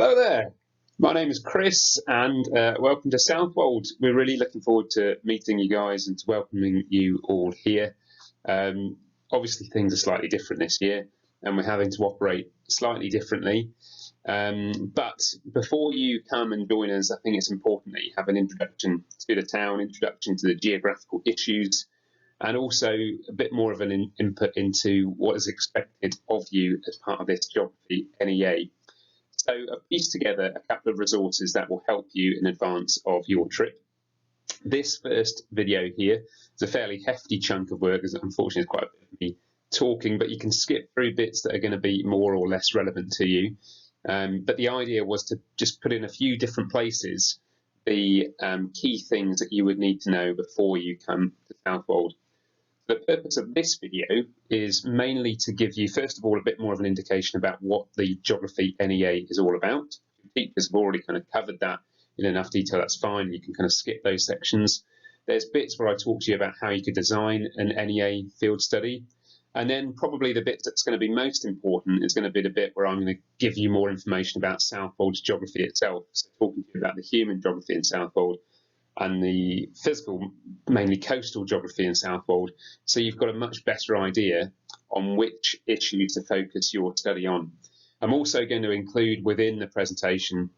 Hello there. My name is Chris, and welcome to Southwold. We're really looking forward to meeting you guys and to welcoming you all here. Obviously, things are slightly different this year, and we're having to operate slightly differently. But before you come and join us, I think it's important that you have an introduction to the town, introduction to the geographical issues, and also a bit more of an input into what is expected of you as part of this Geography NEA. So I've pieced together a couple of resources that will help you in advance of your trip. This first video here is a fairly hefty chunk of work, as unfortunately it's quite a bit of me talking, but you can skip through bits that are going to be more or less relevant to you. But the idea was to just put in a few different places the key things that you would need to know before you come to Southwold. The purpose of this video is mainly to give you, first of all, a bit more of an indication about what the Geography NEA is all about. Teachers have already kind of covered that in enough detail, that's fine. You can kind of skip those sections. There's bits where I talk to you about how you could design an NEA field study. And then probably the bit that's going to be most important is going to be the bit where I'm going to give you more information about Southwold's geography itself. So talking to you about the human geography in Southwold and the physical, mainly coastal geography in Southwold, so you've got a much better idea on which issues to focus your study on. I'm also going to include within the presentation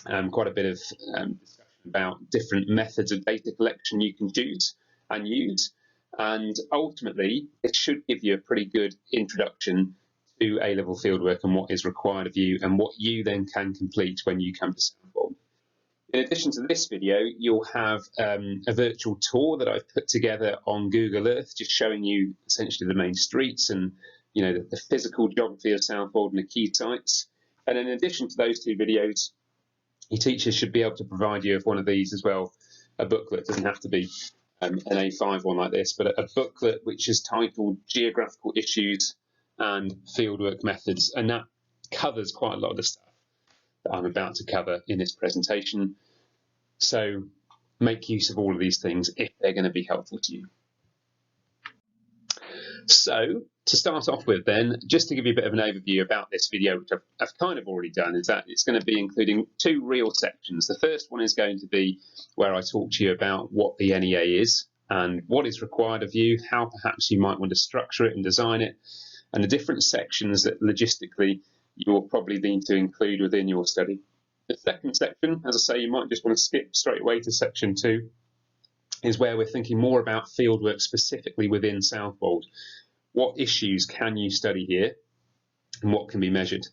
quite a bit of discussion about different methods of data collection you can choose and use, and ultimately it should give you a pretty good introduction to A-level fieldwork and what is required of you and what you then can complete when you come to Southwold. In addition to this video, you'll have a virtual tour that I've put together on Google Earth, just showing you essentially the main streets and the physical geography of Southwold and the key sites. And in addition to those two videos, your teachers should be able to provide you with one of these as well, a booklet. It doesn't have to be an A5 one like this, but a booklet which is titled Geographical Issues and Fieldwork Methods, and that covers quite a lot of the stuff that I'm about to cover in this presentation. So make use of all of these things if they're going to be helpful to you. So to start off with then, just to give you a bit of an overview about this video, which I've kind of already done, is that it's going to be including two real sections. The first one is going to be where I talk to you about what the NEA is and what is required of you, how perhaps you might want to structure it and design it, and the different sections that logistically you will probably need to include within your study. The second section, as I say, you might just want to skip straight away to section 2, is where we're thinking more about fieldwork specifically within Southwold. What issues can you study here and what can be measured?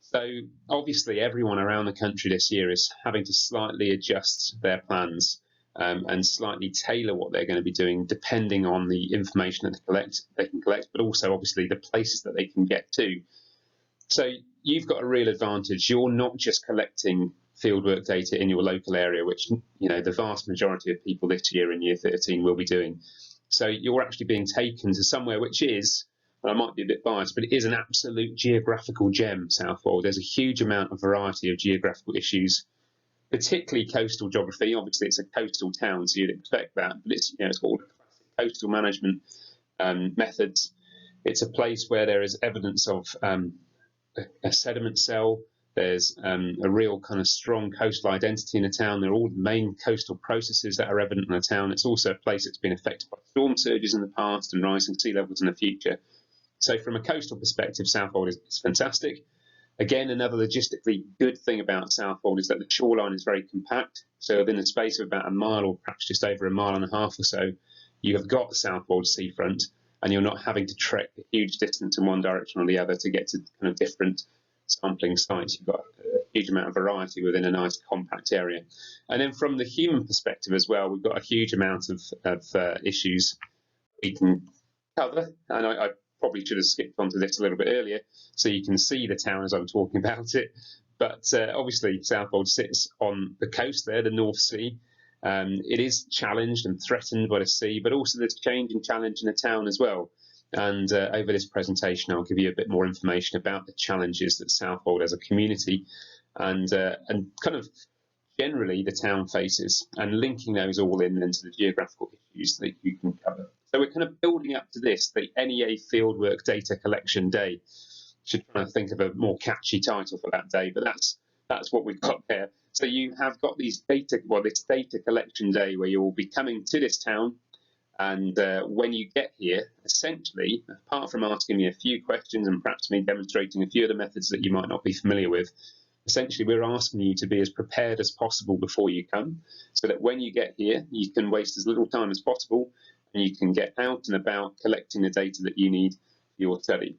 So obviously everyone around the country this year is having to slightly adjust their plans and slightly tailor what they're going to be doing depending on the information that they can collect, but also obviously the places that they can get to. So you've got a real advantage. You're not just collecting fieldwork data in your local area, which the vast majority of people this year in year 13 will be doing. So you're actually being taken to somewhere which is, and I might be a bit biased, but it is an absolute geographical gem, Southwold. There's a huge amount of variety of geographical issues, particularly coastal geography. Obviously it's a coastal town, so you'd expect that, but it's it's all classic coastal management methods. It's a place where there is evidence of a sediment cell. There's a real kind of strong coastal identity in the town. They're all the main coastal processes that are evident in the town. It's also a place that's been affected by storm surges in the past and rising sea levels in the future. So from a coastal perspective, Southwold is fantastic. Again, another logistically good thing about Southwold is that the shoreline is very compact. So within the space of about a mile or perhaps just over a mile and a half or so, you have got the Southwold seafront, and you're not having to trek a huge distance in one direction or the other to get to kind of different sampling sites. You've got a huge amount of variety within a nice compact area. And then from the human perspective as well, we've got a huge amount of issues we can cover. And I probably should have skipped onto this a little bit earlier so you can see the town as I'm talking about it. But obviously Southwold sits on the coast there, the North Sea. It is challenged and threatened by the sea, but also there's change and challenge in the town as well. And over this presentation, I'll give you a bit more information about the challenges that Southwold as a community and kind of generally the town faces, and linking those all in into the geographical issues that you can cover. So we're kind of building up to this, the NEA Fieldwork Data Collection Day. Should try to think of a more catchy title for that day, but that's That's what we've got there. So you have got these data, well, this data collection day where you will be coming to this town, and when you get here, essentially, apart from asking me a few questions and perhaps me demonstrating a few of the methods that you might not be familiar with, essentially we're asking you to be as prepared as possible before you come, so that when you get here, you can waste as little time as possible, and you can get out and about collecting the data that you need for your study.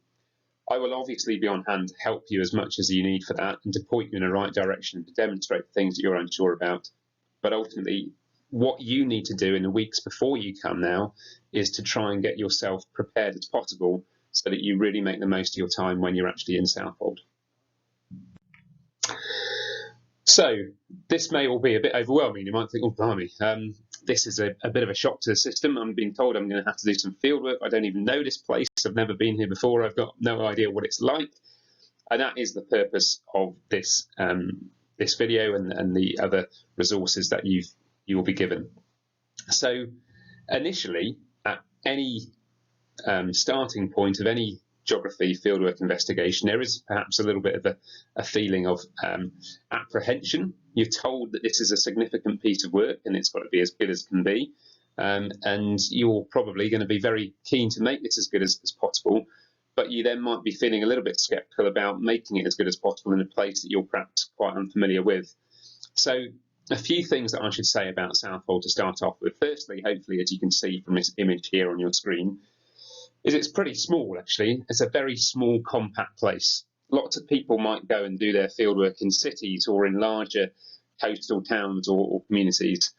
I will obviously be on hand to help you as much as you need for that and to point you in the right direction and to demonstrate things that you're unsure about. But ultimately, what you need to do in the weeks before you come now is to try and get yourself prepared as possible so that you really make the most of your time when you're actually in Southwold. So this may all be a bit overwhelming. You might think, oh, blimey, this is a bit of a shock to the system. I'm being told I'm going to have to do some field work. I don't even know this place. I've never been here before. I've got no idea what it's like. And that is the purpose of this this video and the other resources that you will be given. So initially, at any starting point of any geography fieldwork investigation, there is perhaps a little bit of a feeling of apprehension. You're told that this is a significant piece of work and it's got to be as good as can be, and you're probably going to be very keen to make this as good as possible, but you then might be feeling a little bit skeptical about making it as good as possible in a place that you're perhaps quite unfamiliar with. So a few things that I should say about Southwold to start off with. Firstly, hopefully, as you can see from this image here on your screen, is it's pretty small, actually. It's a very small, compact place. Lots of people might go and do their fieldwork in cities or in larger coastal towns or communities,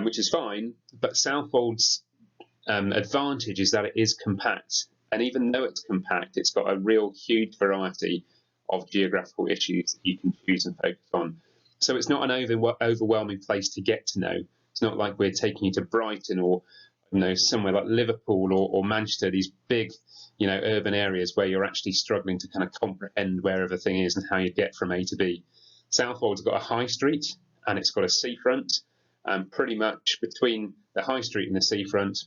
which is fine, but Southwold's advantage is that it is compact. And even though it's compact, it's got a real huge variety of geographical issues that you can choose and focus on. So it's not an overwhelming place to get to know. It's not like we're taking you to Brighton or somewhere like Liverpool or Manchester, these big, urban areas where you're actually struggling to kind of comprehend where everything is and how you get from A to B. Southwold's got a high street and it's got a seafront, and pretty much between the high street and the seafront,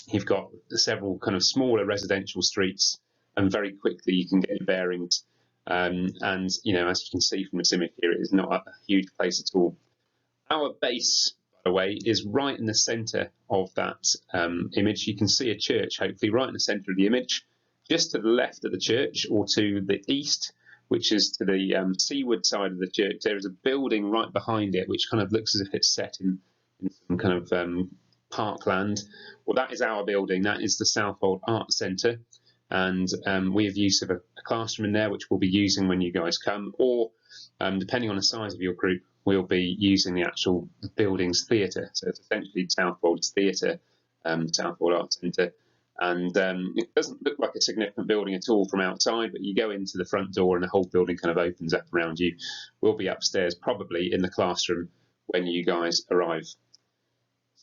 you've got several kind of smaller residential streets, and very quickly you can get your bearings. And as you can see from this image here, it is not a huge place at all. Our base, by the way, is right in the centre of that image. You can see a church, hopefully, right in the centre of the image. Just to the left of the church, or to the east, which is to the seaward side of the church, there is a building right behind it, which kind of looks as if it's set in some kind of parkland. Well, that is our building. That is the Southwold Arts Centre. And we have use of a classroom in there, which we'll be using when you guys come, or depending on the size of your group, we'll be using the actual building's theatre. So it's essentially Southwold's theatre, Southwold Arts Centre. And it doesn't look like a significant building at all from outside, but you go into the front door and the whole building kind of opens up around you. We'll be upstairs, probably in the classroom, when you guys arrive.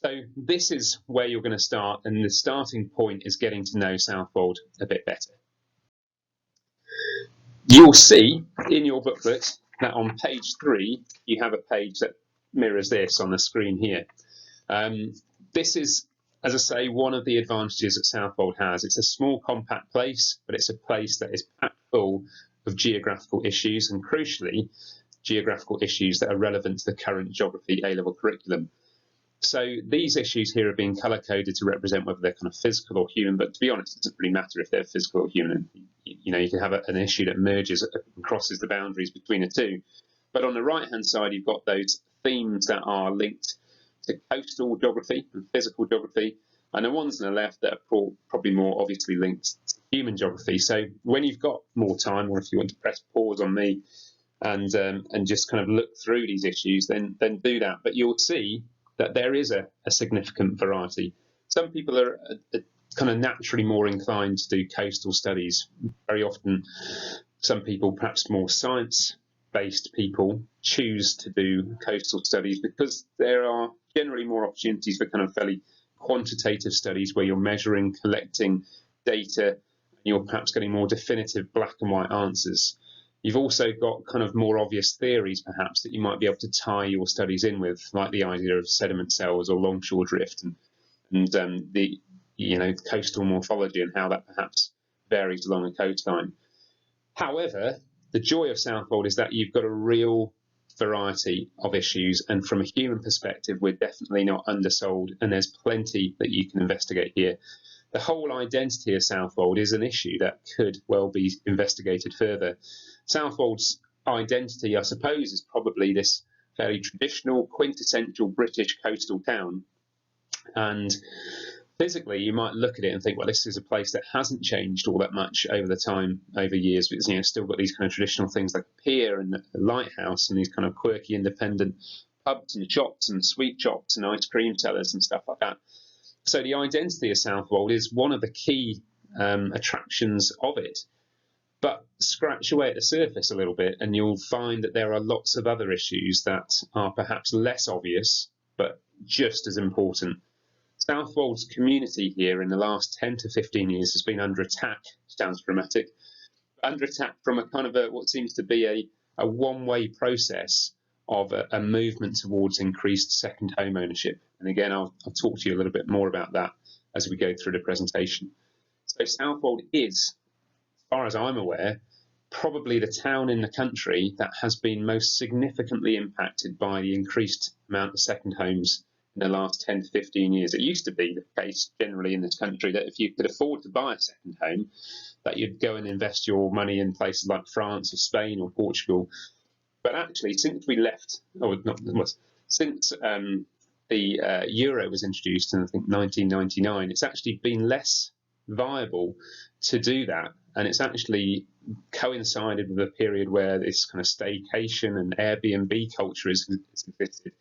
So this is where you're going to start, and the starting point is getting to know Southwold a bit better. You'll see in your booklet that on page 3 you have a page that mirrors this on the screen here. This is, as I say, one of the advantages that Southwold has. It's a small, compact place, but it's a place that is packed full of geographical issues, and crucially, geographical issues that are relevant to the current geography A-level curriculum. So these issues here are being colour-coded to represent whether they're kind of physical or human, but to be honest, it doesn't really matter if they're physical or human. You can have an issue that merges and crosses the boundaries between the two. But on the right-hand side, you've got those themes that are linked to coastal geography and physical geography, and the ones on the left that are probably more obviously linked to human geography. So when you've got more time, or if you want to press pause on me and just kind of look through these issues, then do that. But you'll see that there is a significant variety. Some people are kind of naturally more inclined to do coastal studies. Very often, some people, perhaps more science-based people, choose to do coastal studies because there are generally more opportunities for kind of fairly quantitative studies where you're measuring, collecting data, and you're perhaps getting more definitive black and white answers. You've also got kind of more obvious theories, perhaps, that you might be able to tie your studies in with, like the idea of sediment cells or longshore drift, and the coastal morphology and how that perhaps varies along a coastline. However, the joy of Southwold is that you've got a real variety of issues, and from a human perspective, we're definitely not undersold, and there's plenty that you can investigate here. The whole identity of Southwold is an issue that could well be investigated further. Southwold's identity, I suppose, is probably this fairly traditional, quintessential British coastal town. And physically, you might look at it and think, well, this is a place that hasn't changed all that much over the time, over years, because, you know, still got these kind of traditional things like a pier and a lighthouse and these kind of quirky independent pubs and shops and sweet shops and ice cream sellers and stuff like that. So the identity of Southwold is one of the key attractions of it. But scratch away at the surface a little bit and you'll find that there are lots of other issues that are perhaps less obvious, but just as important. Southwold's community here in the last 10 to 15 years has been under attack, sounds dramatic, under attack from a kind of what seems to be a one-way process of a movement towards increased second home ownership. And again, I'll talk to you a little bit more about that as we go through the presentation. So Southwold is, as far as I'm aware, probably the town in the country that has been most significantly impacted by the increased amount of second homes in the last 10 to 15 years. It used to be the case generally in this country that if you could afford to buy a second home, that you'd go and invest your money in places like France or Spain or Portugal. But actually, since we left, since the euro was introduced in, I think, 1999, it's actually been less viable to do that. And it's actually coincided with a period where this kind of staycation and Airbnb culture has existed.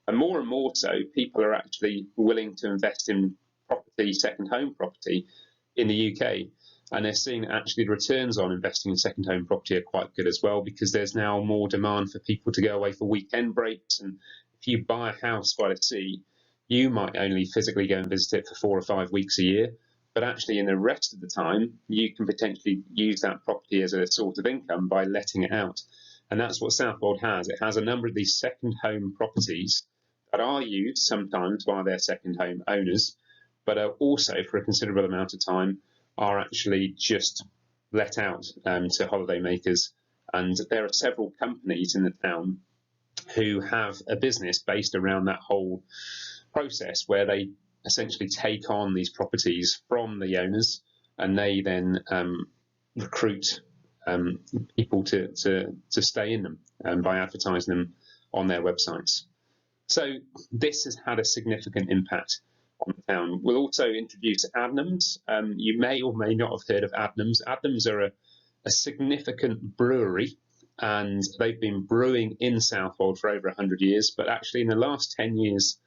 And more so, people are actually willing to invest in property, second home property in the UK. And they're seeing that actually the returns on investing in second home property are quite good as well, because there's now more demand for people to go away for weekend breaks. And if you buy a house by the sea, you might only physically go and visit it for 4 or 5 weeks a year. But actually in the rest of the time, you can potentially use that property as a sort of income by letting it out. And that's what Southwold has. It has a number of these second home properties that are used sometimes by their second home owners, but are also for a considerable amount of time are actually just let out to holidaymakers. And there are several companies in the town who have a business based around that whole process, where they essentially take on these properties from the owners, and they then recruit people to stay in them by advertising them on their websites. So this has had a significant impact on the town. We'll also introduce Adnams. You may or may not have heard of Adnams. Adnams are a significant brewery, and they've been brewing in Southwold for over 100 years. But actually, in the last 10 years,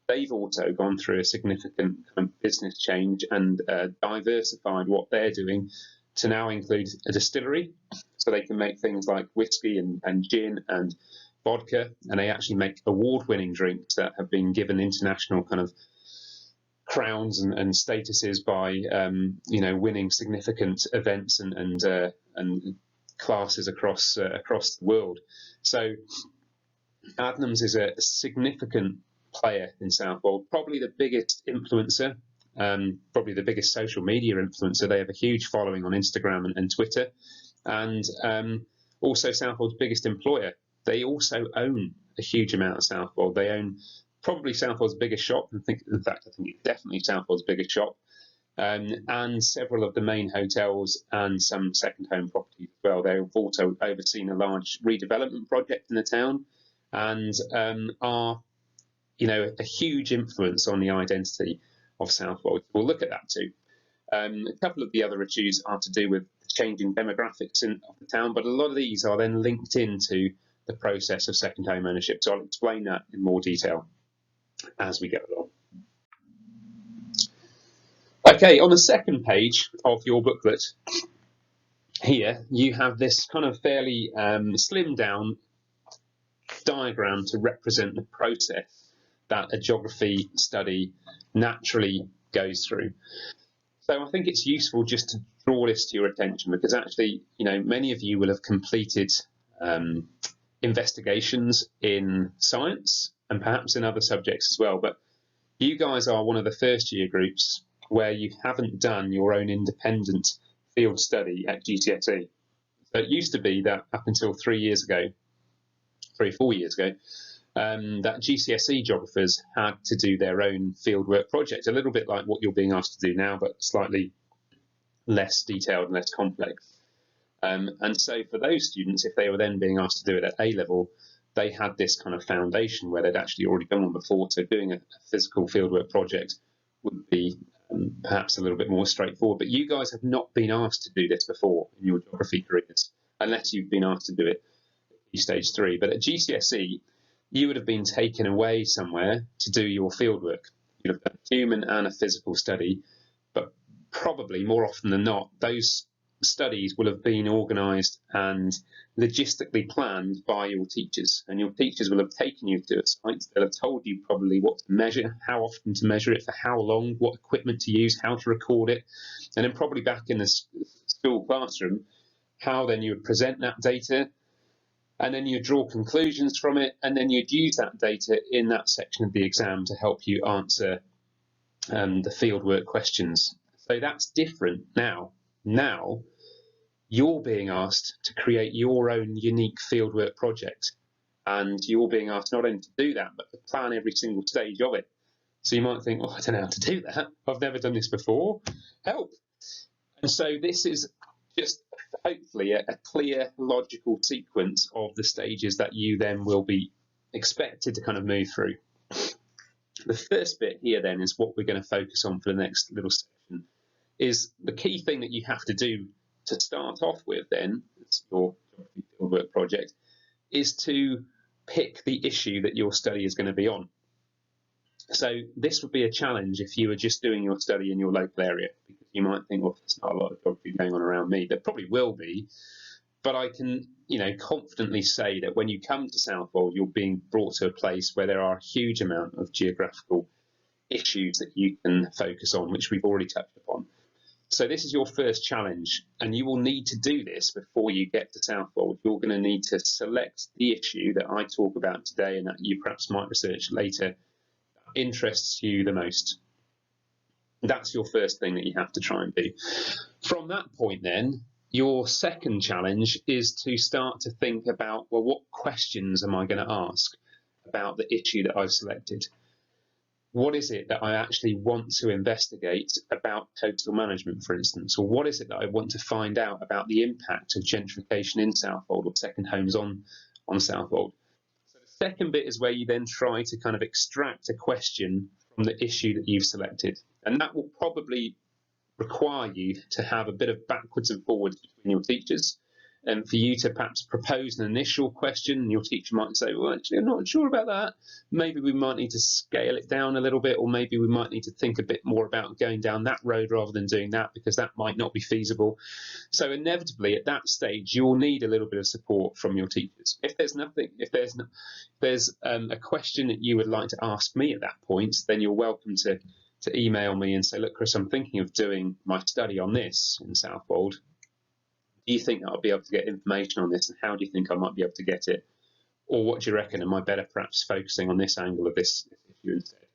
they've also gone through a significant kind of business change and diversified what they're doing to now include a distillery. So they can make things like whiskey and gin and vodka, and they actually make award-winning drinks that have been given international kind of crowns and statuses by winning significant events and classes across the world. So Adnams is a significant player in Southwold, probably the biggest influencer, probably the biggest social media influencer. They have a huge following on Instagram and Twitter, and also Southwold's biggest employer. They also own a huge amount of Southwold. They own probably Southwold's biggest shop. I think it's definitely Southwold's biggest shop, and several of the main hotels and some second home properties as well. They've also overseen a large redevelopment project in the town, and are, a huge influence on the identity of Southwold. We'll look at that too. A couple of the other issues are to do with the changing demographics of the town, but a lot of these are then linked into the process of second home ownership. So I'll explain that in more detail as we go along. Okay, on the second page of your booklet here, you have this kind of fairly slimmed down diagram to represent the process that a geography study naturally goes through. So I think it's useful just to draw this to your attention, because actually, many of you will have completed investigations in science and perhaps in other subjects as well, but you guys are one of the first year groups where you haven't done your own independent field study at GCSE. So it used to be that up until 3 or 4 years ago, that GCSE geographers had to do their own fieldwork project, a little bit like what you're being asked to do now, but slightly less detailed and less complex. And so for those students, if they were then being asked to do it at A level, they had this kind of foundation where they'd actually already done one before. So doing a physical fieldwork project would be perhaps a little bit more straightforward. But you guys have not been asked to do this before in your geography careers, unless you've been asked to do it at stage 3. But at GCSE, you would have been taken away somewhere to do your fieldwork. You'd have done a human and a physical study, but probably more often than not, those studies will have been organised and logistically planned by your teachers, and your teachers will have taken you to a site. They'll have told you probably what to measure, how often to measure it, for how long, what equipment to use, how to record it, and then probably back in the school classroom, how then you would present that data, and then you'd draw conclusions from it, and then you'd use that data in that section of the exam to help you answer the fieldwork questions. So that's different now. Now, you're being asked to create your own unique fieldwork project, and you're being asked not only to do that, but to plan every single stage of it. So you might think, oh, I don't know how to do that. I've never done this before. Help. And so this is just hopefully a clear, logical sequence of the stages that you then will be expected to kind of move through. The first bit here then is what we're going to focus on for the next little section. Is the key thing that you have to do to start off with then, it's your fieldwork project, is to pick the issue that your study is going to be on. So this would be a challenge if you were just doing your study in your local area, because you might think, well, there's not a lot of geography going on around me. There probably will be, but I can, confidently say that when you come to Southwold, you're being brought to a place where there are a huge amount of geographical issues that you can focus on, which we've already touched upon. So this is your first challenge, and you will need to do this before you get to Southwold. You're going to need to select the issue that I talk about today and that you perhaps might research later that interests you the most. That's your first thing that you have to try and do. From that point then, your second challenge is to start to think about, well, what questions am I going to ask about the issue that I've selected? What is it that I actually want to investigate about coastal management, for instance? Or what is it that I want to find out about the impact of gentrification in Southwold or second homes on Southwold? So the second bit is where you then try to kind of extract a question from the issue that you've selected. And that will probably require you to have a bit of backwards and forwards between your teachers, and for you to perhaps propose an initial question, and your teacher might say, well, actually, I'm not sure about that. Maybe we might need to scale it down a little bit, or maybe we might need to think a bit more about going down that road rather than doing that, because that might not be feasible. So inevitably, at that stage, you'll need a little bit of support from your teachers. If there's a question that you would like to ask me at that point, then you're welcome to email me and say, look, Chris, I'm thinking of doing my study on this in Southwold. Do you think that I'll be able to get information on this, and how do you think I might be able to get it? Or what do you reckon? Am I better perhaps focusing on this angle of this issue instead?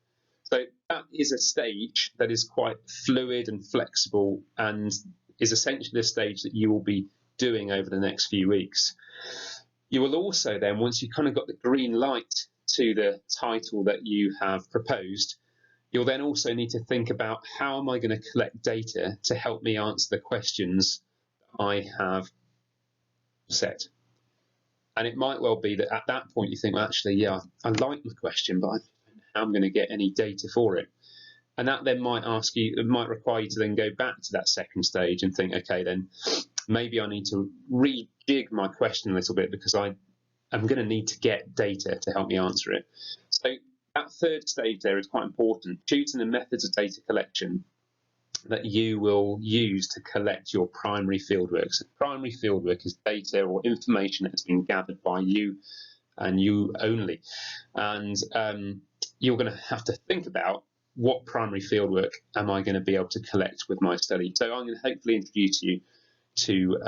So that is a stage that is quite fluid and flexible, and is essentially the stage that you will be doing over the next few weeks. You will also then, once you've kind of got the green light to the title that you have proposed, you'll then also need to think about, how am I going to collect data to help me answer the questions I have set? And it might well be that at that point you think, well, actually, yeah, I like the question, but I don't know how I'm going to get any data for it. And that then might require you to then go back to that second stage and think, okay, then maybe I need to rejig my question a little bit, because I'm going to need to get data to help me answer it. So that third stage there is quite important, choosing the methods of data collection that you will use to collect your primary fieldwork. So primary fieldwork is data or information that has been gathered by you and you only. And you're going to have to think about, what primary fieldwork am I going to be able to collect with my study? So I'm going to hopefully introduce you to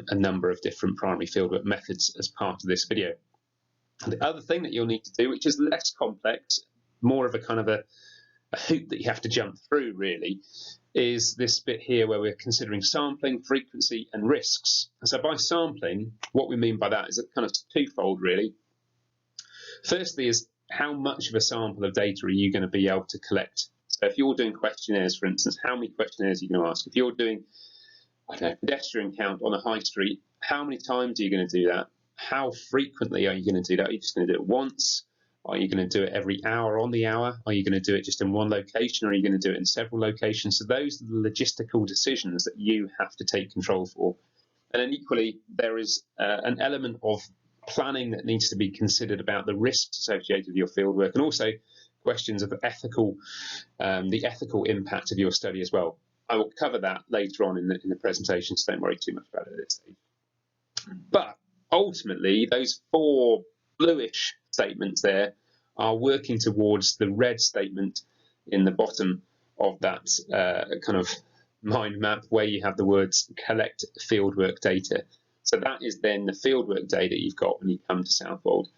a number of different primary fieldwork methods as part of this video. The other thing that you'll need to do, which is less complex, more of a kind of a hoop that you have to jump through really, is this bit here where we're considering sampling, frequency and risks. So by sampling, what we mean by that is a kind of twofold really. Firstly is how much of a sample of data are you going to be able to collect? So if you're doing questionnaires, for instance, how many questionnaires are you going to ask? If you're doing, I don't know, pedestrian count on a high street, how many times are you going to do that? How frequently are you going to do that? Are you just going to do it once? Are you going to do it every hour on the hour? Are you going to do it just in one location, or are you going to do it in several locations? So those are the logistical decisions that you have to take control for. And then equally, there is an element of planning that needs to be considered about the risks associated with your fieldwork, and also questions of the ethical impact of your study as well. I will cover that later on in the presentation, so don't worry too much about it at this stage. But ultimately, those four bluish statements there are working towards the red statement in the bottom of that kind of mind map where you have the words collect fieldwork data. So that is then the fieldwork day that you've got when you come to Southwold.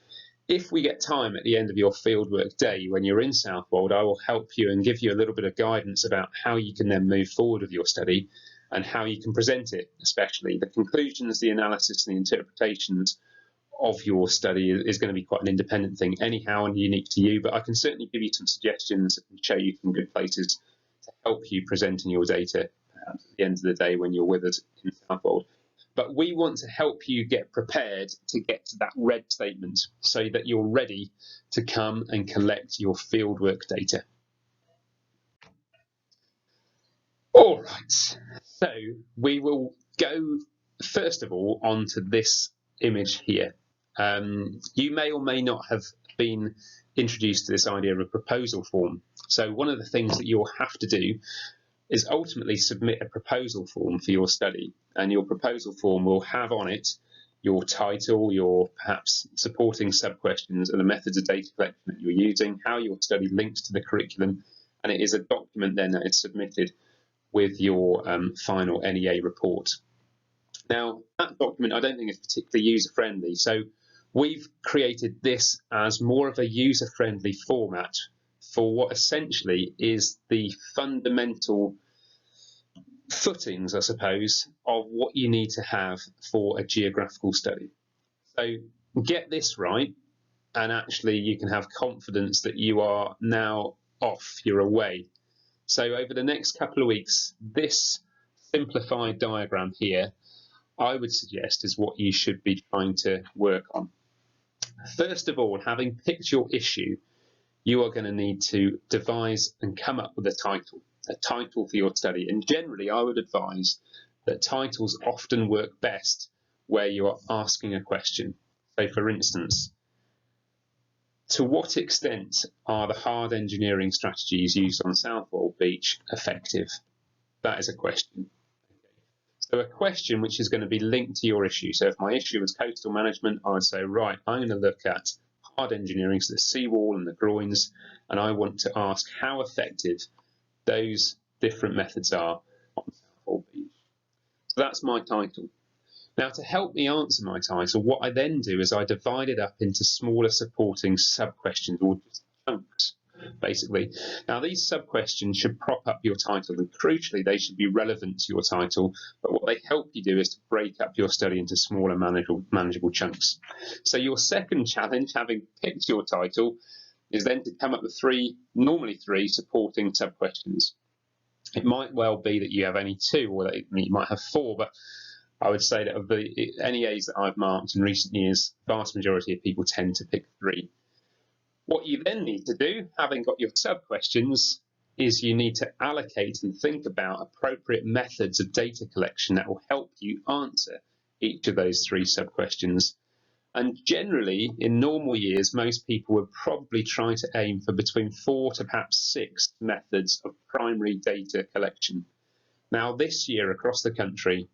If we get time at the end of your fieldwork day when you're in Southwold, I will help you and give you a little bit of guidance about how you can then move forward with your study and how you can present it, especially. The conclusions, the analysis and the interpretations of your study is going to be quite an independent thing anyhow and unique to you, but I can certainly give you some suggestions and show you some good places to help you presenting your data at the end of the day when you're with us in Southwold. But we want to help you get prepared to get to that red statement so that you're ready to come and collect your fieldwork data. All right, so we will go first of all onto this image here. You may or may not have been introduced to this idea of a proposal form. So one of the things that you'll have to do is ultimately submit a proposal form for your study, and your proposal form will have on it your title, your perhaps supporting sub-questions and the methods of data collection that you're using, how your study links to the curriculum, and it is a document then that is submitted with your final NEA report. Now, that document I don't think is particularly user-friendly, so we've created this as more of a user-friendly format for what essentially is the fundamental footings, I suppose, of what you need to have for a geographical study. So get this right, and actually you can have confidence that you are now off, you're away. So over the next couple of weeks, this simplified diagram here, I would suggest is what you should be trying to work on. First of all, having picked your issue, you are going to need to devise and come up with a title for your study. And generally, I would advise that titles often work best where you are asking a question. So, for instance, to what extent are the hard engineering strategies used on Southwold Beach effective? That is a question. So a question which is going to be linked to your issue. So if my issue was coastal management, I would say, right, I'm going to look at hard engineering, so the seawall and the groins, and I want to ask how effective those different methods are on Southwold Beach. So that's my title. Now, to help me answer my title, what I then do is I divide it up into smaller supporting sub-questions, or just chunks, basically. Now, these sub-questions should prop up your title, and crucially, they should be relevant to your title, but what they help you do is to break up your study into smaller manageable chunks. So your second challenge, having picked your title, is then to come up with normally three supporting sub-questions. It might well be that you have only two, or that you might have four, but I would say that of the NEAs that I've marked in recent years, the vast majority of people tend to pick three. What you then need to do, having got your sub-questions, is you need to allocate and think about appropriate methods of data collection that will help you answer each of those three sub-questions. And generally, in normal years, most people would probably try to aim for between 4 to perhaps 6 methods of primary data collection. Now, this year across the country,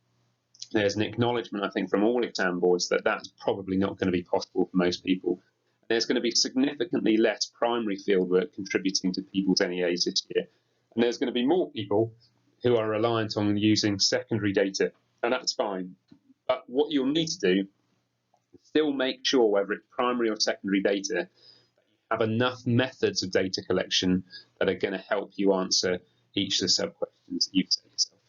there's an acknowledgement, I think, from all exam boards that that's probably not going to be possible for most people. There's going to be significantly less primary fieldwork contributing to people's NEAs this year. And there's going to be more people who are reliant on using secondary data, and that's fine. But what you'll need to do is still make sure, whether it's primary or secondary data, that you have enough methods of data collection that are going to help you answer each of the sub-questions. questions that you've set yourself.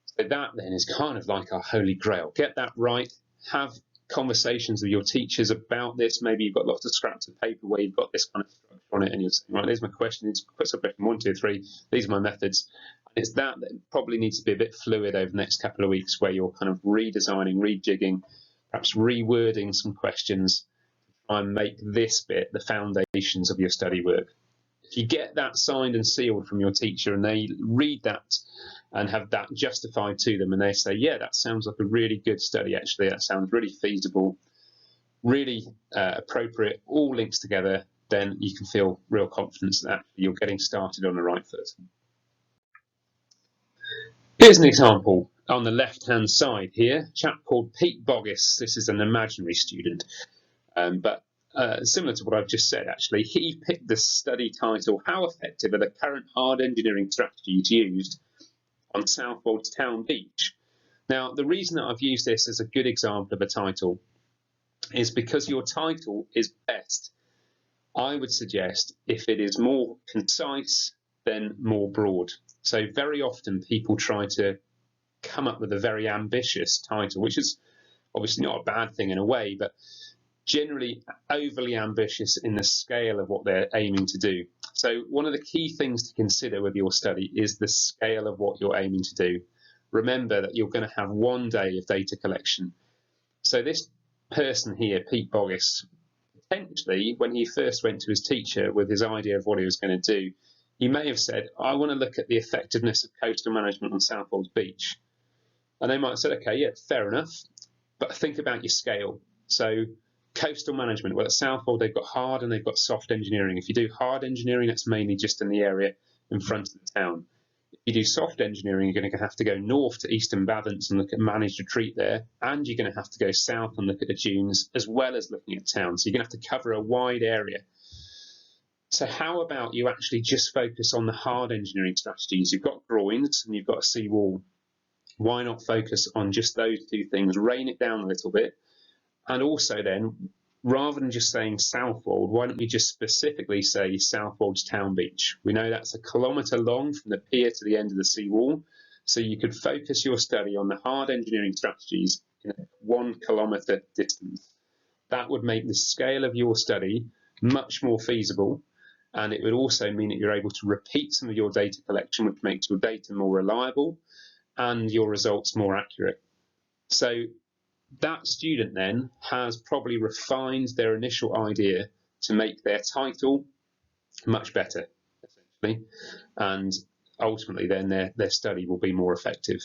So that then is kind of like our holy grail. Get that right. Have conversations with your teachers about this. Maybe you've got lots of scraps of paper where you've got this kind of structure on it, and you're saying, right, there's my questions, put some question 1, 2, 3, these are my methods. And it's that probably needs to be a bit fluid over the next couple of weeks, where you're kind of redesigning, rejigging, perhaps rewording some questions to try and make this bit the foundations of your study work. If you get that signed and sealed from your teacher and they read that and have that justified to them, and they say, yeah, that sounds like a really good study, actually, that sounds really feasible, really appropriate, all links together, then you can feel real confidence that you're getting started on the right foot. Here's an example on the left-hand side here, a chap called Pete Boggis. This is an imaginary student, but similar to what I've just said, actually. He picked the study title, How Effective Are the Current Hard Engineering Strategies Used on Southwold's Town Beach? Now, the reason that I've used this as a good example of a title is because your title is best, I would suggest, if it is more concise than more broad. So very often people try to come up with a very ambitious title, which is obviously not a bad thing in a way, but generally overly ambitious in the scale of what they're aiming to do. So one of the key things to consider with your study is the scale of what you're aiming to do. Remember that you're going to have one day of data collection. So this person here, Pete Boggis, potentially when he first went to his teacher with his idea of what he was going to do, he may have said, I want to look at the effectiveness of coastal management on Southwold Beach. And they might have said, okay, yeah, fair enough, but think about your scale. So coastal management, well, at Southwold, they've got hard and they've got soft engineering. If you do hard engineering, that's mainly just in the area in front of the town. If you do soft engineering, you're going to have to go north to Eastern Bavance and look at managed retreat there, and you're going to have to go south and look at the dunes, as well as looking at town. So you're going to have to cover a wide area. So how about you actually just focus on the hard engineering strategies? You've got groins and you've got a sea wall. Why not focus on just those two things, rein it down a little bit? And also then, rather than just saying Southwold, why don't we just specifically say Southwold's Town Beach? We know that's 1 kilometre long from the pier to the end of the seawall. So you could focus your study on the hard engineering strategies in a 1 kilometre distance. That would make the scale of your study much more feasible. And it would also mean that you're able to repeat some of your data collection, which makes your data more reliable and your results more accurate. So that student then has probably refined their initial idea to make their title much better, essentially, and ultimately then their study will be more effective.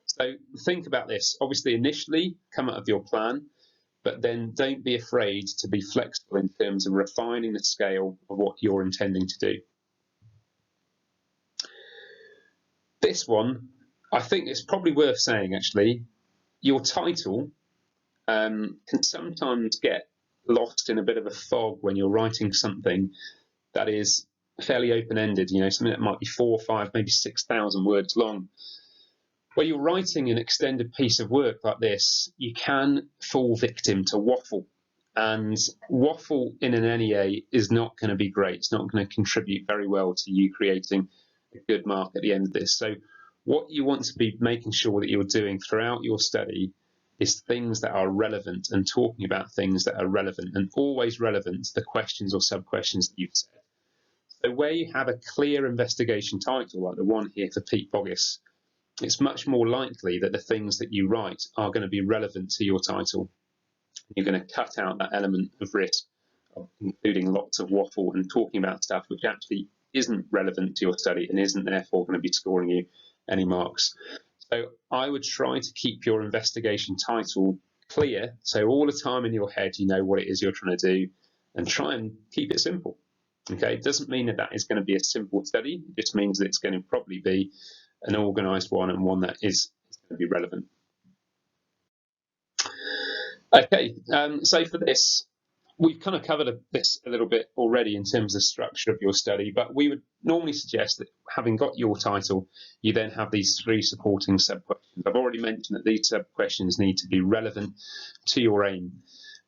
So think about this. Obviously, initially come out of your plan, but then don't be afraid to be flexible in terms of refining the scale of what you're intending to do. This one, I think it's probably worth saying, actually, your title can sometimes get lost in a bit of a fog when you're writing something that is fairly open-ended, you know, something that might be 4, 5, maybe 6,000 words long. When you're writing an extended piece of work like this, you can fall victim to waffle. And waffle in an NEA is not going to be great. It's not going to contribute very well to you creating a good mark at the end of this. So what you want to be making sure that you're doing throughout your study is things that are relevant and talking about things that are relevant and always relevant to the questions or sub-questions that you've said. So where you have a clear investigation title, like the one here for Pete Boggis, it's much more likely that the things that you write are going to be relevant to your title. You're going to cut out that element of risk, of including lots of waffle and talking about stuff which actually isn't relevant to your study and isn't therefore going to be scoring you any marks. So I would try to keep your investigation title clear, so all the time in your head you know what it is you're trying to do, and try and keep it simple. Okay, it doesn't mean that is going to be a simple study, it just means that it's going to probably be an organised one and one that is going to be relevant. Okay, so for this, we've kind of covered this a little bit already in terms of structure of your study, but we would normally suggest that having got your title, you then have these 3 supporting sub-questions. I've already mentioned that these sub-questions need to be relevant to your aim,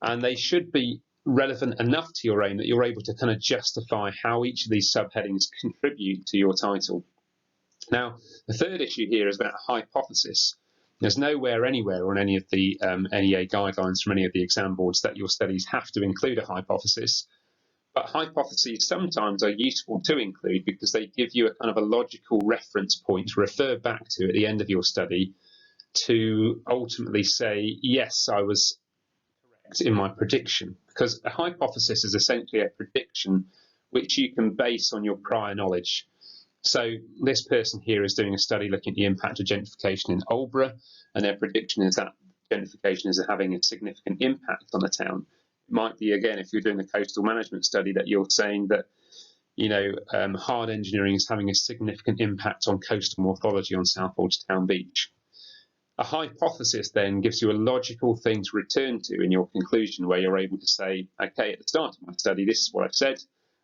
and they should be relevant enough to your aim that you're able to kind of justify how each of these subheadings contribute to your title. Now, the third issue here is about hypothesis. There's nowhere anywhere on any of the NEA guidelines from any of the exam boards that your studies have to include a hypothesis. But hypotheses sometimes are useful to include because they give you a kind of a logical reference point to refer back to at the end of your study to ultimately say, yes, I was correct in my prediction. Because a hypothesis is essentially a prediction which you can base on your prior knowledge. So this person here is doing a study looking at the impact of gentrification in Aldeburgh, and their prediction is that gentrification is having a significant impact on the town. It might be, again, if you're doing the coastal management study, that you're saying that, hard engineering is having a significant impact on coastal morphology on Southwold's town beach. A hypothesis then gives you a logical thing to return to in your conclusion, where you're able to say, okay, at the start of my study, this is what I've said,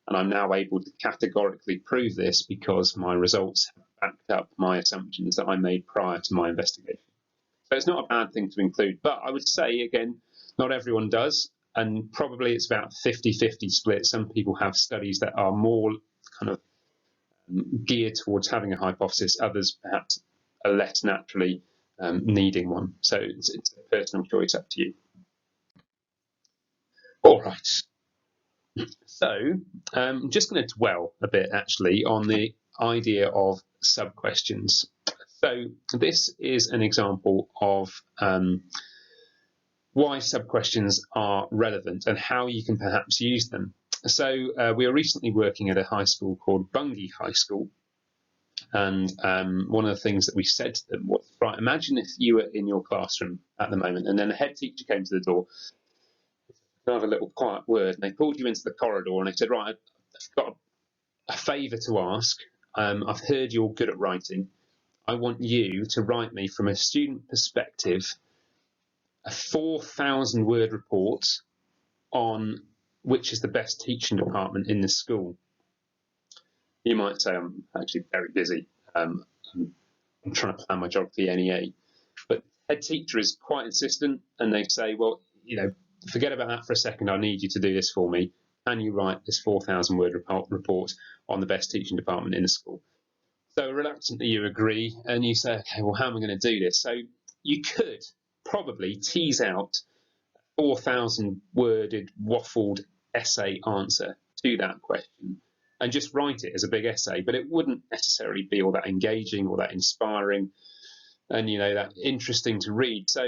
and I'm now able to categorically prove this because my results have backed up my assumptions that I made prior to my investigation. So it's not a bad thing to include, but I would say, again, not everyone does, and probably it's about 50-50 split. Some people have studies that are more kind of geared towards having a hypothesis, others perhaps are less naturally needing one. So it's a personal choice, up to you. All right. So I'm just going to dwell a bit actually on the idea of sub-questions. So this is an example of why sub-questions are relevant and how you can perhaps use them. So we were recently working at a high school called Bungay High School, and one of the things that we said to them was, right, imagine if you were in your classroom at the moment and then the head teacher came to the door, have a little quiet word, and they pulled you into the corridor and they said, right, I've got a favour to ask. I've heard you're good at writing. I want you to write me, from a student perspective, a 4,000 word report on which is the best teaching department in the school. You might say, I'm actually very busy. I'm trying to plan my geography NEA. But head teacher is quite insistent, and they say, well, forget about that for a second. I need you to do this for me. Can you write this 4,000 word report on the best teaching department in the school? So reluctantly you agree, and you say, okay, well, how am I going to do this? So you could probably tease out a 4,000 worded waffled essay answer to that question and just write it as a big essay, but it wouldn't necessarily be all that engaging or that inspiring and that interesting to read. So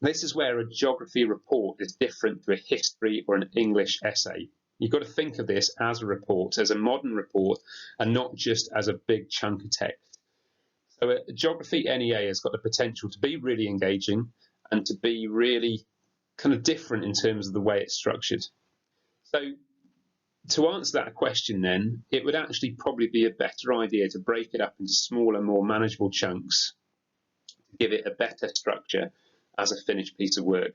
this is where a geography report is different to a history or an English essay. You've got to think of this as a report, as a modern report, and not just as a big chunk of text. So a geography NEA has got the potential to be really engaging and to be really kind of different in terms of the way it's structured. So to answer that question then, it would actually probably be a better idea to break it up into smaller, more manageable chunks, to give it a better structure as a finished piece of work.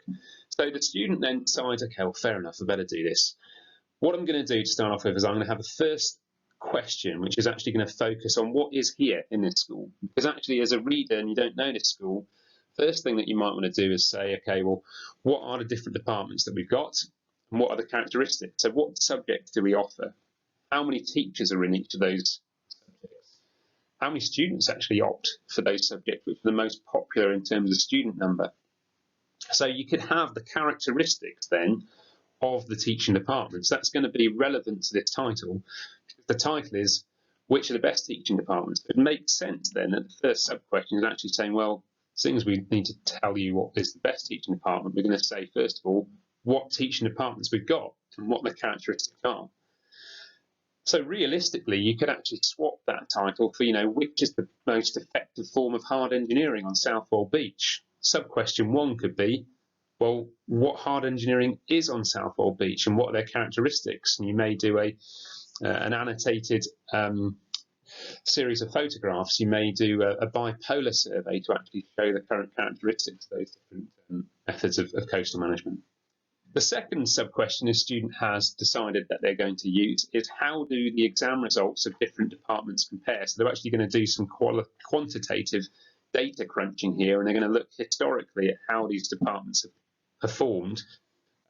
So the student then decides, okay, well, fair enough, I better do this. What I'm going to do to start off with is I'm going to have a first question, which is actually going to focus on what is here in this school. Because actually, as a reader and you don't know this school, first thing that you might want to do is say, okay, well, what are the different departments that we've got? And what are the characteristics? So what subjects do we offer? How many teachers are in each of those subjects? How many students actually opt for those subjects, which are the most popular in terms of student number? So you could have the characteristics then of the teaching departments. That's going to be relevant to this title. The title is, which are the best teaching departments? It makes sense then that the first sub-question is actually saying, well, seeing as we need to tell you what is the best teaching department, we're going to say, first of all, what teaching departments we've got and what the characteristics are. So realistically, you could actually swap that title for, which is the most effective form of hard engineering on Southwold Beach. Sub-question 1 could be, well, what hard engineering is on Southwold Beach and what are their characteristics? And you may do an annotated series of photographs. You may do a bipolar survey to actually show the current characteristics of those different methods of coastal management. The second sub-question a student has decided that they're going to use is, how do the exam results of different departments compare? So they're actually going to do some quantitative data crunching here, and they're going to look historically at how these departments have performed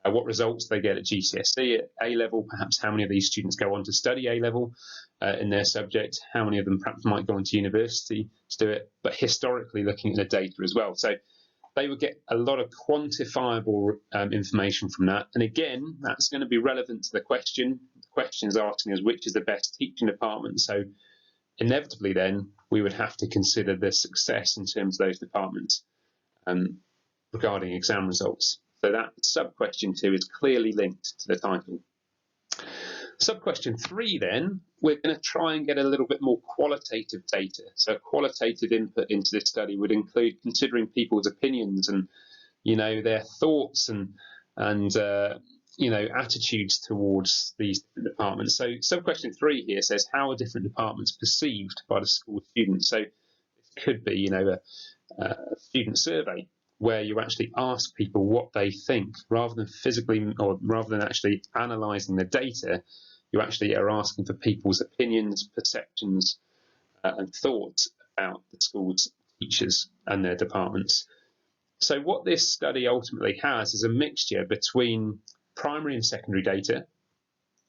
what results they get at GCSE, at A level, perhaps how many of these students go on to study A level in their subject, how many of them perhaps might go on to university to do it, but historically looking at the data as well. So they would get a lot of quantifiable information from that. And again, that's going to be relevant to the question. The question is asking us which is the best teaching department. So inevitably then we would have to consider the success in terms of those departments regarding exam results. So that sub-question 2 is clearly linked to the title. Sub-question 3 then, we're going to try and get a little bit more qualitative data. So qualitative input into this study would include considering people's opinions and, you know, their thoughts and you know, attitudes towards these departments. So sub-question 3 here says, how are different departments perceived by the school students? So it could be, you know, a student survey where you actually ask people what they think rather than physically, or rather than actually analysing the data. You actually are asking for people's opinions, perceptions, and thoughts about the school's teachers and their departments. So what this study ultimately has is a mixture between primary and secondary data,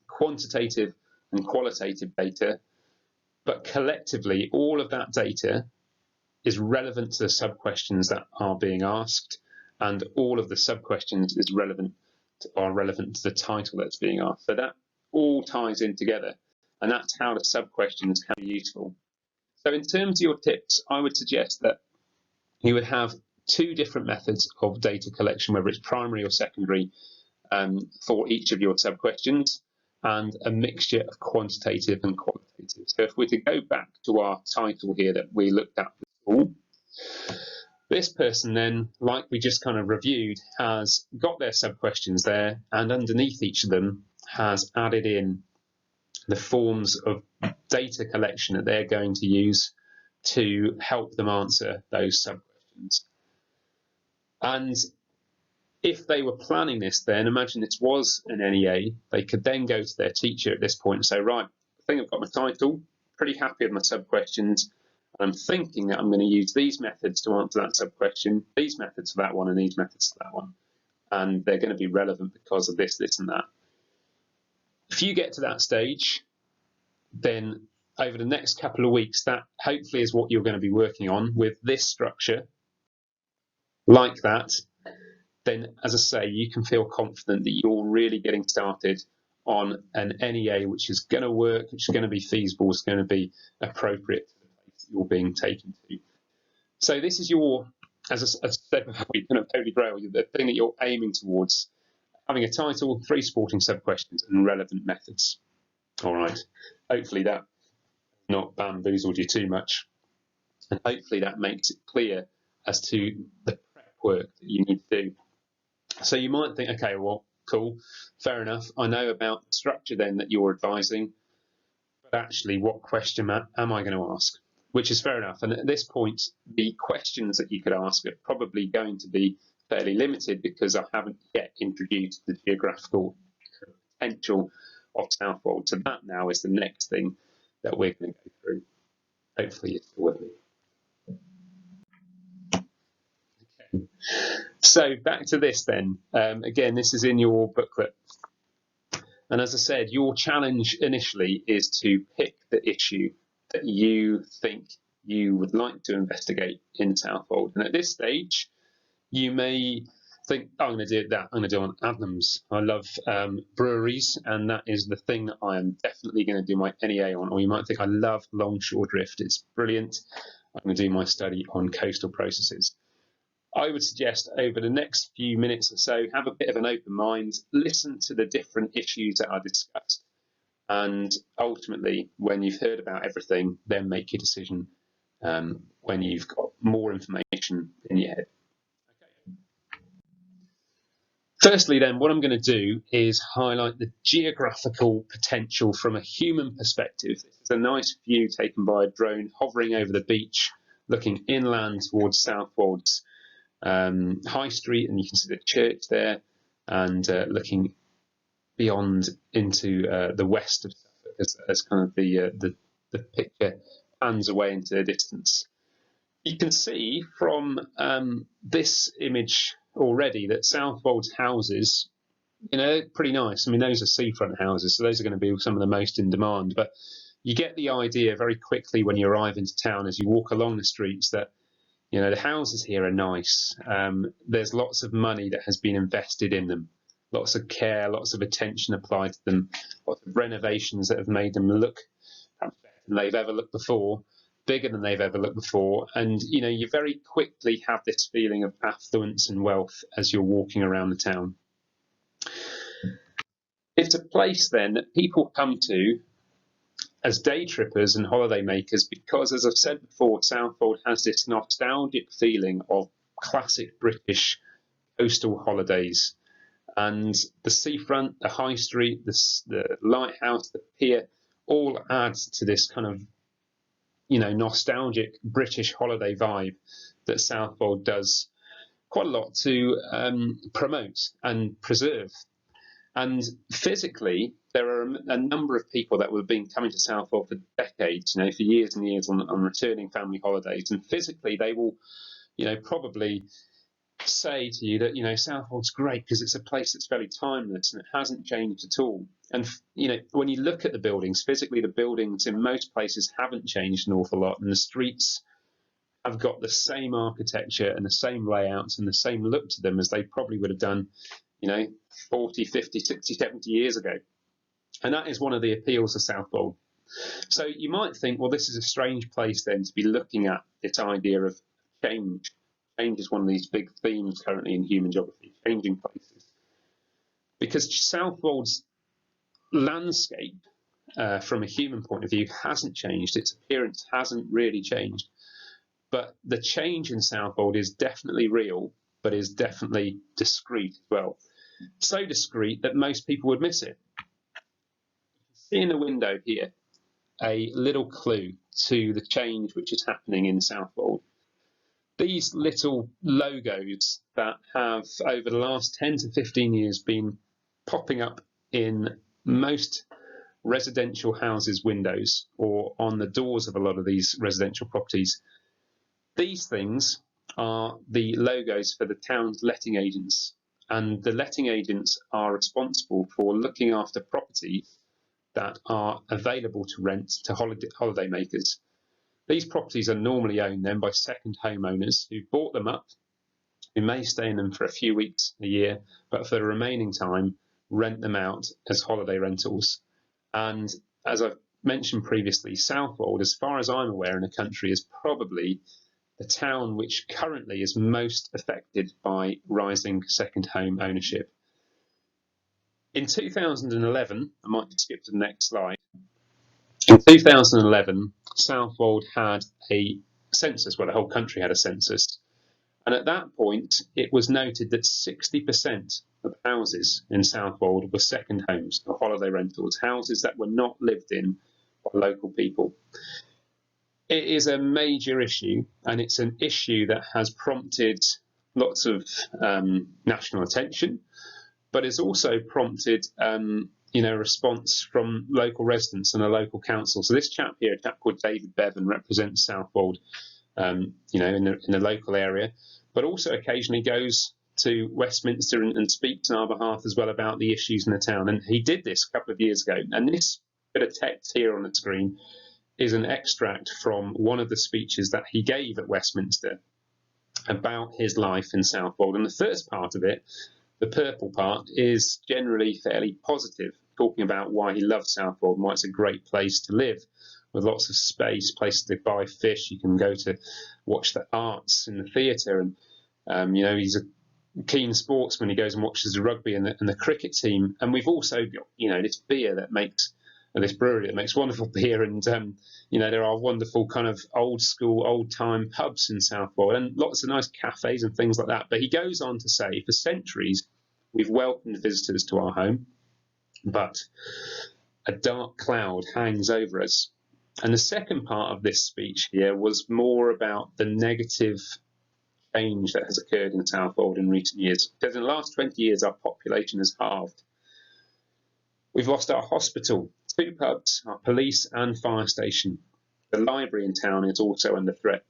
quantitative and qualitative data, but collectively all of that data is relevant to the sub-questions that are being asked, and all of the sub-questions are relevant to the title that's being asked. So that all ties in together, and that's how the sub-questions can be useful. So in terms of your tips, I would suggest that you would have 2 different methods of data collection, whether it's primary or secondary, for each of your sub-questions, and a mixture of quantitative and qualitative. So if we're to go back to our title here that we looked at before, this person then, like we just kind of reviewed, has got their sub-questions there, and underneath each of them has added in the forms of data collection that they're going to use to help them answer those sub-questions. And if they were planning this then, imagine this was an NEA, they could then go to their teacher at this point and say, right, I think I've got my title, pretty happy with my sub-questions, and I'm thinking that I'm going to use these methods to answer that sub-question, these methods for that one, and these methods for that one. And they're going to be relevant because of this, this, and that. If you get to that stage, then over the next couple of weeks, that hopefully is what you're going to be working on with this structure, like that. Then, as I say, you can feel confident that you're really getting started on an NEA which is going to work, which is going to be feasible, it's going to be appropriate to the place that you're being taken to. So this is your, as I said before, you're kind of Holy Grail, the thing that you're aiming towards, having a title, 3 supporting sub-questions and relevant methods. All right, hopefully that not bamboozled you too much, and hopefully that makes it clear as to the prep work that you need to do. So you might think, okay, well, cool, fair enough. I know about the structure then that you're advising, but actually what question am I going to ask? Which is fair enough. And at this point, the questions that you could ask are probably going to be fairly limited because I haven't yet introduced the geographical potential of Southwold. So that now is the next thing that we're going to go through. Hopefully it's still with me. Okay. So back to this then. Again, this is in your booklet. And as I said, your challenge initially is to pick the issue that you think you would like to investigate in Southwold. And at this stage, you may think, oh, I'm going to do that. I'm going to do on Adnams. I love breweries, and that is the thing that I am definitely going to do my NEA on. Or you might think, I love longshore drift. It's brilliant. I'm going to do my study on coastal processes. I would suggest over the next few minutes or so, have a bit of an open mind, listen to the different issues that are discussed, and ultimately, when you've heard about everything, then make your decision when you've got more information in your head. Okay. Firstly, then, what I'm going to do is highlight the geographical potential from a human perspective. This is a nice view taken by a drone hovering over the beach, looking inland towards Southwold's High Street, and you can see the church there, and looking beyond into the west of Suffolk as kind of the picture pans away into the distance. You can see from this image already that Southwold's houses you know, pretty nice. I mean, those are seafront houses, so those are going to be some of the most in demand. But you get the idea very quickly when you arrive into town as you walk along the streets that, you know, the houses here are nice. There's lots of money that has been invested in them, lots of care, lots of attention applied to them, lots of renovations that have made them look perhaps better than they've ever looked before, bigger than they've ever looked before. And, you know, you very quickly have this feeling of affluence and wealth as you're walking around the town. It's a place then that people come to as day trippers and holiday makers because, as I've said before, Southwold has this nostalgic feeling of classic British coastal holidays. And the seafront, the high street, the lighthouse, the pier, all add to this kind of, you know, nostalgic British holiday vibe that Southwold does quite a lot to promote and preserve. And physically, there are a number of people that have been coming to Southwold for decades, you know, for years and years on returning family holidays. And physically, they will, you know, probably say to you that, you know, Southwold's great because it's a place that's fairly timeless and it hasn't changed at all. And, you know, when you look at the buildings, physically, the buildings in most places haven't changed an awful lot. And the streets have got the same architecture and the same layouts and the same look to them as they probably would have done, you know, 40, 50, 60, 70 years ago. And that is one of the appeals of Southwold. So you might think, well, this is a strange place then to be looking at this idea of change. Change is one of these big themes currently in human geography, changing places. Because Southwold's landscape, from a human point of view, hasn't changed. Its appearance hasn't really changed. But the change in Southwold is definitely real, but is definitely discrete as well. So discreet that most people would miss it. See in the window here a little clue to the change which is happening in Southwold. These little logos that have over the last 10 to 15 years been popping up in most residential houses' windows or on the doors of a lot of these residential properties. These things are the logos for the town's letting agents. And the letting agents are responsible for looking after properties that are available to rent to holiday makers. These properties are normally owned then by second homeowners who bought them up, who may stay in them for a few weeks a year, but for the remaining time, rent them out as holiday rentals. And as I've mentioned previously, Southwold, as far as I'm aware in the country, is probably the town which currently is most affected by rising second home ownership. In 2011, I might skip to the next slide. In 2011, Southwold had a census, well, the whole country had a census. And at that point, it was noted that 60% of houses in Southwold were second homes or holiday rentals, houses that were not lived in by local people. It is a major issue, and it's an issue that has prompted lots of national attention, but it's also prompted you know, response from local residents and a local council. So this chap here, a chap called David Bevan, represents Southwold, you know, in the local area, but also occasionally goes to Westminster and speaks on our behalf as well about the issues in the town. And he did this a couple of years ago. And this bit of text here on the screen is an extract from one of the speeches that he gave at Westminster about his life in Southwold. And the first part of it, the purple part, is generally fairly positive, talking about why he loves Southwold and why it's a great place to live, with lots of space, places to buy fish. You can go to watch the arts in the theatre, and you know, he's a keen sportsman. He goes and watches the rugby and the cricket team. And we've also got, you know, this beer that makes, this brewery that makes wonderful beer, and you know, there are wonderful kind of old school, old time pubs in Southwold and lots of nice cafes and things like that. But he goes on to say, for centuries, we've welcomed visitors to our home, but a dark cloud hangs over us. And the second part of this speech here was more about the negative change that has occurred in Southwold in recent years. Because in the last 20 years, our population has halved. We've lost our hospital, 2 pubs, our police and fire station. The library in town is also under threat.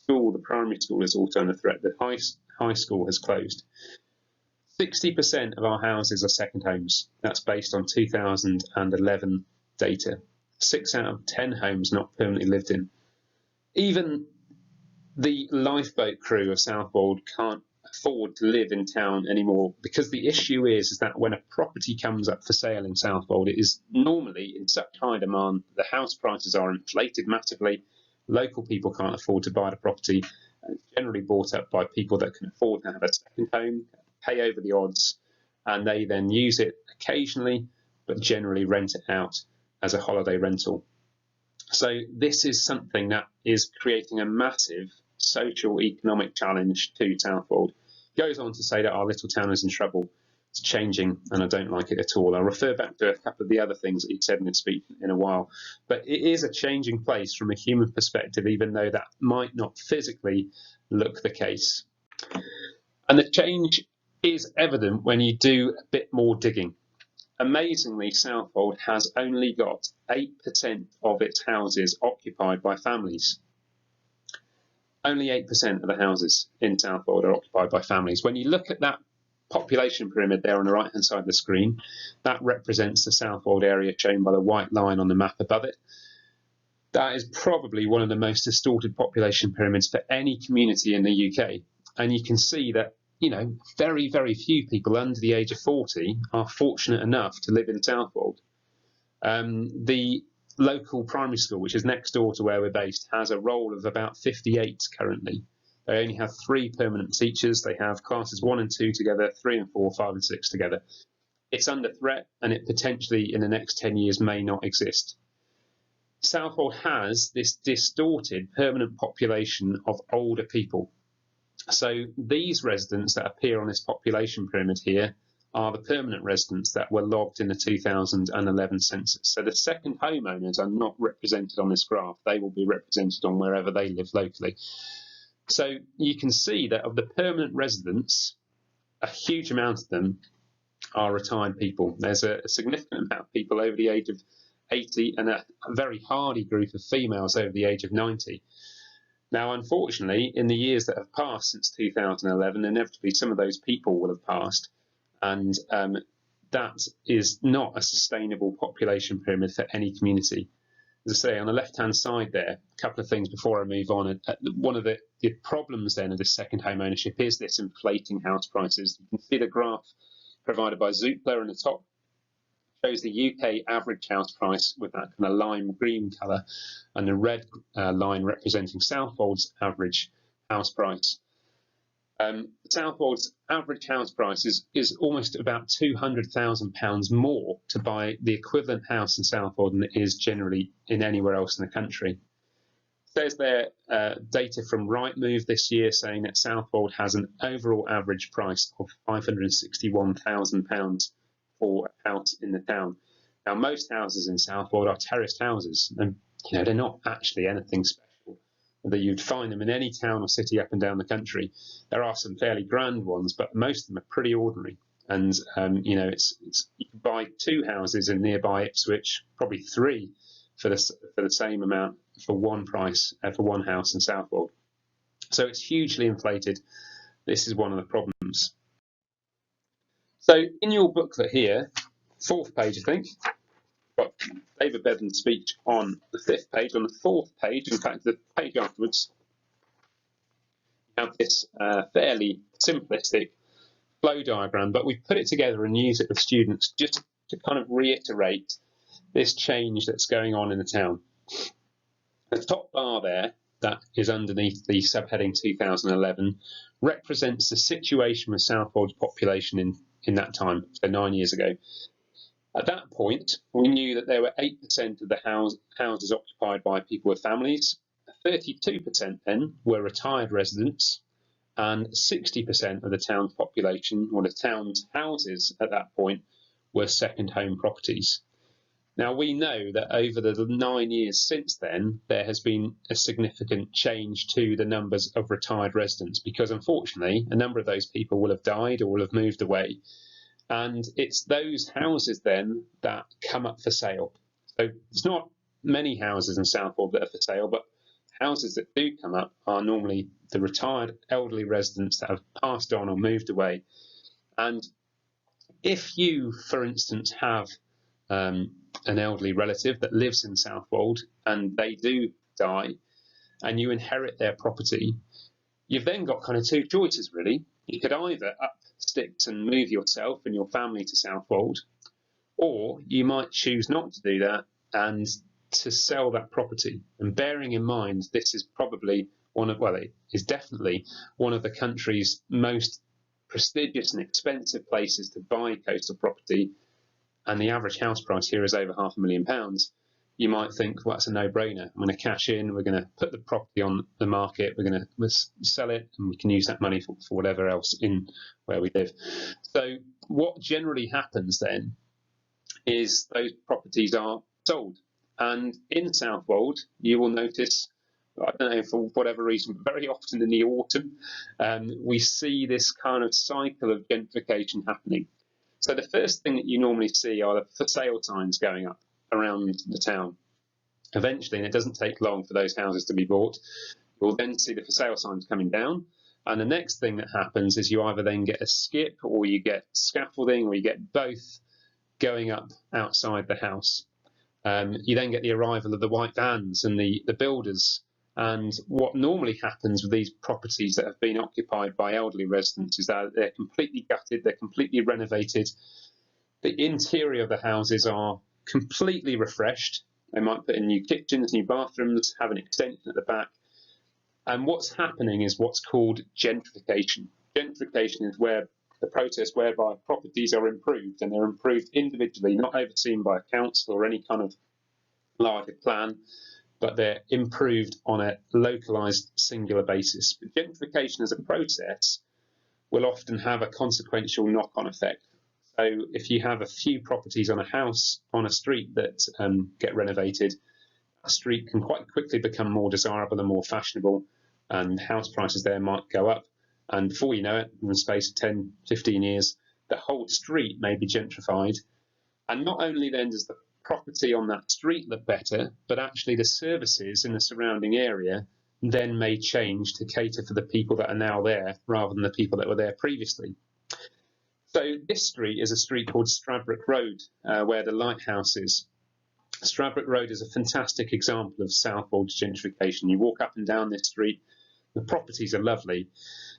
School, the primary school, is also under threat. The high school has closed. 60% of our houses are second homes. That's based on 2011 data. 6 out of 10 homes not permanently lived in. Even the lifeboat crew of Southwold can't afford to live in town anymore, because the issue is that when a property comes up for sale in Southwold, it is normally in such high demand, the house prices are inflated massively, local people can't afford to buy the property, and it's generally bought up by people that can afford to have a second home, pay over the odds, and they then use it occasionally, but generally rent it out as a holiday rental. So this is something that is creating a massive social economic challenge to Southwold. Goes on to say that our little town is in trouble. It's changing, and I don't like it at all. I'll refer back to a couple of the other things that he said in his speech in a while. But it is a changing place from a human perspective, even though that might not physically look the case. And the change is evident when you do a bit more digging. Amazingly, Southwold has only got 8% of its houses occupied by families. Only 8% of the houses in Southwold are occupied by families. When you look at that population pyramid there on the right-hand side of the screen, that represents the Southwold area shown by the white line on the map above it. That is probably one of the most distorted population pyramids for any community in the UK. And you can see that, you know, very, very few people under the age of 40 are fortunate enough to live in Southwold. The local primary school, which is next door to where we're based, has a roll of about 58 currently. They only have 3 permanent teachers. They have classes 1 and 2 together, 3 and 4, 5 and 6 together. It's under threat, and it potentially in the next 10 years may not exist. Southwold has this distorted permanent population of older people. So these residents that appear on this population pyramid here are the permanent residents that were logged in the 2011 census. So the second homeowners are not represented on this graph. They will be represented on wherever they live locally. So you can see that of the permanent residents, a huge amount of them are retired people. There's a significant amount of people over the age of 80 and a very hardy group of females over the age of 90. Now, unfortunately, in the years that have passed since 2011, inevitably some of those people will have passed, and that is not a sustainable population pyramid for any community. As I say, on the left-hand side there, a couple of things before I move on. One of the problems then of this second home ownership is this inflating house prices. You can see the graph provided by Zoopla in the top shows the UK average house price with that kind of lime green colour, and the red line representing Southwold's average house price. Southwold's average house price is almost about £200,000 more to buy the equivalent house in Southwold than it is generally in anywhere else in the country. There's there data from Rightmove this year saying that Southwold has an overall average price of £561,000 for a house in the town. Now, most houses in Southwold are terraced houses, and you know they're not actually anything special that you'd find them in any town or city up and down the country. There are some fairly grand ones, but most of them are pretty ordinary. And you know, you can buy 2 houses in nearby Ipswich, probably 3 for the same amount for one price for one house in Southwold. So it's hugely inflated. This is one of the problems. So in your booklet here, 4th page, I think, got David Bevan's speech on the 5th page. On the 4th page, in fact, the page afterwards, you have this fairly simplistic flow diagram, but we've put it together and used it with students just to kind of reiterate this change that's going on in the town. The top bar there, that is underneath the subheading 2011, represents the situation with Southwold's population in that time, so 9 years ago. At that point, we knew that there were 8% of the houses occupied by people with families, 32% then were retired residents, and 60% of the town's population, or the town's houses at that point, were second home properties. Now, we know that over the 9 years since then, there has been a significant change to the numbers of retired residents, because unfortunately, a number of those people will have died or will have moved away. And it's those houses then that come up for sale. So it's not many houses in Southwold that are for sale, but houses that do come up are normally the retired elderly residents that have passed on or moved away. And if you, for instance, have an elderly relative that lives in Southwold and they do die and you inherit their property, you've then got kind of two choices, really. You could either up sticks and move yourself and your family to Southwold, or you might choose not to do that and to sell that property. And bearing in mind, this is probably it is definitely one of the country's most prestigious and expensive places to buy coastal property, and the average house price here is over £500,000, you might think, well, that's a no-brainer. I'm going to cash in, we're going to put the property on the market, we're going to sell it, and we can use that money for whatever else in where we live. So what generally happens then is those properties are sold. And in Southwold, you will notice, I don't know, for whatever reason, but very often in the autumn, we see this kind of cycle of gentrification happening. So the first thing that you normally see are the for sale signs going up around the town. Eventually, and it doesn't take long for those houses to be bought, you'll then see the for sale signs coming down. And the next thing that happens is you either then get a skip, or you get scaffolding, or you get both going up outside the house. You then get the arrival of the white vans and the builders. And what normally happens with these properties that have been occupied by elderly residents is that they're completely gutted, they're completely renovated. The interior of the houses are completely refreshed. They might put in new kitchens, new bathrooms, have an extension at the back. And what's happening is what's called gentrification. Gentrification is where the process whereby properties are improved, and they're improved individually, not overseen by a council or any kind of larger plan, but they're improved on a localised singular basis. But gentrification as a process will often have a consequential knock-on effect. So if you have a few properties on a house on a street that get renovated, a street can quite quickly become more desirable and more fashionable, and house prices there might go up. And before you know it, in the space of 10, 15 years, the whole street may be gentrified. And not only then does the property on that street look better, but actually the services in the surrounding area then may change to cater for the people that are now there rather than the people that were there previously. So this street is a street called Stradbroke Road, where the lighthouse is. Stradbroke Road is a fantastic example of Southwold's gentrification. You walk up and down this street, the properties are lovely.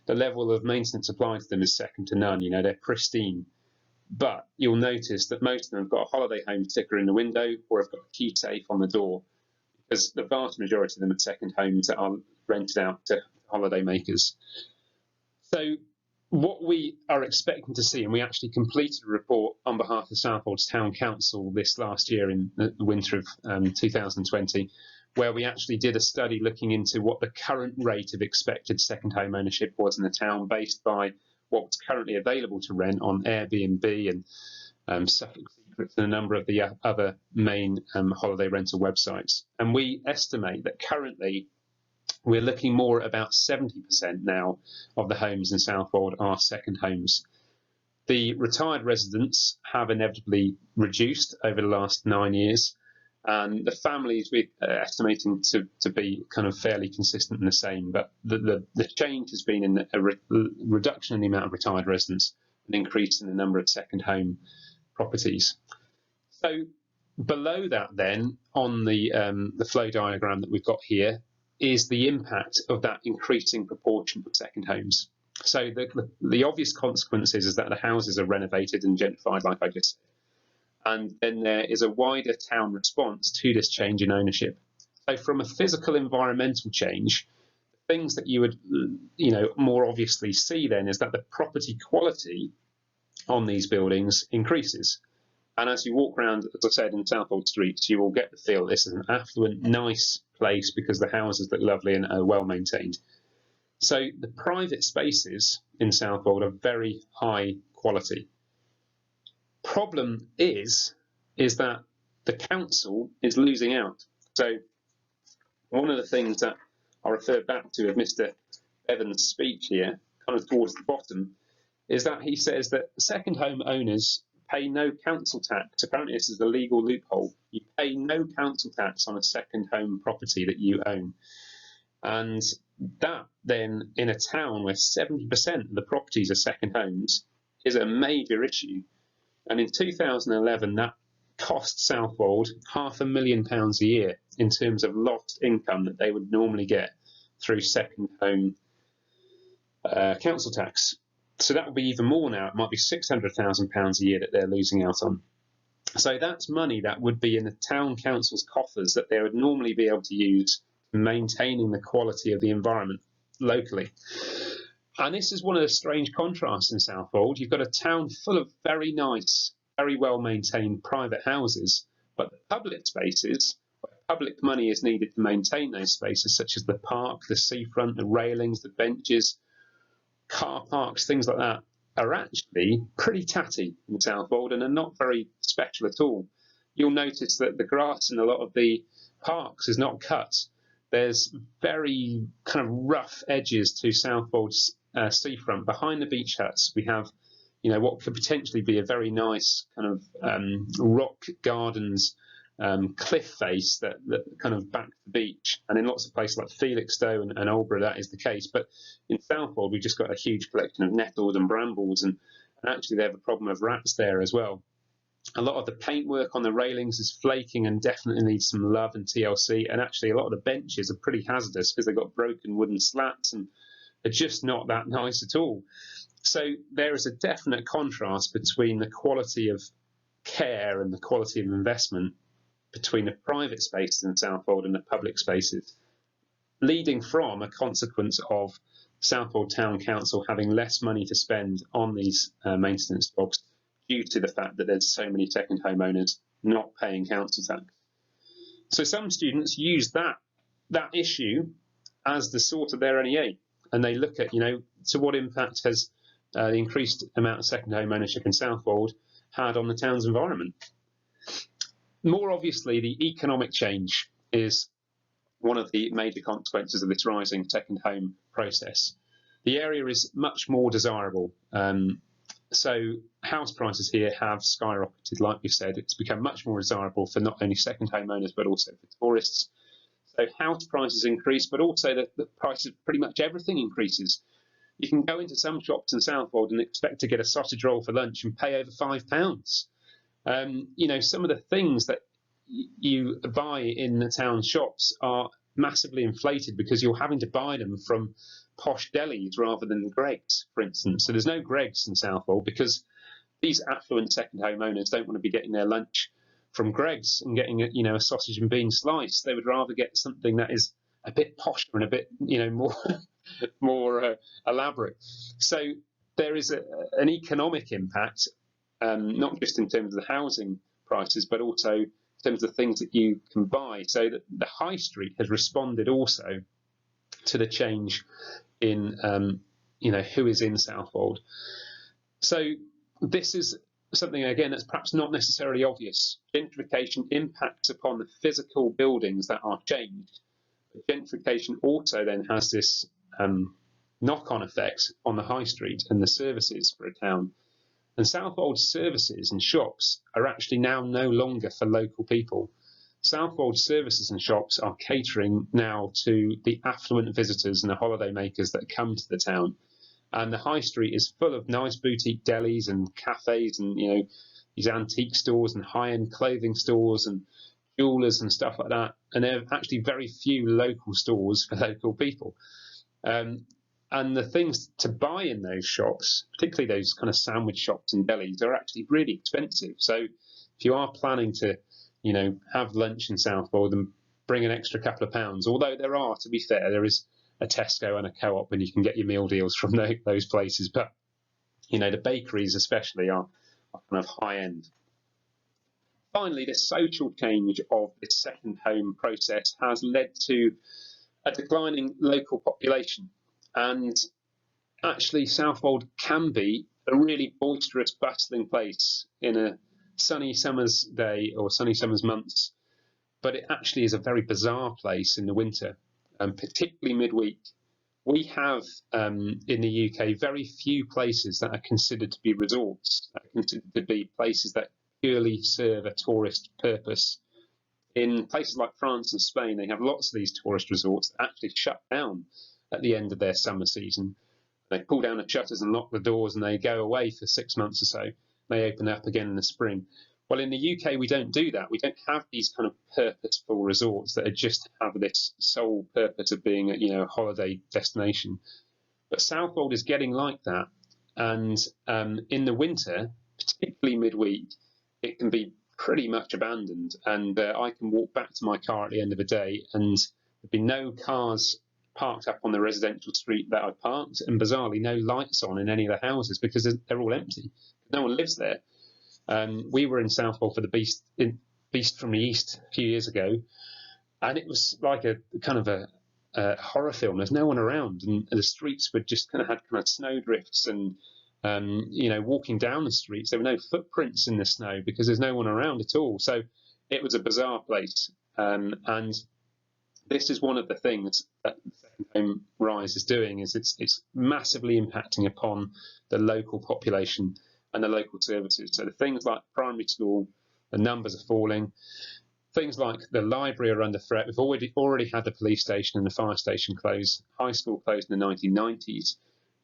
The level of maintenance applied to them is second to none. You know, they're pristine. But you'll notice that most of them have got a holiday home sticker in the window, or have got a key safe on the door, because the vast majority of them are second homes that are rented out to holiday makers. So what we are expecting to see, and we actually completed a report on behalf of Southwold's Town Council this last year in the winter of 2020, where we actually did a study looking into what the current rate of expected second home ownership was in the town, based by what's currently available to rent on Airbnb and Suffolk Secrets and a number of the other main holiday rental websites. And we estimate that currently we're looking more at about 70% now of the homes in Southwold are second homes. The retired residents have inevitably reduced over the last 9 years, and the families we're estimating to be kind of fairly consistent and the same. But the change has been in a reduction in the amount of retired residents, an increase in the number of second home properties. So below that then, on the flow diagram that we've got here, is the impact of that increasing proportion of second homes. So the obvious consequence is that the houses are renovated and gentrified, like I just said. And then there is a wider town response to this change in ownership. So from a physical environmental change, things that you would more obviously see then is that the property quality on these buildings increases. And as you walk around, as I said, in Southwold streets, you will get the feel this is an affluent, nice place because the houses look lovely and are well maintained. So the private spaces in Southwold are very high quality. Problem is that the council is losing out. So one of the things that I refer back to of Mr. Evans' speech here, kind of towards the bottom, is that he says that second home owners pay no council tax. Apparently this is a legal loophole. You pay no council tax on a second home property that you own. And that then, in a town where 70% of the properties are second homes, is a major issue. And in 2011, that cost Southwold £500,000 a year in terms of lost income that they would normally get through second home council tax. So that would be even more now. It might be £600,000 a year that they're losing out on. So that's money that would be in the town council's coffers that they would normally be able to use maintaining the quality of the environment locally. And this is one of the strange contrasts in Southwold. You've got a town full of very nice, very well maintained private houses, but the public spaces, where public money is needed to maintain those spaces, such as the park, the seafront, the railings, the benches, car parks, things like that, are actually pretty tatty in Southwold and are not very special at all. You'll notice that the grass in a lot of the parks is not cut. There's very kind of rough edges to Southwold's seafront. Behind the beach huts, we have, what could potentially be a very nice kind of rock gardens cliff face that kind of back the beach. And in lots of places like Felixstowe and Aldeburgh, that is the case. But in Southwold, we've just got a huge collection of nettles and brambles, and actually they have a problem of rats there as well. A lot of the paintwork on the railings is flaking and definitely needs some love and TLC. And actually a lot of the benches are pretty hazardous because they've got broken wooden slats and they're just not that nice at all. So there is a definite contrast between the quality of care and the quality of investment between the private spaces in Southwold and the public spaces, leading from a consequence of Southwold Town Council having less money to spend on these maintenance jobs due to the fact that there's so many second home owners not paying council tax. So some students use that issue as the sort of their NEA, and they look at, to what impact has the increased amount of second home ownership in Southwold had on the town's environment. More obviously, the economic change is one of the major consequences of this rising second home process. The area is much more desirable. So house prices here have skyrocketed, like we said. It's become much more desirable for not only second home owners, but also for tourists. So house prices increase, but also the price of pretty much everything increases. You can go into some shops in Southwold and expect to get a sausage roll for lunch and pay over £5. Some of the things that you buy in the town shops are massively inflated because you're having to buy them from posh delis rather than Greggs, for instance. So there's no Greggs in Southwold because these affluent second home owners don't want to be getting their lunch from Greggs and getting a sausage and bean slice. They would rather get something that is a bit posher and a bit more elaborate. So there is an economic impact, not just in terms of the housing prices, but also in terms of things that you can buy. So that the high street has responded also to the change in who is in Southwold. So this is something, again, that's perhaps not necessarily obvious. Gentrification impacts upon the physical buildings that are changed. But gentrification also then has this knock-on effect on the high street and the services for a town. And Southwold's services and shops are actually now no longer for local people. Southwold's services and shops are catering now to the affluent visitors and the holiday makers that come to the town. And the high street is full of nice boutique delis and cafes and, these antique stores and high-end clothing stores and jewelers and stuff like that. And there are actually very few local stores for local people. And the things to buy in those shops, particularly those kind of sandwich shops and delis, are actually really expensive. So if you are planning to, have lunch in Southwold and bring an extra couple of pounds, although there are, to be fair, there is a Tesco and a Co-op and you can get your meal deals from those places. But, the bakeries especially are kind of high end. Finally, the social change of this second home process has led to a declining local population. And actually, Southwold can be a really boisterous, bustling place in a sunny summer's day or sunny summer's months, but it actually is a very bizarre place in the winter, and particularly midweek. We have in the UK very few places that are considered to be resorts, that are considered to be places that purely serve a tourist purpose. In places like France and Spain, they have lots of these tourist resorts that actually shut down at the end of their summer season. They pull down the shutters and lock the doors, and they go away for 6 months or so. They open up again in the spring. Well, in the UK, we don't do that. We don't have these kind of purposeful resorts that just have this sole purpose of being a holiday destination. But Southwold is getting like that, and in the winter, particularly midweek, it can be pretty much abandoned, and I can walk back to my car at the end of the day, and there'd be no cars parked up on the residential street that I parked, and bizarrely no lights on in any of the houses because they're all empty. No one lives there. We were in Southwold for the Beast from the East a few years ago, and it was like a kind of a horror film. There's no one around, and the streets were just had snowdrifts, and walking down the streets, there were no footprints in the snow because there's no one around at all. So it was a bizarre place, and this is one of the things that Second Home Rise is doing. Is it's massively impacting upon the local population and the local services. So the things like primary school, the numbers are falling. Things like the library are under threat. We've already had the police station and the fire station close. High school closed in the 1990s.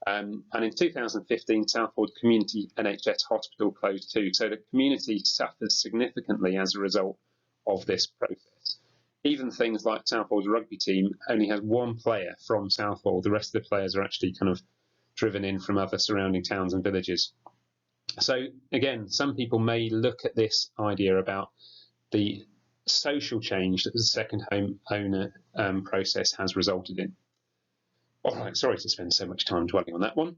And in 2015, Southwold Community NHS Hospital closed too. So the community suffers significantly as a result of this process. Even things like Southwold's rugby team only has one player from Southwold. The rest of the players are actually kind of driven in from other surrounding towns and villages. So again, some people may look at this idea about the social change that the second home owner process has resulted in. All right, sorry to spend so much time dwelling on that one.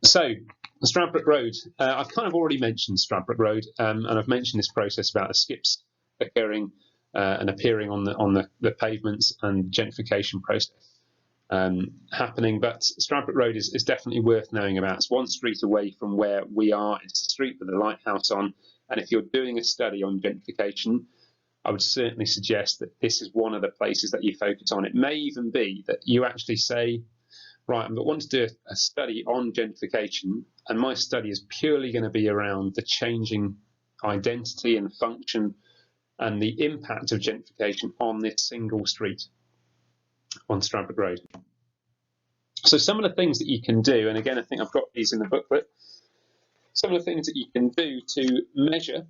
So, Stradbroke Road. I've kind of already mentioned Stradbroke Road, and I've mentioned this process about the skips occurring and appearing on the pavements and gentrification process happening. But Stradbroke Road is definitely worth knowing about. It's one street away from where we are. It's a street with a lighthouse on, and if you're doing a study on gentrification, I would certainly suggest that this is one of the places that you focus on. It may even be that you actually say, right, I want to do a study on gentrification, and my study is purely going to be around the changing identity and function and the impact of gentrification on this single street on Stradbroke Road. So some of the things that you can do, and again, I think I've got these in the booklet, some of the things that you can do to measure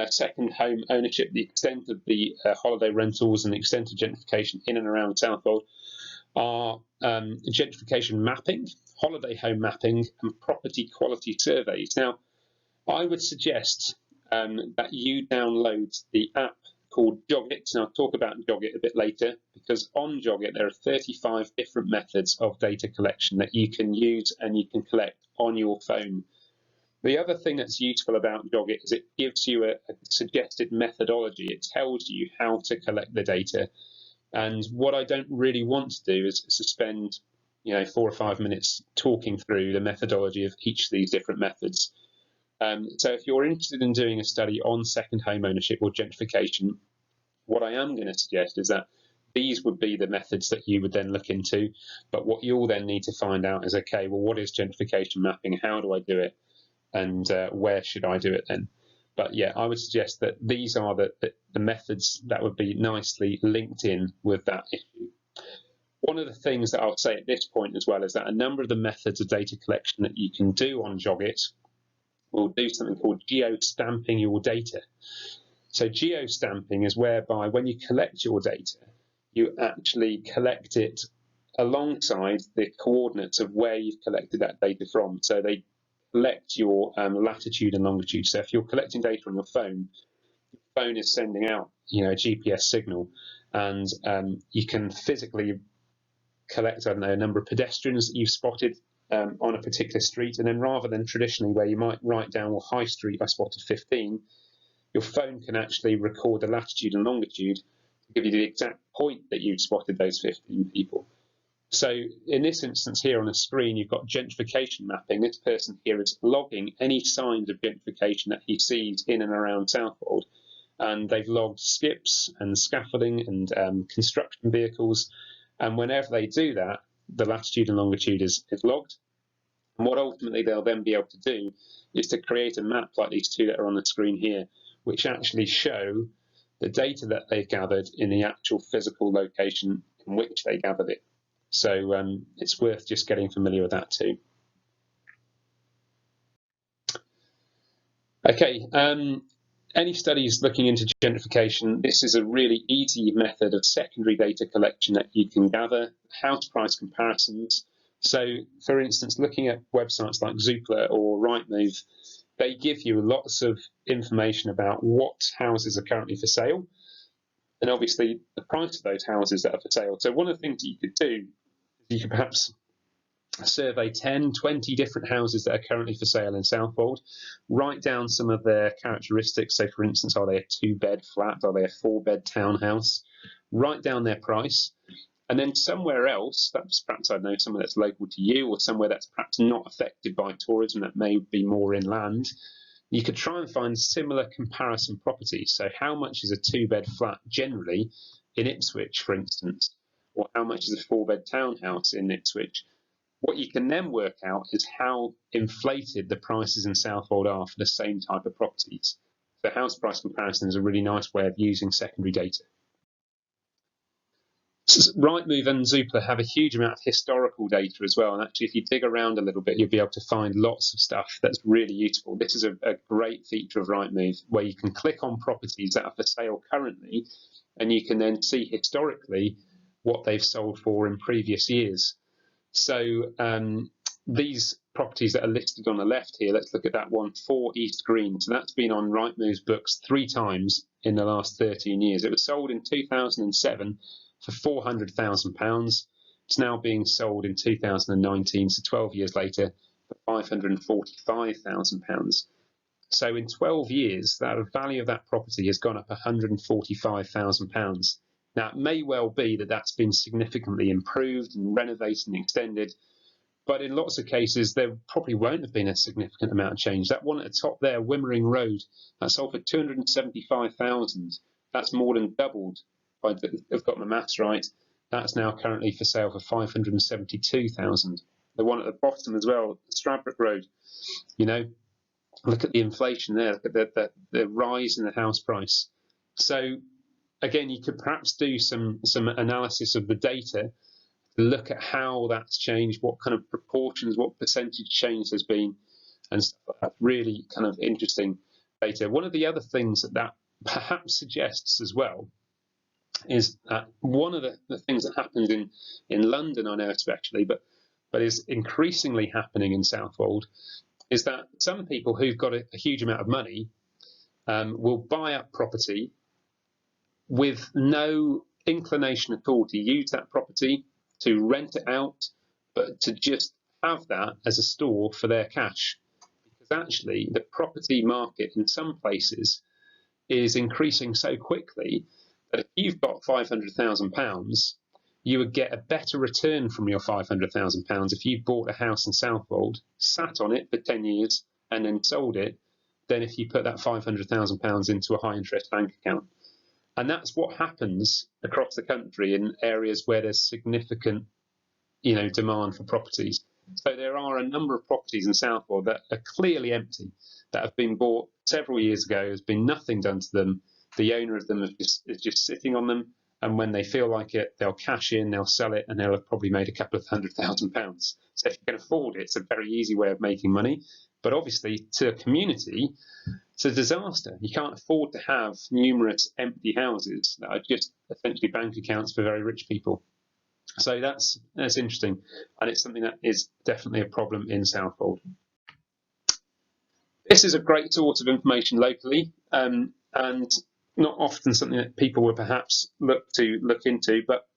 second home ownership, the extent of the holiday rentals and the extent of gentrification in and around Southwold are gentrification mapping, holiday home mapping, and property quality surveys. Now, I would suggest that you download the app called Jogit, and I'll talk about Jogit a bit later, because on Jogit there are 35 different methods of data collection that you can use and you can collect on your phone. The other thing that's useful about Jogit is it gives you a suggested methodology. It tells you how to collect the data. And what I don't really want to do is to spend 4 or 5 minutes talking through the methodology of each of these different methods. So if you're interested in doing a study on second home ownership or gentrification, what I am going to suggest is that these would be the methods that you would then look into. But what you'll then need to find out is, okay, well, what is gentrification mapping? How do I do it? And where should I do it then? But yeah, I would suggest that these are the methods that would be nicely linked in with that issue. One of the things that I'll say at this point as well is that a number of the methods of data collection that you can do on Jogit will do something called geo-stamping your data. So geo-stamping is whereby when you collect your data, you actually collect it alongside the coordinates of where you've collected that data from. So they collect your latitude and longitude. So if you're collecting data on your phone is sending out a GPS signal, and you can physically collect, I don't know, a number of pedestrians that you've spotted on a particular street, and then rather than traditionally where you might write down, well, High Street, I spotted 15, your phone can actually record the latitude and longitude to give you the exact point that you'd spotted those 15 people. So in this instance here on the screen, you've got gentrification mapping. This person here is logging any signs of gentrification that he sees in and around Southwold. And they've logged skips and scaffolding and construction vehicles. And whenever they do that, the latitude and longitude is logged. And what ultimately they'll then be able to do is to create a map like these two that are on the screen here, which actually show the data that they've gathered in the actual physical location in which they gathered it. So it's worth just getting familiar with that too. Okay, any studies looking into gentrification, this is a really easy method of secondary data collection that you can gather, house price comparisons. So, for instance, looking at websites like Zoopla or Rightmove, they give you lots of information about what houses are currently for sale, and obviously the price of those houses that are for sale. So one of the things that you could do, you could perhaps survey 10, 20 different houses that are currently for sale in Southwold, write down some of their characteristics. So, for instance, are they a 2-bed flat? Are they a 4-bed townhouse? Write down their price. And then somewhere else, that's perhaps, I don't know, somewhere that's local to you or somewhere that's perhaps not affected by tourism, that may be more inland, you could try and find similar comparison properties. So how much is a 2-bed flat generally in Ipswich, for instance, or how much is a 4-bed townhouse in Ipswich? What you can then work out is how inflated the prices in Southwold are for the same type of properties. So house price comparison is a really nice way of using secondary data. So Rightmove and Zoopla have a huge amount of historical data as well, and actually if you dig around a little bit, you'll be able to find lots of stuff that's really useful. This is a great feature of Rightmove, where you can click on properties that are for sale currently, and you can then see historically what they've sold for in previous years. So these properties that are listed on the left here, let's look at that one, 4 East Green. So that's been on Rightmove's books 3 times in the last 13 years. It was sold in 2007 for £400,000. It's now being sold in 2019, so 12 years later, for £545,000. So in 12 years, the value of that property has gone up £145,000. Now, it may well be that that's been significantly improved and renovated and extended, but in lots of cases, there probably won't have been a significant amount of change. That one at the top there, Wimmering Road, that sold for £275,000. That's more than doubled. If I've got my maths right, that's now currently for sale for £572,000. The one at the bottom as well, Stradbroke Road, you know, look at the inflation there, look at the rise in the house price. So again, you could perhaps do some analysis of the data, look at how that's changed, what kind of proportions, what percentage change there's been, and stuff like that. Really kind of interesting data. One of the other things that perhaps suggests as well is that one of the things that happened in London, I know especially, but is increasingly happening in Southwold, is that some people who've got a huge amount of money will buy up property with no inclination at all to use that property, to rent it out, but to just have that as a store for their cash. Because actually the property market in some places is increasing so quickly that if you've got £500,000, you would get a better return from your £500,000 if you bought a house in Southwold, sat on it for 10 years and then sold it, than if you put that £500,000 into a high interest bank account. And that's what happens across the country in areas where there's significant, demand for properties. So there are a number of properties in Southwold that are clearly empty, that have been bought several years ago. There's been nothing done to them. The owner of them is just sitting on them, and when they feel like it, they'll cash in, they'll sell it, and they'll have probably made a couple of £100,000. So if you can afford it, it's a very easy way of making money. But obviously, to a community, it's a disaster. You can't afford to have numerous empty houses that are just essentially bank accounts for very rich people. So that's interesting, and it's something that is definitely a problem in Southwold. This is a great source of information locally, and not often something that people would perhaps look into. But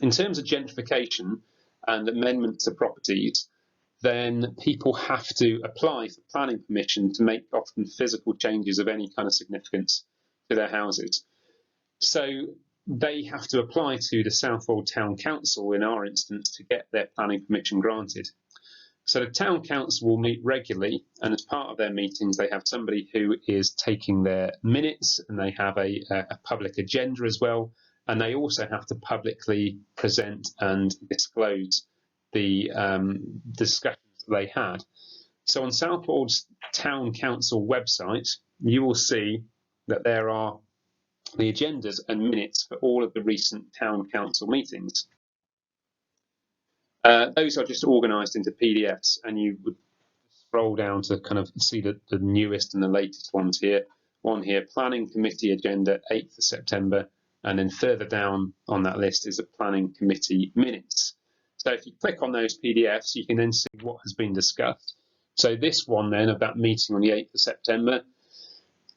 in terms of gentrification and amendments to properties, then people have to apply for planning permission to make often physical changes of any kind of significance to their houses. So they have to apply to the Southwold Town Council, in our instance, to get their planning permission granted. So the Town Council will meet regularly, and as part of their meetings, they have somebody who is taking their minutes, and they have a public agenda as well, and they also have to publicly present and disclose the discussions that they had. So on Southwold's Town Council website, you will see that there are the agendas and minutes for all of the recent Town Council meetings. Those are just organised into PDFs, and you would scroll down to kind of see the newest and the latest ones here. One here, Planning Committee Agenda, 8th of September, and then further down on that list is a Planning Committee Minutes. So if you click on those PDFs, you can then see what has been discussed. So this one then of that meeting on the 8th of September,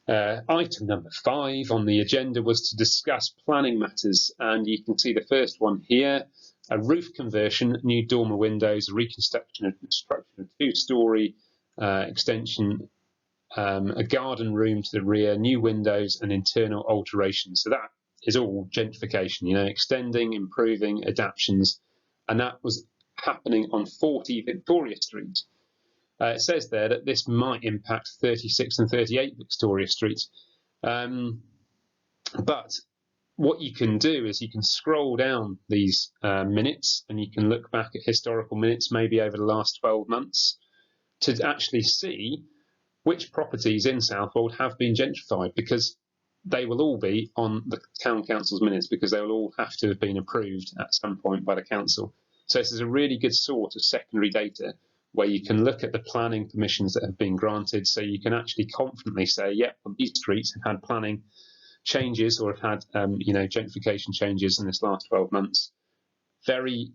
item number 5 on the agenda was to discuss planning matters, and you can see the first one here, a roof conversion, new dormer windows, reconstruction of construction of 2-storey extension, a garden room to the rear, new windows and internal alterations. So that is all gentrification, you know, extending, improving, adaptations, and that was happening on 40 Victoria Street. It says there that this might impact 36 and 38 Victoria Street. But what you can do is you can scroll down these minutes, and you can look back at historical minutes, maybe over the last 12 months, to actually see which properties in Southwold have been gentrified, because they will all be on the town council's minutes, because they will all have to have been approved at some point by the council. So this is a really good sort of secondary data where you can look at the planning permissions that have been granted, so you can actually confidently say, yep, well, these streets have had planning changes or have had you know, gentrification changes in this last 12 months. Very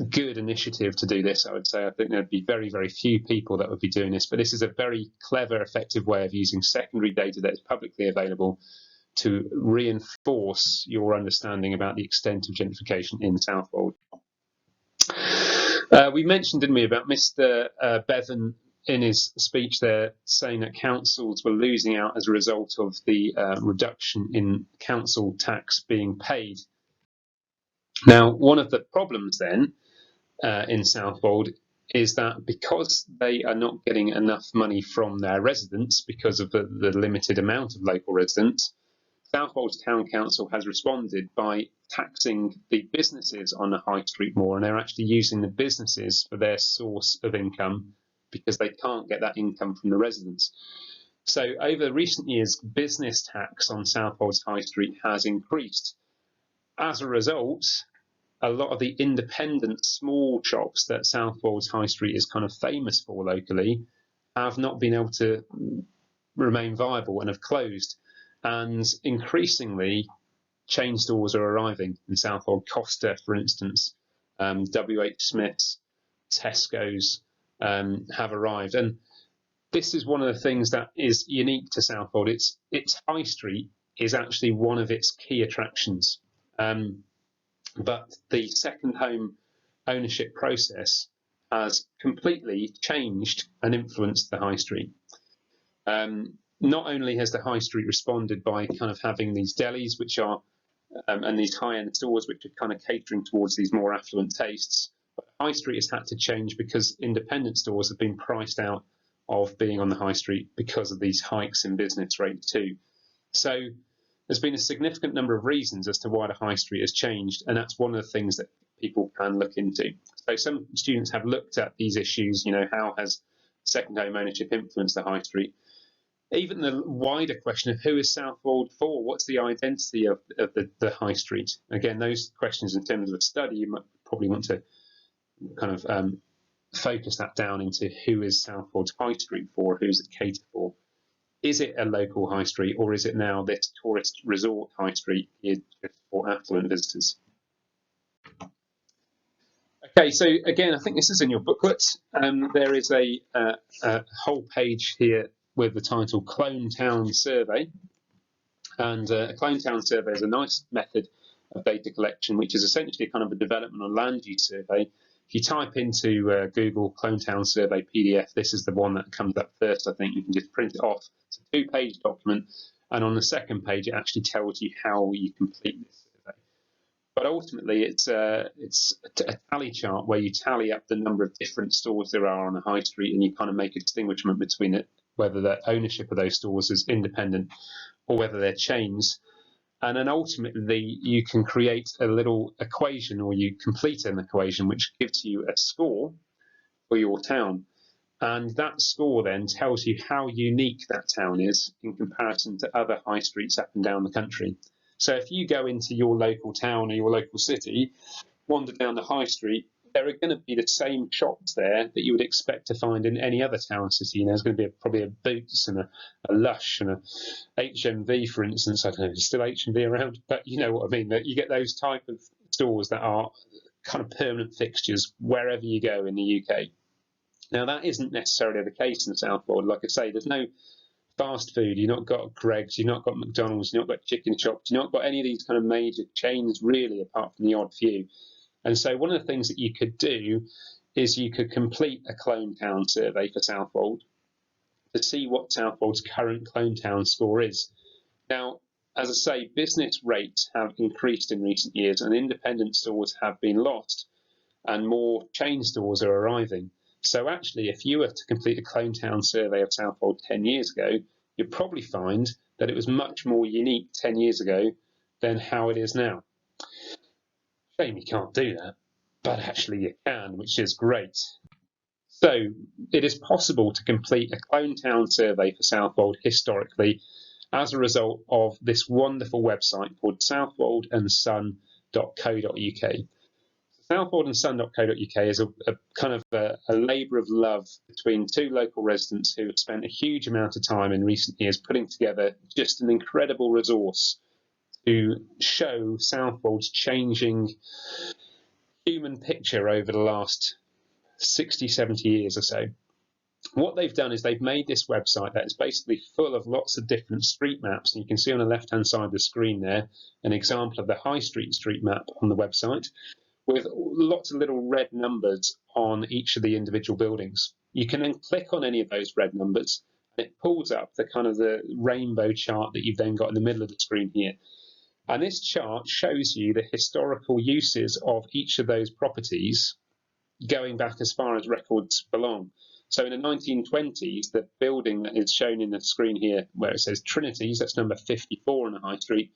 good initiative to do this, I would say. I think there'd be very, very few people that would be doing this, but this is a very clever, effective way of using secondary data that is publicly available to reinforce your understanding about the extent of gentrification in Southwold. We mentioned, didn't we, about Mr. Bevan in his speech there, saying that councils were losing out as a result of the reduction in council tax being paid. Now, one of the problems then in Southwold is that because they are not getting enough money from their residents because of the limited amount of local residents, Southwold's Town Council has responded by taxing the businesses on the high street more, and they're actually using the businesses for their source of income because they can't get that income from the residents. So over recent years, business tax on Southwold's high street has increased. As a result, a lot of the independent small shops that Southwold's high street is kind of famous for locally have not been able to remain viable and have closed. And increasingly, chain stores are arriving in Southwold. Costa, for instance, WH Smith's, Tesco's have arrived. And this is one of the things that is unique to Southwold. Its high street is actually one of its key attractions. But the second home ownership process has completely changed and influenced the high street. Not only has the high street responded by kind of having these delis, which are and these high-end stores which are kind of catering towards these more affluent tastes, but the high street has had to change because independent stores have been priced out of being on the high street because of these hikes in business rates too. So there's been a significant number of reasons as to why the high street has changed, and that's one of the things that people can look into. So some students have looked at these issues, you know, how has second home ownership influenced the high street? Even the wider question of who is Southwold for? What's the identity of the high street? Again, those questions in terms of a study, you might probably want to kind of focus that down into who is Southwold's high street for, who's it catered for? Is it a local high street, or is it now this tourist resort high street just for affluent visitors? Okay, so again, I think this is in your booklet. There is a whole page here with the title Clone Town Survey. And a Clone Town Survey is a nice method of data collection, which is essentially kind of a development or land use survey. If you type into Google Clone Town Survey PDF, this is the one that comes up first, I think. You can just print it off. It's a 2-page document. And on the second page, it actually tells you how you complete this survey. But ultimately, it's a tally chart where you tally up the number of different stores there are on the high street, and you kind of make a distinguishment between it, whether the ownership of those stores is independent or whether they're chains. And then ultimately, you can create a little equation, or you complete an equation, which gives you a score for your town. And that score then tells you how unique that town is in comparison to other high streets up and down the country. So if you go into your local town or your local city, wander down the high street, there are going to be the same shops there that you would expect to find in any other town city. You know, there's going to be probably a Boots and a Lush and a HMV, for instance. I don't know, is still HMV around? But you know what I mean. That you get those type of stores that are kind of permanent fixtures wherever you go in the UK. Now, that isn't necessarily the case in Southwold. Like I say, there's no fast food. You've not got Greggs, you've not got McDonald's, you've not got chicken shops, you've not got any of these kind of major chains, really, apart from the odd few. And so one of the things that you could do is you could complete a clone town survey for Southwold to see what Southwold's current clone town score is. Now, as I say, business rates have increased in recent years and independent stores have been lost and more chain stores are arriving. So actually, if you were to complete a clone town survey of Southwold 10 years ago, you'd probably find that it was much more unique 10 years ago than how it is now. Shame you can't do that, but actually you can, which is great. So it is possible to complete a clone town survey for Southwold historically as a result of this wonderful website called southwoldandson.co.uk. Southwoldandson.co.uk is a kind of a labour of love between two local residents who have spent a huge amount of time in recent years putting together just an incredible resource to show Southwold's changing human picture over the last 60, 70 years or so. What they've done is they've made this website that is basically full of lots of different street maps. And you can see on the left-hand side of the screen there an example of the High Street street map on the website with lots of little red numbers on each of the individual buildings. You can then click on any of those red numbers and it pulls up the kind of the rainbow chart that you've then got in the middle of the screen here. And this chart shows you the historical uses of each of those properties going back as far as records belong. So in the 1920s, the building that is shown in the screen here, where it says Trinities, that's number 54 on the High Street.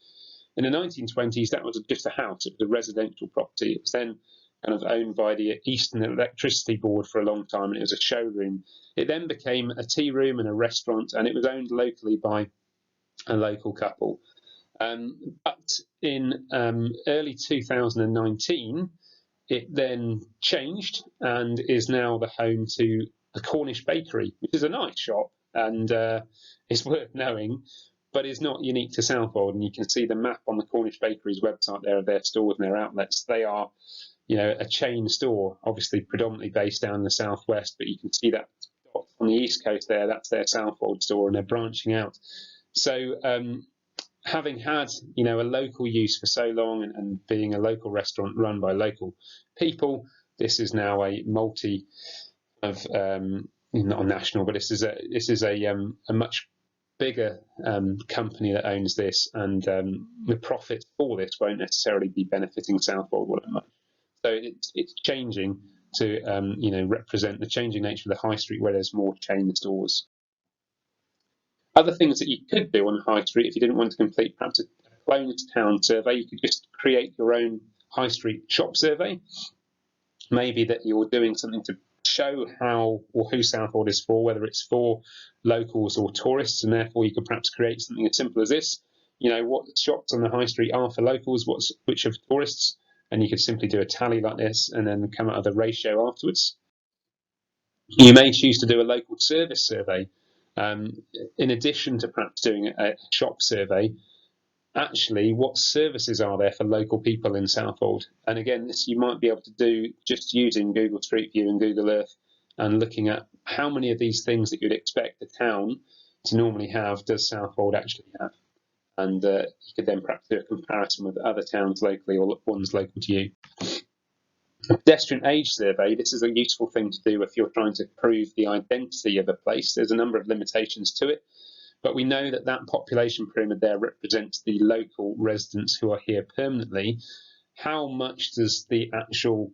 In the 1920s, that was just a house. It was a residential property. It was then kind of owned by the Eastern Electricity Board for a long time, and it was a showroom. It then became a tea room and a restaurant, and it was owned locally by a local couple. But in early 2019, it then changed and is now the home to the Cornish Bakery, which is a nice shop and is worth knowing, but is not unique to Southwold. And you can see the map on the Cornish Bakery's website there of their stores and their outlets. They are, you know, a chain store, obviously predominantly based down in the southwest, but you can see that on the east coast there, that's their Southwold store, and they're branching out. So having had, you know, a local use for so long and being a local restaurant run by local people, this is now a multi of not a national, but this is a much bigger company that owns this, and the profits for this won't necessarily be benefiting Southwold all that much. So it's changing to you know, represent the changing nature of the high street where there's more chain stores. Other things that you could do on High Street, if you didn't want to complete perhaps a cloned town survey, you could just create your own High Street shop survey. Maybe that you're doing something to show how or who Southwold is for, whether it's for locals or tourists, and therefore you could perhaps create something as simple as this. You know, what shops on the High Street are for locals, which are for tourists, and you could simply do a tally like this and then come out of the ratio afterwards. You may choose to do a local service survey. In addition to perhaps doing a shop survey, actually what services are there for local people in Southwold? And again, this you might be able to do just using Google Street View and Google Earth and looking at how many of these things that you'd expect a town to normally have does Southwold actually have. And you could then perhaps do a comparison with other towns locally or ones local to you. A pedestrian age survey, this is a useful thing to do if you're trying to prove the identity of a place. There's a number of limitations to it, but we know that that population pyramid there represents the local residents who are here permanently. How much does the actual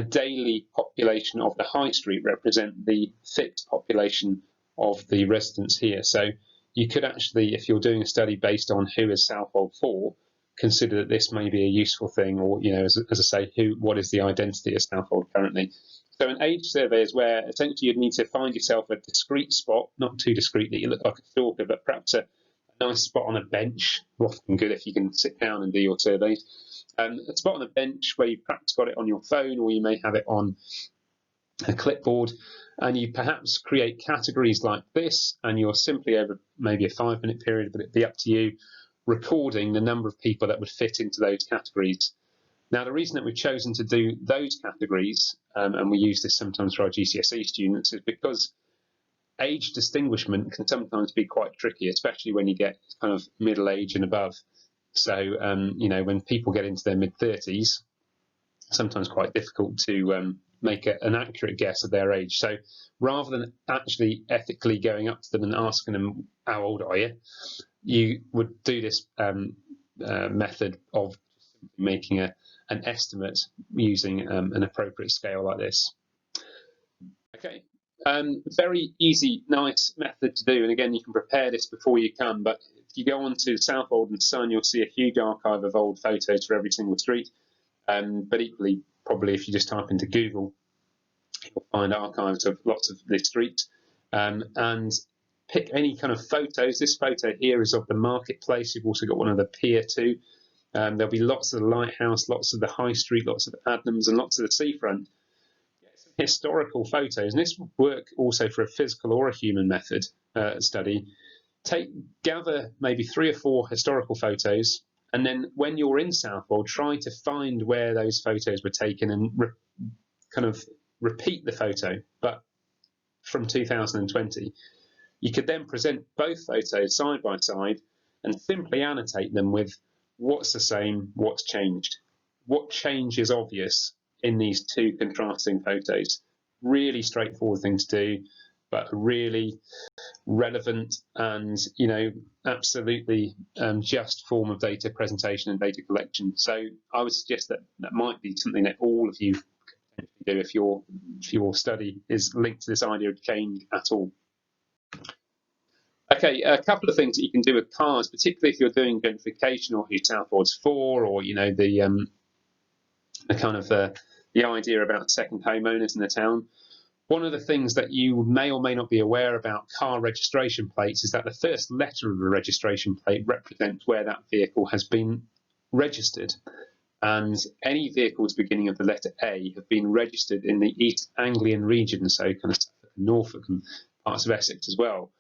daily population of the High Street represent the fixed population of the residents here? So you could actually, if you're doing a study based on who is Southwold for, consider that this may be a useful thing, or, you know, as I say, what is the identity of Southwold currently? So an age survey is where essentially you'd need to find yourself a discreet spot, not too discreet that you look like a stalker, but perhaps a nice spot on a bench, often good if you can sit down and do your surveys, at the bottom of the bench where you perhaps got it on your phone, or you may have it on a clipboard, and you perhaps create categories like this, and you're simply, over maybe a 5-minute period, but it'd be up to you, recording the number of people that would fit into those categories. Now, the reason that we've chosen to do those categories, and we use this sometimes for our GCSE students, is because age distinguishment can sometimes be quite tricky, especially when you get kind of middle age and above. So, you know, when people get into their mid-30s, sometimes quite difficult to make an accurate guess of their age. So rather than actually ethically going up to them and asking them, how old are you, you would do this method of making an estimate using an appropriate scale like this. Okay, very easy, nice method to do. And again, you can prepare this before you come, but if you go on to Southwold and Son, you'll see a huge archive of old photos for every single street. But equally, probably if you just type into Google, you'll find archives of lots of the streets. And pick any kind of photos. This photo here is of the marketplace. You've also got one of the Pier too. There'll be lots of the lighthouse, lots of the high street, lots of Adnams, and lots of the seafront. Some historical photos, and this will work also for a physical or a human method study. Gather maybe 3 or 4 historical photos, and then when you're in Southwold, try to find where those photos were taken and kind of repeat the photo, but from 2020. You could then present both photos side by side and simply annotate them with what's the same, what's changed. What change is obvious in these 2 contrasting photos? Really straightforward thing to do, but really relevant and, you know, absolutely just form of data presentation and data collection. So I would suggest that that might be something that all of you can do if your study is linked to this idea of change at all. Okay, a couple of things that you can do with cars, particularly if you're doing gentrification or who Southwold's for, or, you know, the kind of the idea about second homeowners in the town. One of the things that you may or may not be aware about car registration plates is that the first letter of the registration plate represents where that vehicle has been registered. And any vehicles beginning with the letter A have been registered in the East Anglian region, so kind of Norfolk and parts of Essex as well.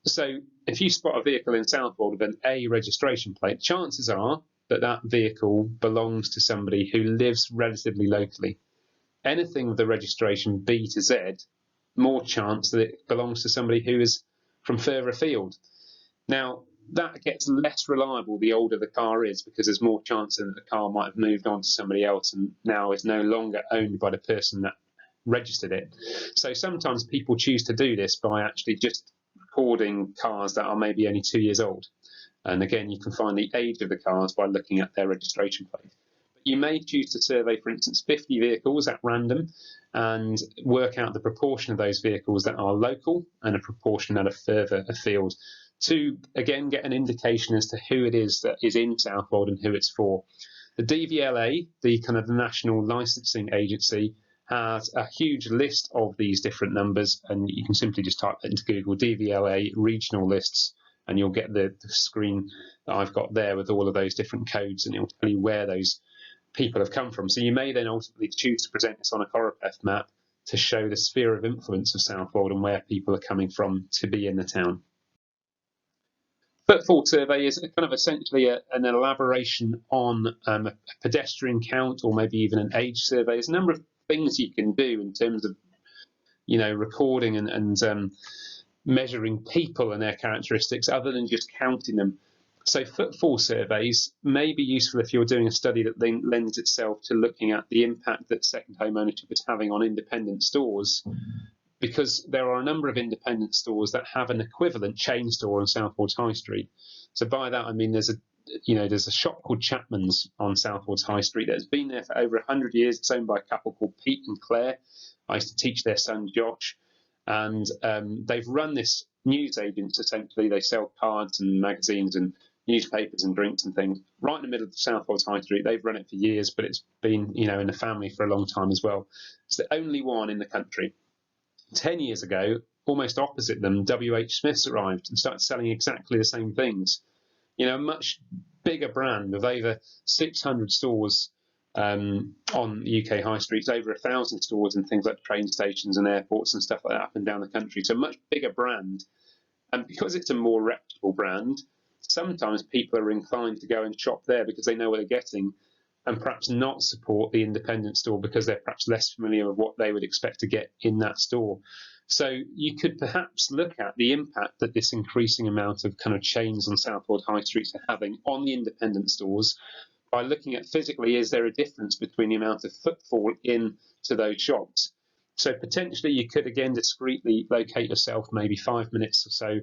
So if you spot a vehicle in Southwold with an A registration plate, chances are that that vehicle belongs to somebody who lives relatively locally. Anything with the registration B to Z, more chance that it belongs to somebody who is from further afield. Now, that gets less reliable the older the car is, because there's more chance that the car might have moved on to somebody else and now is no longer owned by the person that registered it. So sometimes people choose to do this by actually just recording cars that are maybe only 2 years old. And again, you can find the age of the cars by looking at their registration plate. But you may choose to survey, for instance, 50 vehicles at random and work out the proportion of those vehicles that are local and a proportion that are further afield, to again get an indication as to who it is that is in Southwold and who it's for. The DVLA, the kind of the National Licensing Agency, has a huge list of these different numbers, and you can simply just type that into Google, DVLA regional lists, and you'll get the screen that I've got there with all of those different codes, and it will tell you where those people have come from. So you may then ultimately choose to present this on a Coropath map to show the sphere of influence of Southwold and where people are coming from to be in the town. Footfall survey is kind of essentially an elaboration on a pedestrian count, or maybe even an age survey. There's a number of things you can do in terms of, you know, recording and measuring people and their characteristics other than just counting them. So footfall surveys may be useful if you're doing a study that then lends itself to looking at the impact that second home ownership is having on independent stores, because there are a number of independent stores that have an equivalent chain store on Southwold's High Street. So by that I mean there's a shop called Chapman's on Southwold's High Street that's been there for over 100 years. It's owned by a couple called Pete and Claire. I used to teach their son Josh, and they've run this news agents. Essentially, they sell cards and magazines and newspapers and drinks and things right in the middle of the Southwold's High Street. They've run it for years, but it's been, you know, in the family for a long time as well. It's the only one in the country. 10 years ago, almost opposite them, WH Smith's arrived and started selling exactly the same things. You know, much bigger brand with over 600 stores on the UK high streets, over 1,000 stores in things like train stations and airports and stuff like that up and down the country. So a much bigger brand. And because it's a more reputable brand, sometimes people are inclined to go and shop there because they know what they're getting, and perhaps not support the independent store because they're perhaps less familiar with what they would expect to get in that store. So you could perhaps look at the impact that this increasing amount of kind of chains on Southwold high streets are having on the independent stores by looking at physically, is there a difference between the amount of footfall into those shops? So potentially you could again discreetly locate yourself maybe 5 minutes or so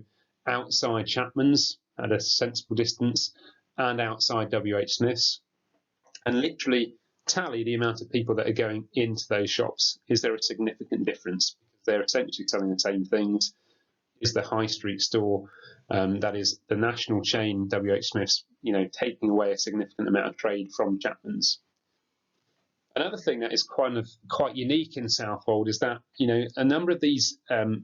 outside Chapman's at a sensible distance and outside WH Smith's, and literally tally the amount of people that are going into those shops. Is there a significant difference? Because they're essentially selling the same things. Is the high street store, that is the national chain WH Smith's, taking away a significant amount of trade from Chapman's? Another thing that is quite unique in Southwold is that a number of these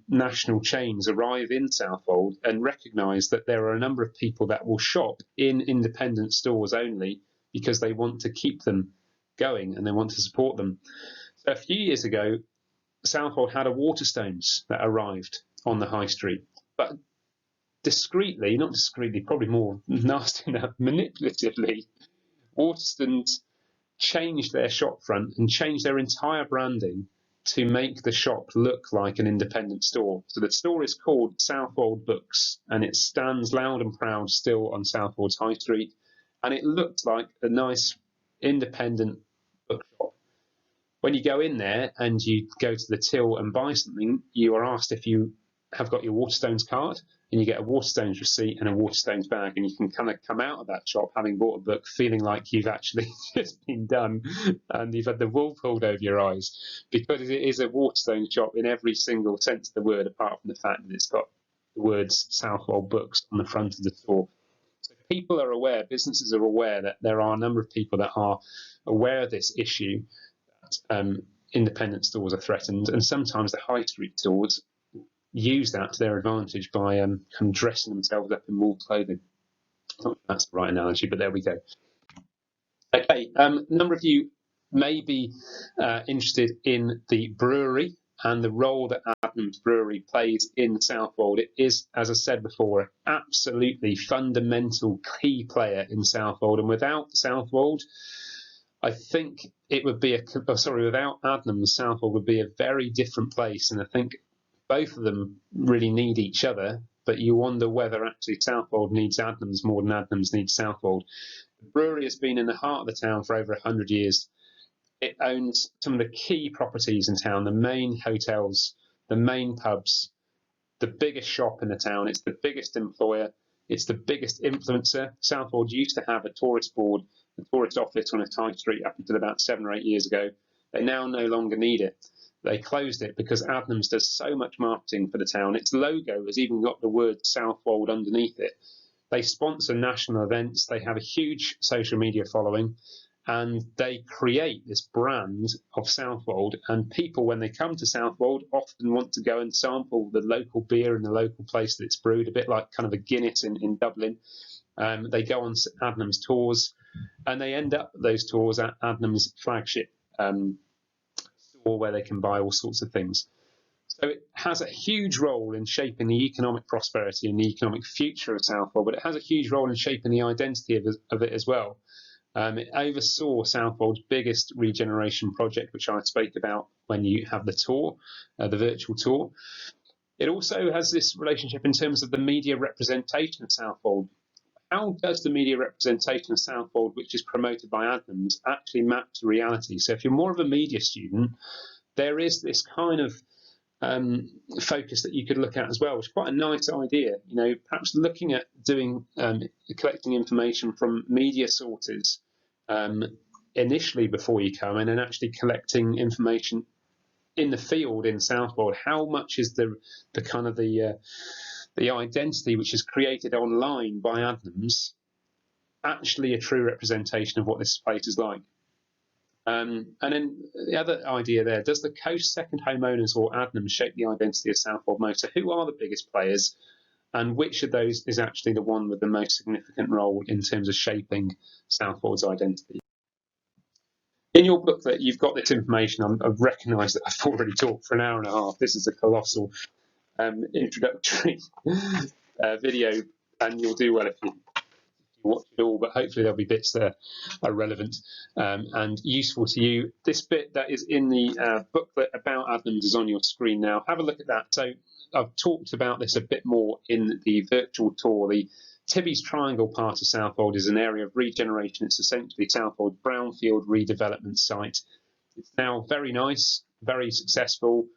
national chains arrive in Southwold and recognise that there are a number of people that will shop in independent stores only because they want to keep them going and they want to support them. So a few years ago, Southwold had a Waterstones that arrived on the high street, but discreetly, not discreetly, probably more nasty enough, manipulatively, Waterstones changed their shop front and changed their entire branding to make the shop look like an independent store. So the store is called Southwold Books, and it stands loud and proud still on Southwold's high street, and it looked like a nice independent bookshop. When you go in there and you go to the till and buy something, you are asked if you have got your Waterstones card, and you get a Waterstones receipt and a Waterstones bag, and you can kind of come out of that shop having bought a book feeling like you've actually just been done and you've had the wool pulled over your eyes, because it is a Waterstones shop in every single sense of the word, apart from the fact that it's got the words Southwold Books on the front of the store. So people are aware, businesses are aware that there are a number of people that are aware of this issue, that independent stores are threatened, and sometimes the high street stores use that to their advantage by kind of dressing themselves up in wool clothing. I don't know if that's the right analogy, but there we go. Okay, a number of you may be interested in the brewery and the role that Adnams Brewery plays in Southwold. It is, as I said before, an absolutely fundamental key player in Southwold, and without Southwold, I think it would be without Adnams, Southwold would be a very different place, and I think both of them really need each other, but you wonder whether actually Southwold needs Adnams more than Adnams needs Southwold. The brewery has been in the heart of the town for over 100 years. It owns some of the key properties in town, the main hotels, the main pubs, the biggest shop in the town. It's the biggest employer. It's the biggest influencer. Southwold used to have a tourist board, a tourist office on its high street up until about 7 or 8 years ago. They now no longer need it. They closed it because Adnams does so much marketing for the town. Its logo has even got the word Southwold underneath it. They sponsor national events. They have a huge social media following, and they create this brand of Southwold. And people, when they come to Southwold, often want to go and sample the local beer in the local place that it's brewed, a bit like kind of a Guinness in Dublin. They go on Adnams tours, and they end up those tours at Adnams flagship store where they can buy all sorts of things. So it has a huge role in shaping the economic prosperity and the economic future of Southwold, but it has a huge role in shaping the identity of it as well. It oversaw Southwold's biggest regeneration project, which I spoke about when you have the tour, the virtual tour. It also has this relationship in terms of the media representation of Southwold. How does the media representation of Southwold, which is promoted by Adnams, actually map to reality? So if you're more of a media student, there is this kind of focus that you could look at as well, which is quite a nice idea. Perhaps looking at doing collecting information from media sources initially before you come in, and actually collecting information in the field in Southwold. How much is the kind of the identity which is created online by Adnams actually a true representation of what this place is like? And then the other idea there, does the Coast Second Homeowners or Adnams shape the identity of Southwold most? So who are the biggest players? and which of those is actually the one with the most significant role in terms of shaping Southwold's identity. In your booklet, you've got this information. I've recognised that I've already talked for an hour and a half. This is a colossal introductory video, and you'll do well if you watch it all, but hopefully there'll be bits that are relevant and useful to you. This bit that is in the booklet about Adnams is on your screen now. Have a look at that. So I've talked about this a bit more in the virtual tour. The Tibby's Triangle part of Southwold is an area of regeneration. It's essentially Southwold brownfield redevelopment site. It's now very nice, very successful.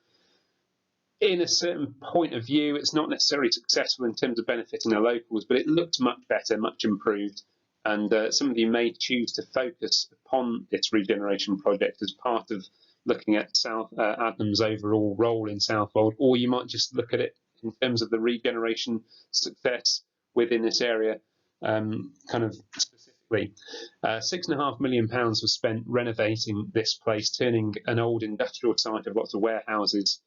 In a certain point of view, it's not necessarily successful in terms of benefiting the locals, but it looks much better, much improved. And some of you may choose to focus upon its regeneration project as part of looking at Adnams' overall role in Southwold, or you might just look at it in terms of the regeneration success within this area, kind of specifically. £6.5 million was spent renovating this place, turning an old industrial site of lots of warehouses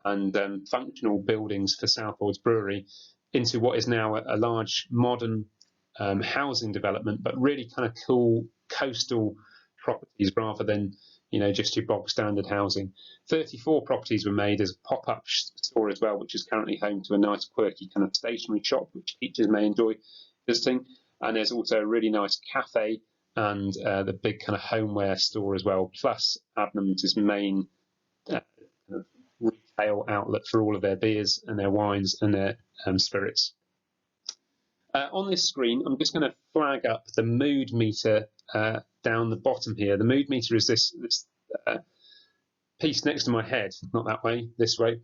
and functional buildings for Southwold's brewery into what is now a large modern housing development, but really kind of cool coastal properties rather than, you know, just your bog standard housing. 34 properties were made as a pop-up store as well, which is currently home to a nice quirky kind of stationery shop which teachers may enjoy visiting. And there's also a really nice cafe and the big kind of homeware store as well, plus Adnams' main retail outlet for all of their beers and their wines and their spirits. On this screen, I'm just going to flag up the mood meter down the bottom here. The mood meter is this piece next to my head, not that way, this way.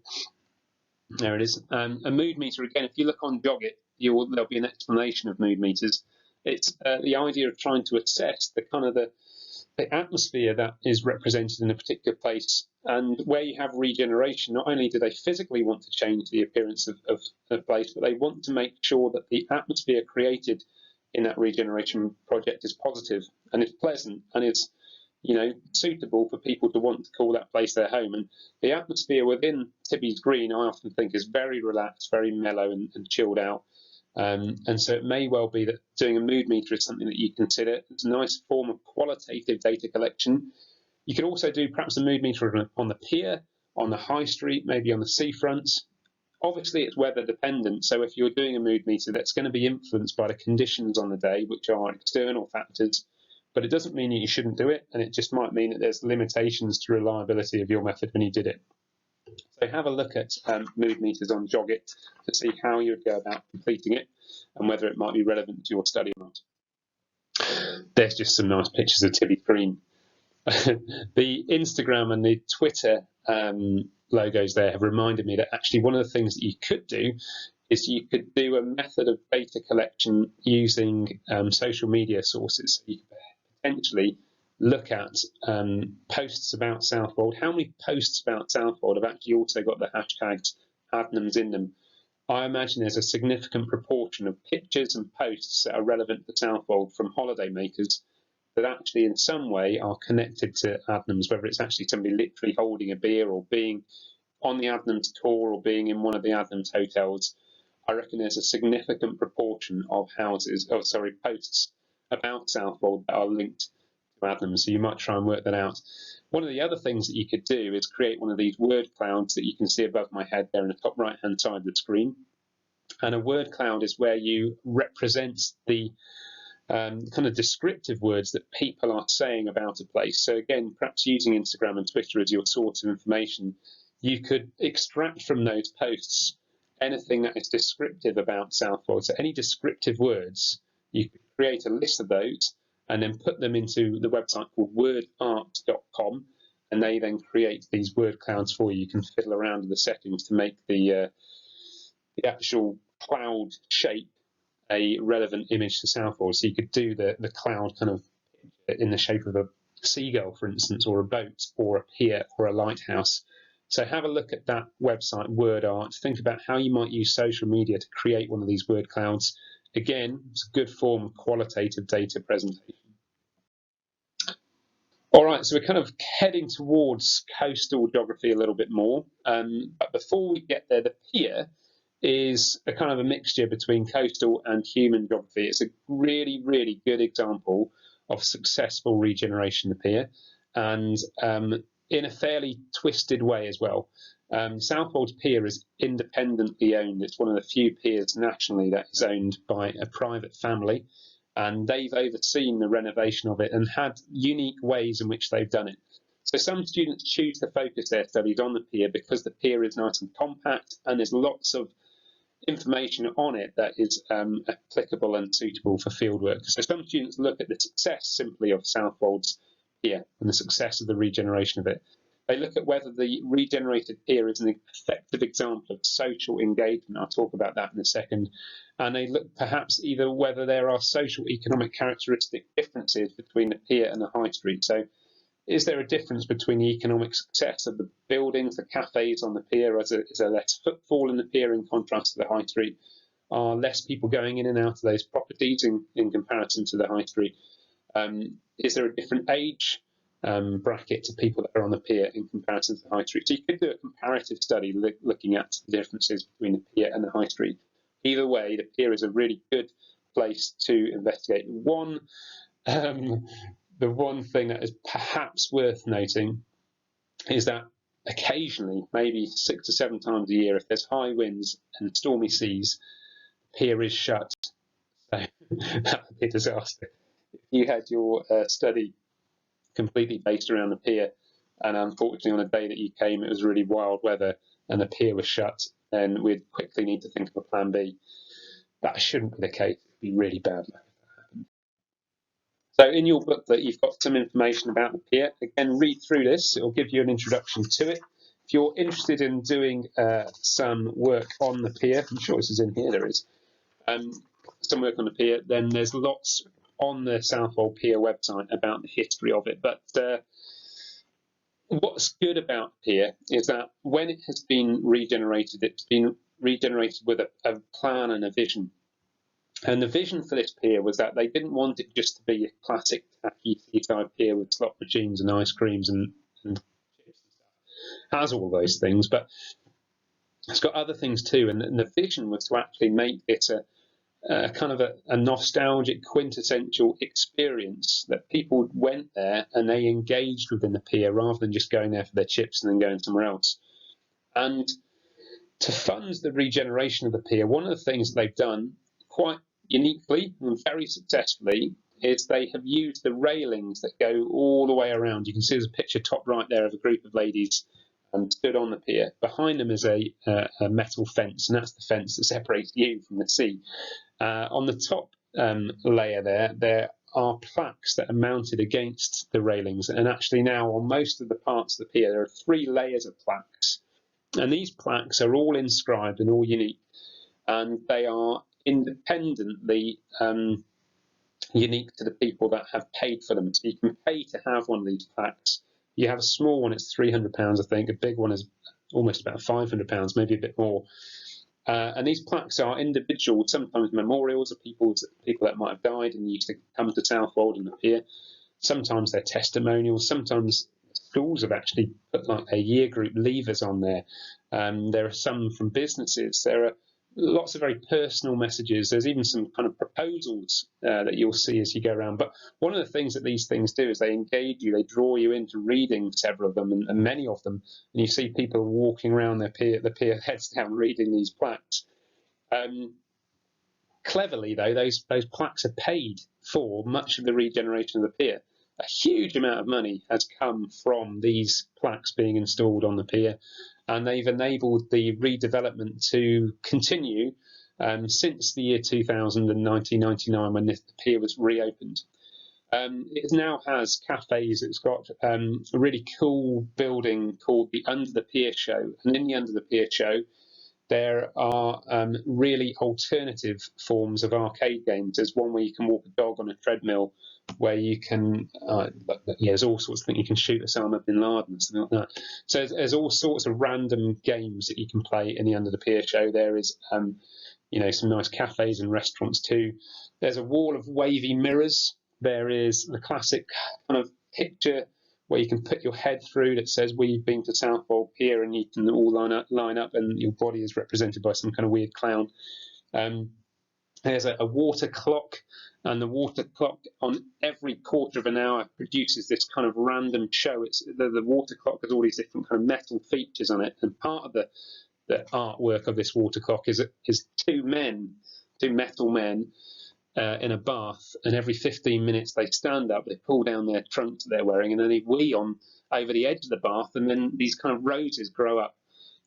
There it is. A mood meter, again, if you look on Jogit, there'll be an explanation of mood meters. It's the idea of trying to assess the kind of the atmosphere that is represented in a particular place, and where you have regeneration, not only do they physically want to change the appearance of the place, but they want to make sure that the atmosphere created in that regeneration project is positive and is pleasant and is, you know, suitable for people to want to call that place their home. And the atmosphere within Tibby's Green, I often think, is very relaxed, very mellow and chilled out. And so it may well be that doing a mood meter is something that you consider. It's a nice form of qualitative data collection. You could also do perhaps a mood meter on the pier, on the high street, maybe on the seafronts. Obviously, it's weather dependent. So if you're doing a mood meter, that's going to be influenced by the conditions on the day, which are external factors. But it doesn't mean that you shouldn't do it. And it just might mean that there's limitations to reliability of your method when you did it. So have a look at mood meters on Jogit to see how you would go about completing it and whether it might be relevant to your study or not. There's just some nice pictures of Tibby Green. The Instagram and the Twitter logos there have reminded me that actually one of the things that you could do is you could do a method of data collection using social media sources. So you could potentially look at posts about Southwold. How many posts about Southwold have actually also got the hashtags Adnams in them? I imagine there's a significant proportion of pictures and posts that are relevant for Southwold from holidaymakers that actually in some way are connected to Adnams, whether it's actually somebody literally holding a beer or being on the Adnams tour or being in one of the Adnams hotels. I reckon there's a significant proportion of posts about Southwold that are linked to Adnams, so you might try and work that out. One of the other things that you could do is create one of these word clouds that you can see above my head there in the top right hand side of the screen. And a word cloud is where you represent the kind of descriptive words that people are saying about a place. So again, perhaps using Instagram and Twitter as your source of information, you could extract from those posts anything that is descriptive about Southwold. So any descriptive words, you could create a list of those and then put them into the website called wordart.com, and they then create these word clouds for you. You can fiddle around with the settings to make the actual cloud shape a relevant image to Southwold. So you could do the cloud kind of in the shape of a seagull, for instance, or a boat, or a pier, or a lighthouse. So have a look at that website, Word Art. Think about how you might use social media to create one of these word clouds. Again, it's a good form of qualitative data presentation. All right, so we're kind of heading towards coastal geography a little bit more. But before we get there, the pier is a kind of a mixture between coastal and human geography. It's a really, really good example of successful regeneration of the pier, and in a fairly twisted way as well. Southwold Pier is independently owned. It's one of the few piers nationally that is owned by a private family, and they've overseen the renovation of it and had unique ways in which they've done it. So some students choose to focus their studies on the pier because the pier is nice and compact, and there's lots of information on it that is applicable and suitable for fieldwork. So some students look at the success simply of Southwold's pier and the success of the regeneration of it. They look at whether the regenerated pier is an effective example of social engagement. I'll talk about that in a second. And they look perhaps either whether there are social economic characteristic differences between the pier and the high street. So is there a difference between the economic success of the buildings, the cafes on the pier? Is there less footfall in the pier in contrast to the high street? Are less people going in and out of those properties in comparison to the high street? Is there a different age bracket to people that are on the pier in comparison to the high street? So you could do a comparative study looking at the differences between the pier and the high street. Either way, the pier is a really good place to investigate. The one thing that is perhaps worth noting is that occasionally, maybe 6 to 7 times a year, if there's high winds and stormy seas, the pier is shut. So that would be a disaster. If you had your study completely based around the pier, and unfortunately on a day that you came it was really wild weather and the pier was shut, then we'd quickly need to think of a plan B. That shouldn't be the case. It'd be really bad. So in your booklet, you've got some information about the pier. Again, read through this. It will give you an introduction to it. If you're interested in doing some work on the pier, I'm sure this is in here, there is, some work on the pier, then there's lots on the Southwold Pier website about the history of it. But what's good about the pier is that when it has been regenerated, it's been regenerated with a plan and a vision. And the vision for this pier was that they didn't want it just to be a classic tacky seaside pier with slot machines and ice creams and chips and stuff. It has all those things, but it's got other things too. And the vision was to actually make it a kind of a nostalgic, quintessential experience that people went there and they engaged within the pier rather than just going there for their chips and then going somewhere else. And to fund the regeneration of the pier, one of the things they've done quite uniquely and very successfully is they have used the railings that go all the way around. You can see there's a picture top right there of a group of ladies stood on the pier. Behind them is a metal fence, and that's the fence that separates you from the sea. On the top layer there are plaques that are mounted against the railings, and actually now on most of the parts of the pier there are 3 layers of plaques, and these plaques are all inscribed and all unique, and they are independently unique to the people that have paid for them. So you can pay to have one of these plaques. You have a small one, it's £300, I think. A big one is almost about £500, maybe a bit more. And these plaques are individual, sometimes memorials of people that might have died and used to come to Southwold and the pier. Sometimes they're testimonials. Sometimes schools have actually put like a year group leavers on there. There are some from businesses. There are lots of very personal messages. There's even some kind of proposals that you'll see as you go around. But one of the things that these things do is they engage you. They draw you into reading several of them, and many of them. And you see people walking around the pier heads down reading these plaques. Cleverly, though, those plaques are paid for much of the regeneration of the pier. A huge amount of money has come from these plaques being installed on the pier, and they've enabled the redevelopment to continue since the year 2000 and 1999 when the pier was reopened. It now has cafes. It's got a really cool building called the Under the Pier Show, and in the Under the Pier Show there are really alternative forms of arcade games. There's one where you can walk a dog on a treadmill, where you can, there's all sorts of things. You can shoot Osama bin Laden and something like that. So there's all sorts of random games that you can play in the Under the Pier Show. There is, some nice cafes and restaurants too. There's a wall of wavy mirrors. There is the classic kind of picture where you can put your head through that says we've been to Southwold Pier, and you can all line up and your body is represented by some kind of weird clown. There's a water clock, and the water clock on every quarter of an hour produces this kind of random show. It's the water clock has all these different kind of metal features on it, and part of the artwork of this water clock is two metal men in a bath, and every 15 minutes they stand up, they pull down their trunks that they're wearing, and then they wee on over the edge of the bath, and then these kind of roses grow up.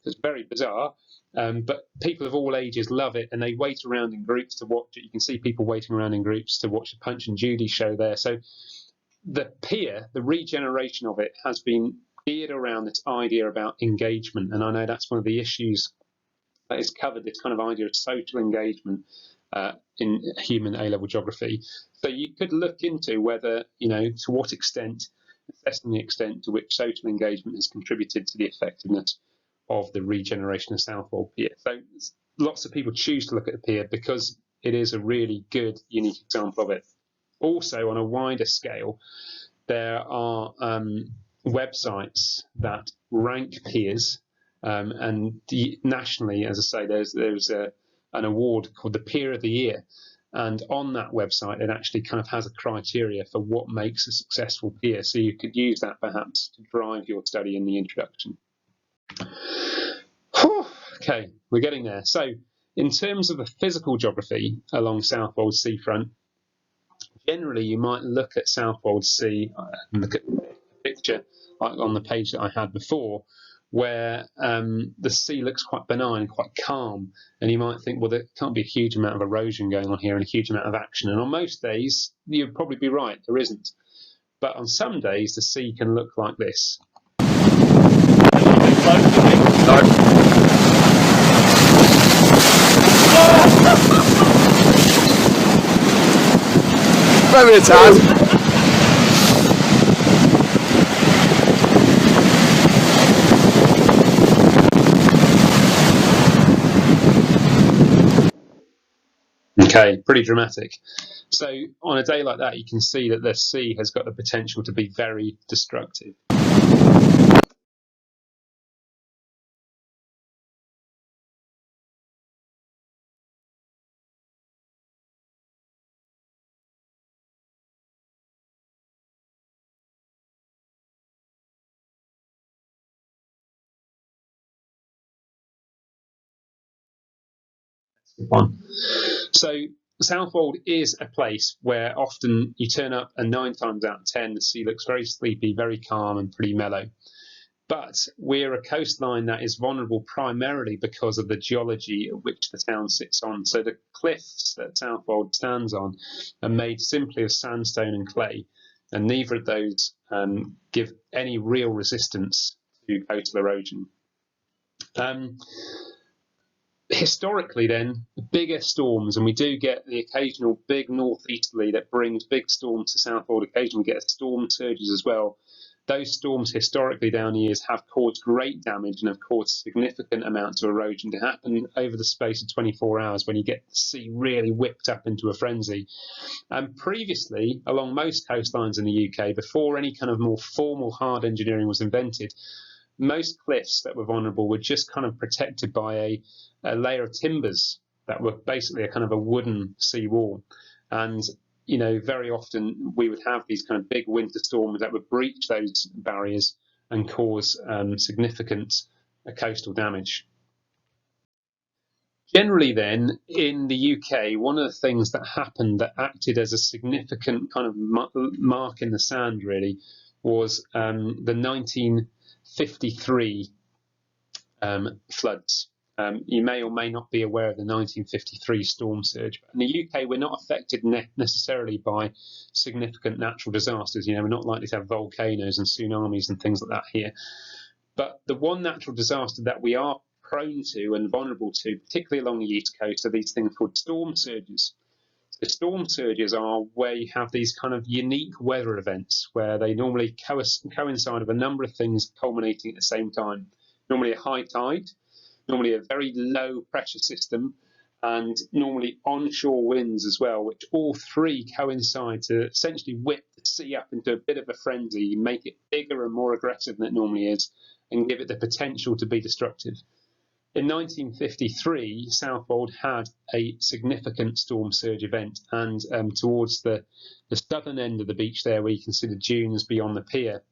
It's very bizarre, but people of all ages love it, and they wait around in groups to watch it. You can see people waiting around in groups to watch the Punch and Judy show there. So the pier, the regeneration of it, has been geared around this idea about engagement, and I know that's one of the issues that is covered, this kind of idea of social engagement in human A-level geography. So you could look into whether, to what extent, assessing the extent to which social engagement has contributed to the effectiveness of the regeneration of Southwold Pier. So lots of people choose to look at the pier because it is a really good, unique example of it. Also, on a wider scale, there are websites that rank piers, and nationally, as I say, there's an award called the Pier of the Year, and on that website it actually kind of has a criteria for what makes a successful pier, so you could use that perhaps to drive your study in the introduction. Okay, we're getting there. So in terms of the physical geography along Southwold seafront, generally you might look at Southwold Sea and look at the picture on the page that I had before, where the sea looks quite benign, quite calm, and you might think, well, there can't be a huge amount of erosion going on here and a huge amount of action. And on most days, you'd probably be right, there isn't. But on some days, the sea can look like this. Maybe a tad. Okay, pretty dramatic. So on a day like that, you can see that the sea has got the potential to be very destructive. So Southwold is a place where often you turn up and 9 times out of 10 the sea looks very sleepy, very calm and pretty mellow. But we're a coastline that is vulnerable primarily because of the geology of which the town sits on. So the cliffs that Southwold stands on are made simply of sandstone and clay, and neither of those give any real resistance to coastal erosion. Historically then, the bigger storms, and we do get the occasional big northeasterly that brings big storms to Southwold. Occasionally we get storm surges as well. Those storms historically down the years have caused great damage and have caused significant amounts of erosion to happen over the space of 24 hours when you get the sea really whipped up into a frenzy. And previously, along most coastlines in the UK, before any kind of more formal hard engineering was invented, most cliffs that were vulnerable were just kind of protected by a layer of timbers that were basically a kind of a wooden sea wall. And very often we would have these kind of big winter storms that would breach those barriers and cause significant coastal damage. Generally then, in the UK, one of the things that happened that acted as a significant kind of mark in the sand really was the 1953 floods. You may or may not be aware of the 1953 storm surge. But in the UK, we're not affected necessarily by significant natural disasters. We're not likely to have volcanoes and tsunamis and things like that here. But the one natural disaster that we are prone to and vulnerable to, particularly along the East Coast, are these things called storm surges. The storm surges are where you have these kind of unique weather events where they normally coincide with a number of things culminating at the same time. Normally a high tide, normally a very low pressure system, and normally onshore winds as well, which all three coincide to essentially whip the sea up into a bit of a frenzy, make it bigger and more aggressive than it normally is, and give it the potential to be destructive. In 1953, Southwold had a significant storm surge event, and towards the southern end of the beach there, where you can see the dunes beyond the pier,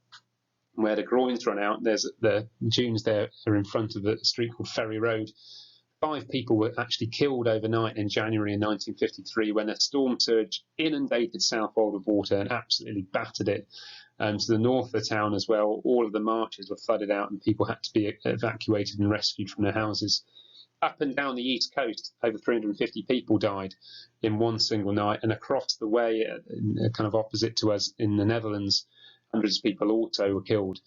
where the groins run out, there's the dunes there are in front of a street called Ferry Road. 5 people were actually killed overnight in January in 1953 when a storm surge inundated Southwold with water and absolutely battered it. To the north of the town as well, all of the marshes were flooded out and people had to be evacuated and rescued from their houses. Up and down the east coast, over 350 people died in one single night, and across the way, kind of opposite to us in the Netherlands, hundreds of people also were killed.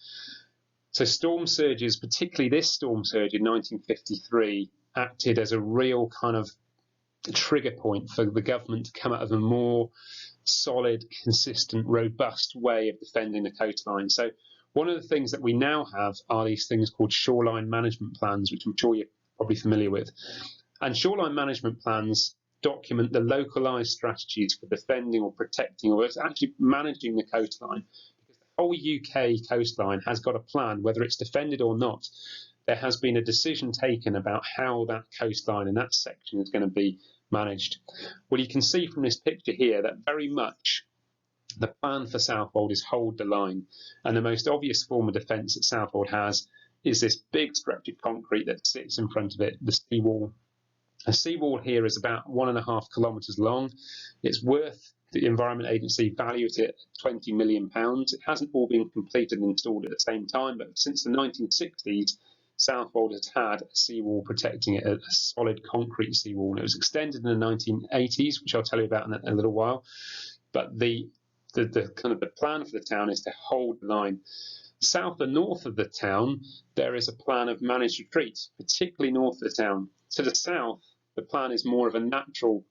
So storm surges, particularly this storm surge in 1953, acted as a real kind of trigger point for the government to come out of a more solid, consistent, robust way of defending the coastline. So one of the things that we now have are these things called shoreline management plans, which I'm sure you're probably familiar with. And shoreline management plans document the localized strategies for defending or protecting or actually managing the coastline. Because the whole UK coastline has got a plan, whether it's defended or not. There has been a decision taken about how that coastline and that section is going to be managed. Well, you can see from this picture here that very much the plan for Southwold is hold the line. And the most obvious form of defence that Southwold has is this big structured concrete that sits in front of it, the seawall. A seawall here is about 1.5 kilometres long. It's worth, the Environment Agency valued it at £20 million. It hasn't all been completed and installed at the same time, but since the 1960s, Southwold has had a seawall protecting it, a solid concrete seawall. And it was extended in the 1980s, which I'll tell you about in a little while. But the kind of the plan for the town is to hold the line. South and north of the town, there is a plan of managed retreat, particularly north of the town. To the south, the plan is more of a natural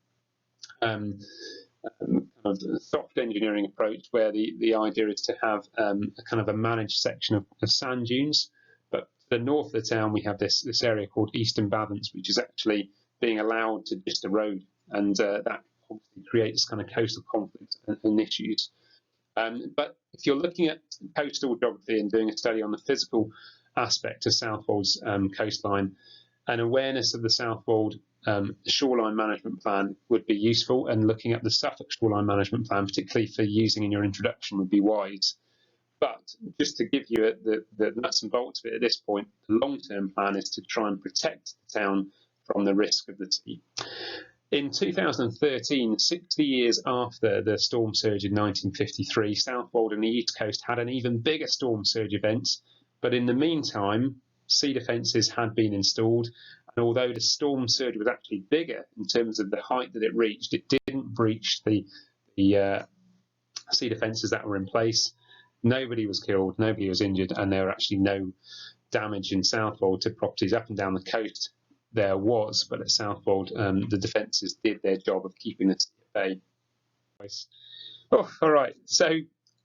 kind of soft engineering approach, where the idea is to have a kind of a managed section of sand dunes. But to the north of the town, we have this area called Eastern Bathans, which is actually being allowed to just erode, and that obviously creates kind of coastal conflict and issues. But if you're looking at coastal geography and doing a study on the physical aspect of Southwold's coastline, an awareness of the Southwold shoreline management plan would be useful, and looking at the Suffolk shoreline management plan, particularly for using in your introduction, would be wise. But just to give you the nuts and bolts of it at this point, the long-term plan is to try and protect the town from the risk of the sea. In 2013, 60 years after the storm surge in 1953, Southwold and the East Coast had an even bigger storm surge event. But in the meantime, sea defences had been installed. And although the storm surge was actually bigger in terms of the height that it reached, it didn't breach the sea defences that were in place. Nobody was killed, nobody was injured, and there were actually no damage in Southwold to properties up and down the coast. There was, but at Southwold, the defences did their job of keeping the sea at bay. Oh, all right. So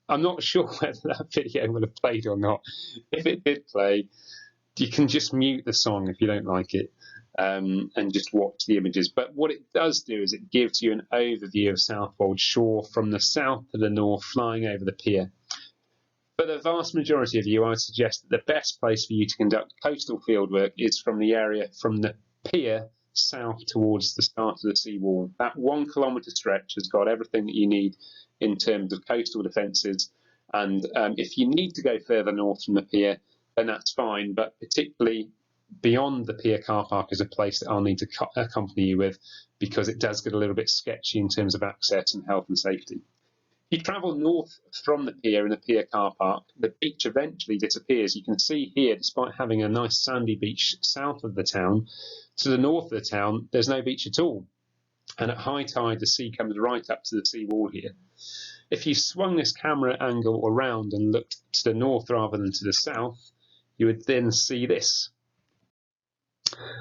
I'm not sure whether that video will have played or not. If it did play, you can just mute the song if you don't like it, and just watch the images. But what it does do is it gives you an overview of Southwold shore from the south to the north, flying over the pier. For the vast majority of you, I would suggest that the best place for you to conduct coastal fieldwork is from the area from the pier south towards the start of the seawall. That 1 kilometre stretch has got everything that you need in terms of coastal defences. And if you need to go further north from the pier, then that's fine. But particularly beyond the pier car park is a place that I'll need to accompany you with, because it does get a little bit sketchy in terms of access and health and safety. If you travel north from the pier in the pier car park, the beach eventually disappears. You can see here, despite having a nice sandy beach south of the town, to the north of the town, there's no beach at all. And at high tide, the sea comes right up to the sea wall here. If you swung this camera angle around and looked to the north rather than to the south, you would then see this.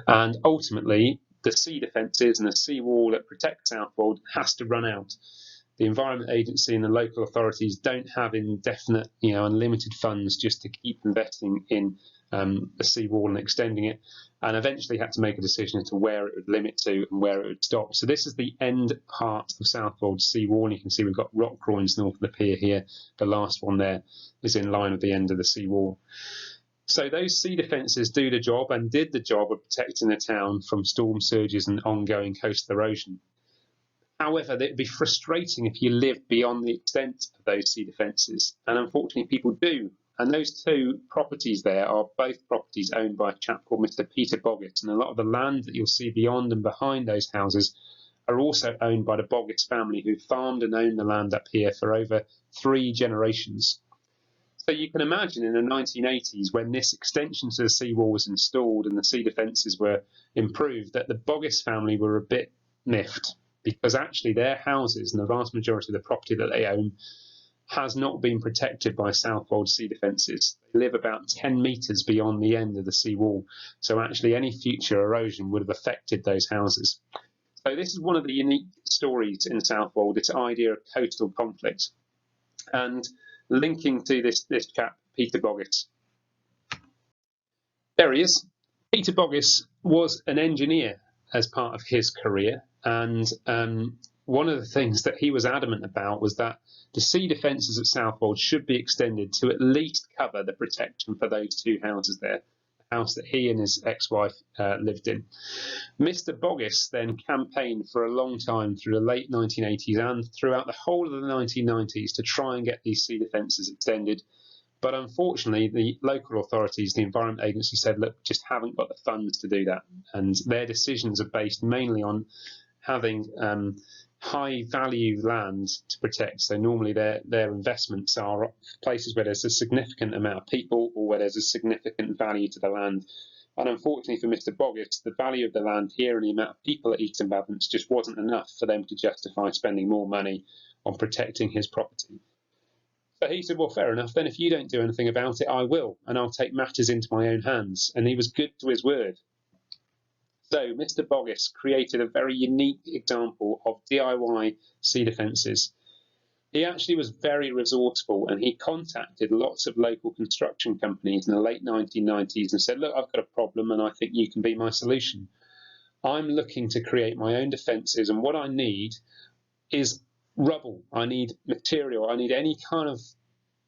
And ultimately, the sea defences and the sea wall that protects Southwold has to run out. The Environment Agency and the local authorities don't have indefinite, unlimited funds just to keep investing in the seawall and extending it, and eventually had to make a decision as to where it would limit to and where it would stop. So this is the end part of Southwold seawall, and you can see we've got rock groins north of the pier here. The last one there is in line with the end of the seawall. So those sea defences do the job and did the job of protecting the town from storm surges and ongoing coastal erosion. However, it would be frustrating if you lived beyond the extent of those sea defences, and unfortunately people do. And those two properties there are both properties owned by a chap called Mr. Peter Boggett, and a lot of the land that you'll see beyond and behind those houses are also owned by the Boggett family, who farmed and owned the land up here for over 3 generations. So you can imagine in the 1980s, when this extension to the seawall was installed and the sea defences were improved, that the Boggett family were a bit miffed, because actually their houses and the vast majority of the property that they own has not been protected by Southwold sea defences. They live about 10 metres beyond the end of the seawall, so actually any future erosion would have affected those houses. So this is one of the unique stories in Southwold, this idea of coastal conflict. And linking to this chap, Peter Boggett. There he is. Peter Boggett was an engineer as part of his career, and one of the things that he was adamant about was that the sea defences at Southwold should be extended to at least cover the protection for those 2 houses there, the house that he and his ex-wife lived in. Mr. Boggett then campaigned for a long time through the late 1980s and throughout the whole of the 1990s to try and get these sea defences extended. But unfortunately, the local authorities, the Environment Agency, said, look, just haven't got the funds to do that. And their decisions are based mainly on having high value land to protect. So normally their investments are places where there's a significant amount of people or where there's a significant value to the land. And unfortunately for Mr. Boggett, the value of the land here and the amount of people at Easton Badlands just wasn't enough for them to justify spending more money on protecting his property. So he said, well, fair enough, then if you don't do anything about it, I will, and I'll take matters into my own hands. And he was good to his word. So Mr. Boggett created a very unique example of DIY sea defences. He actually was very resourceful, and he contacted lots of local construction companies in the late 1990s and said, look, I've got a problem and I think you can be my solution. I'm looking to create my own defences, and what I need is rubble. I need material. I need any kind of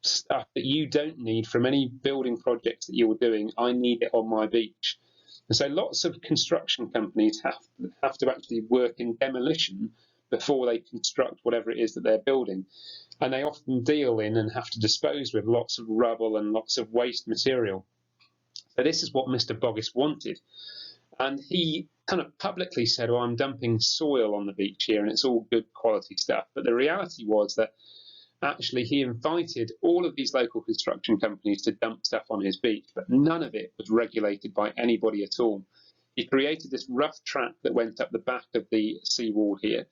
stuff that you don't need from any building projects that you're doing. I need it on my beach. And so lots of construction companies have to actually work in demolition before they construct whatever it is that they're building. And they often deal in and have to dispose with lots of rubble and lots of waste material. So this is what Mr. Boggett wanted. And he kind of publicly said, oh, I'm dumping soil on the beach here and it's all good quality stuff. But the reality was that actually he invited all of these local construction companies to dump stuff on his beach, but none of it was regulated by anybody at all. He created this rough track that went up the back of the seawall here.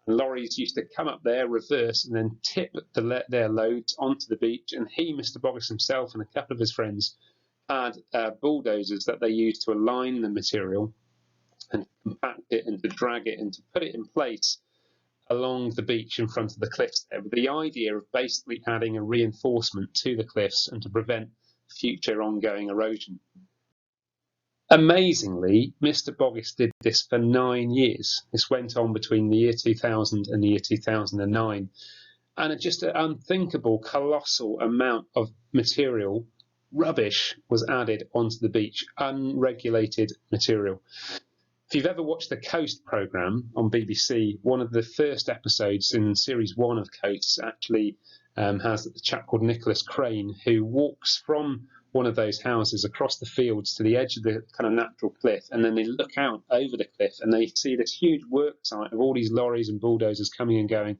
And lorries used to come up there, reverse, and then tip their loads onto the beach. And he, Mr. Boggett himself, and a couple of his friends had bulldozers that they used to align the material and compact it and to drag it and to put it in place along the beach in front of the cliffs there, with the idea of basically adding a reinforcement to the cliffs and to prevent future ongoing erosion. Amazingly, Mr. Boggett did this for 9 years. This went on between the year 2000 and the year 2009. And just an unthinkable, colossal amount of material, rubbish, was added onto the beach, unregulated material. If you've ever watched the Coast programme on BBC, one of the first episodes in series 1 of Coast actually has a chap called Nicholas Crane, who walks from one of those houses across the fields to the edge of the kind of natural cliff, and then they look out over the cliff and they see this huge work site of all these lorries and bulldozers coming and going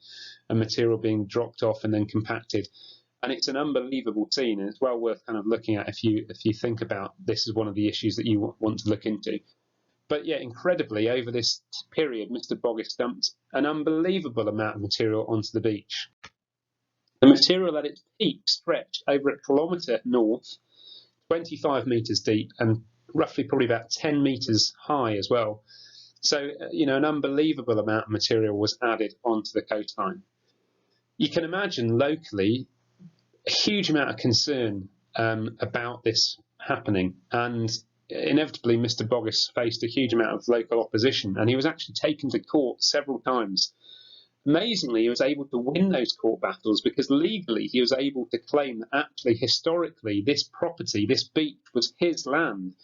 and material being dropped off and then compacted. And it's an unbelievable scene, and it's well worth kind of looking at if you think about this as one of the issues that you want to look into. But yeah, incredibly, over this period, Mr. Boggett dumped an unbelievable amount of material onto the beach. The material at its peak stretched over a kilometre north, 25 metres deep, and roughly probably about 10 metres high as well. So, an unbelievable amount of material was added onto the coastline. You can imagine locally a huge amount of concern about this happening, and inevitably Mr. Boggis faced a huge amount of local opposition, and he was actually taken to court several times. Amazingly, he was able to win those court battles because legally he was able to claim that actually historically this property, this beach, was his land.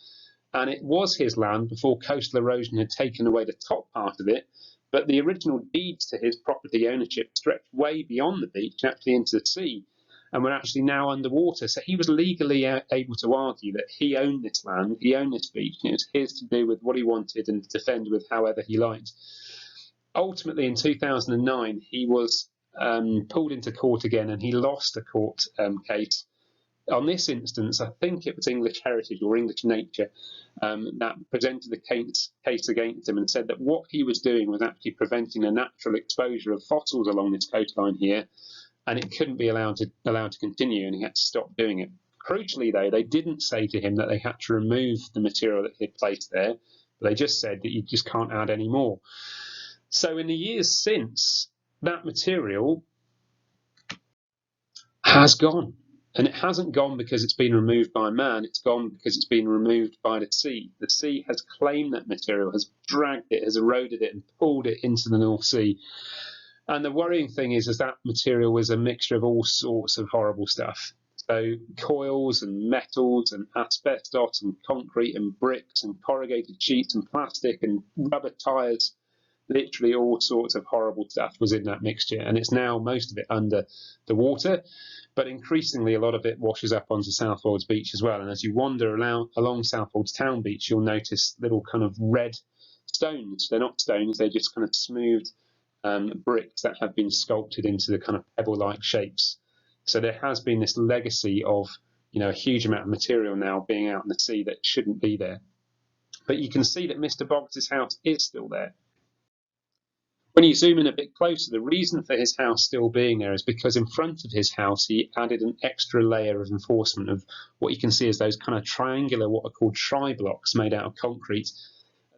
And it was his land before coastal erosion had taken away the top part of it, but the original deeds to his property ownership stretched way beyond the beach and actually into the sea, and were actually now underwater. So he was legally able to argue that he owned this land, he owned this beach, and it was his to do with what he wanted and defend with however he liked. Ultimately, in 2009, he was pulled into court again, and he lost a court case. On this instance, I think it was English Heritage or English Nature that presented the case against him and said that what he was doing was actually preventing a natural exposure of fossils along this coastline here, and it couldn't be allowed to continue, and he had to stop doing it. Crucially, though, they didn't say to him that they had to remove the material that he'd placed there, but they just said that you just can't add any more. So in the years since, that material has gone. And it hasn't gone because it's been removed by man, it's gone because it's been removed by the sea. The sea has claimed that material, has dragged it, has eroded it and pulled it into the North Sea. And the worrying thing is that material was a mixture of all sorts of horrible stuff. So coils and metals and asbestos and concrete and bricks and corrugated sheets and plastic and rubber tyres. Literally all sorts of horrible stuff was in that mixture, and it's now most of it under the water, but increasingly a lot of it washes up onto Southwold's beach as well. And as you wander along Southwold's town beach, you'll notice little kind of red stones. They're not stones, they're just kind of smooth bricks that have been sculpted into the kind of pebble-like shapes. So there has been this legacy of, a huge amount of material now being out in the sea that shouldn't be there. But you can see that Mr. Boggs' house is still there. When you zoom in a bit closer, the reason for his house still being there is because in front of his house he added an extra layer of enforcement of what you can see as those kind of triangular, what are called tri-blocks made out of concrete.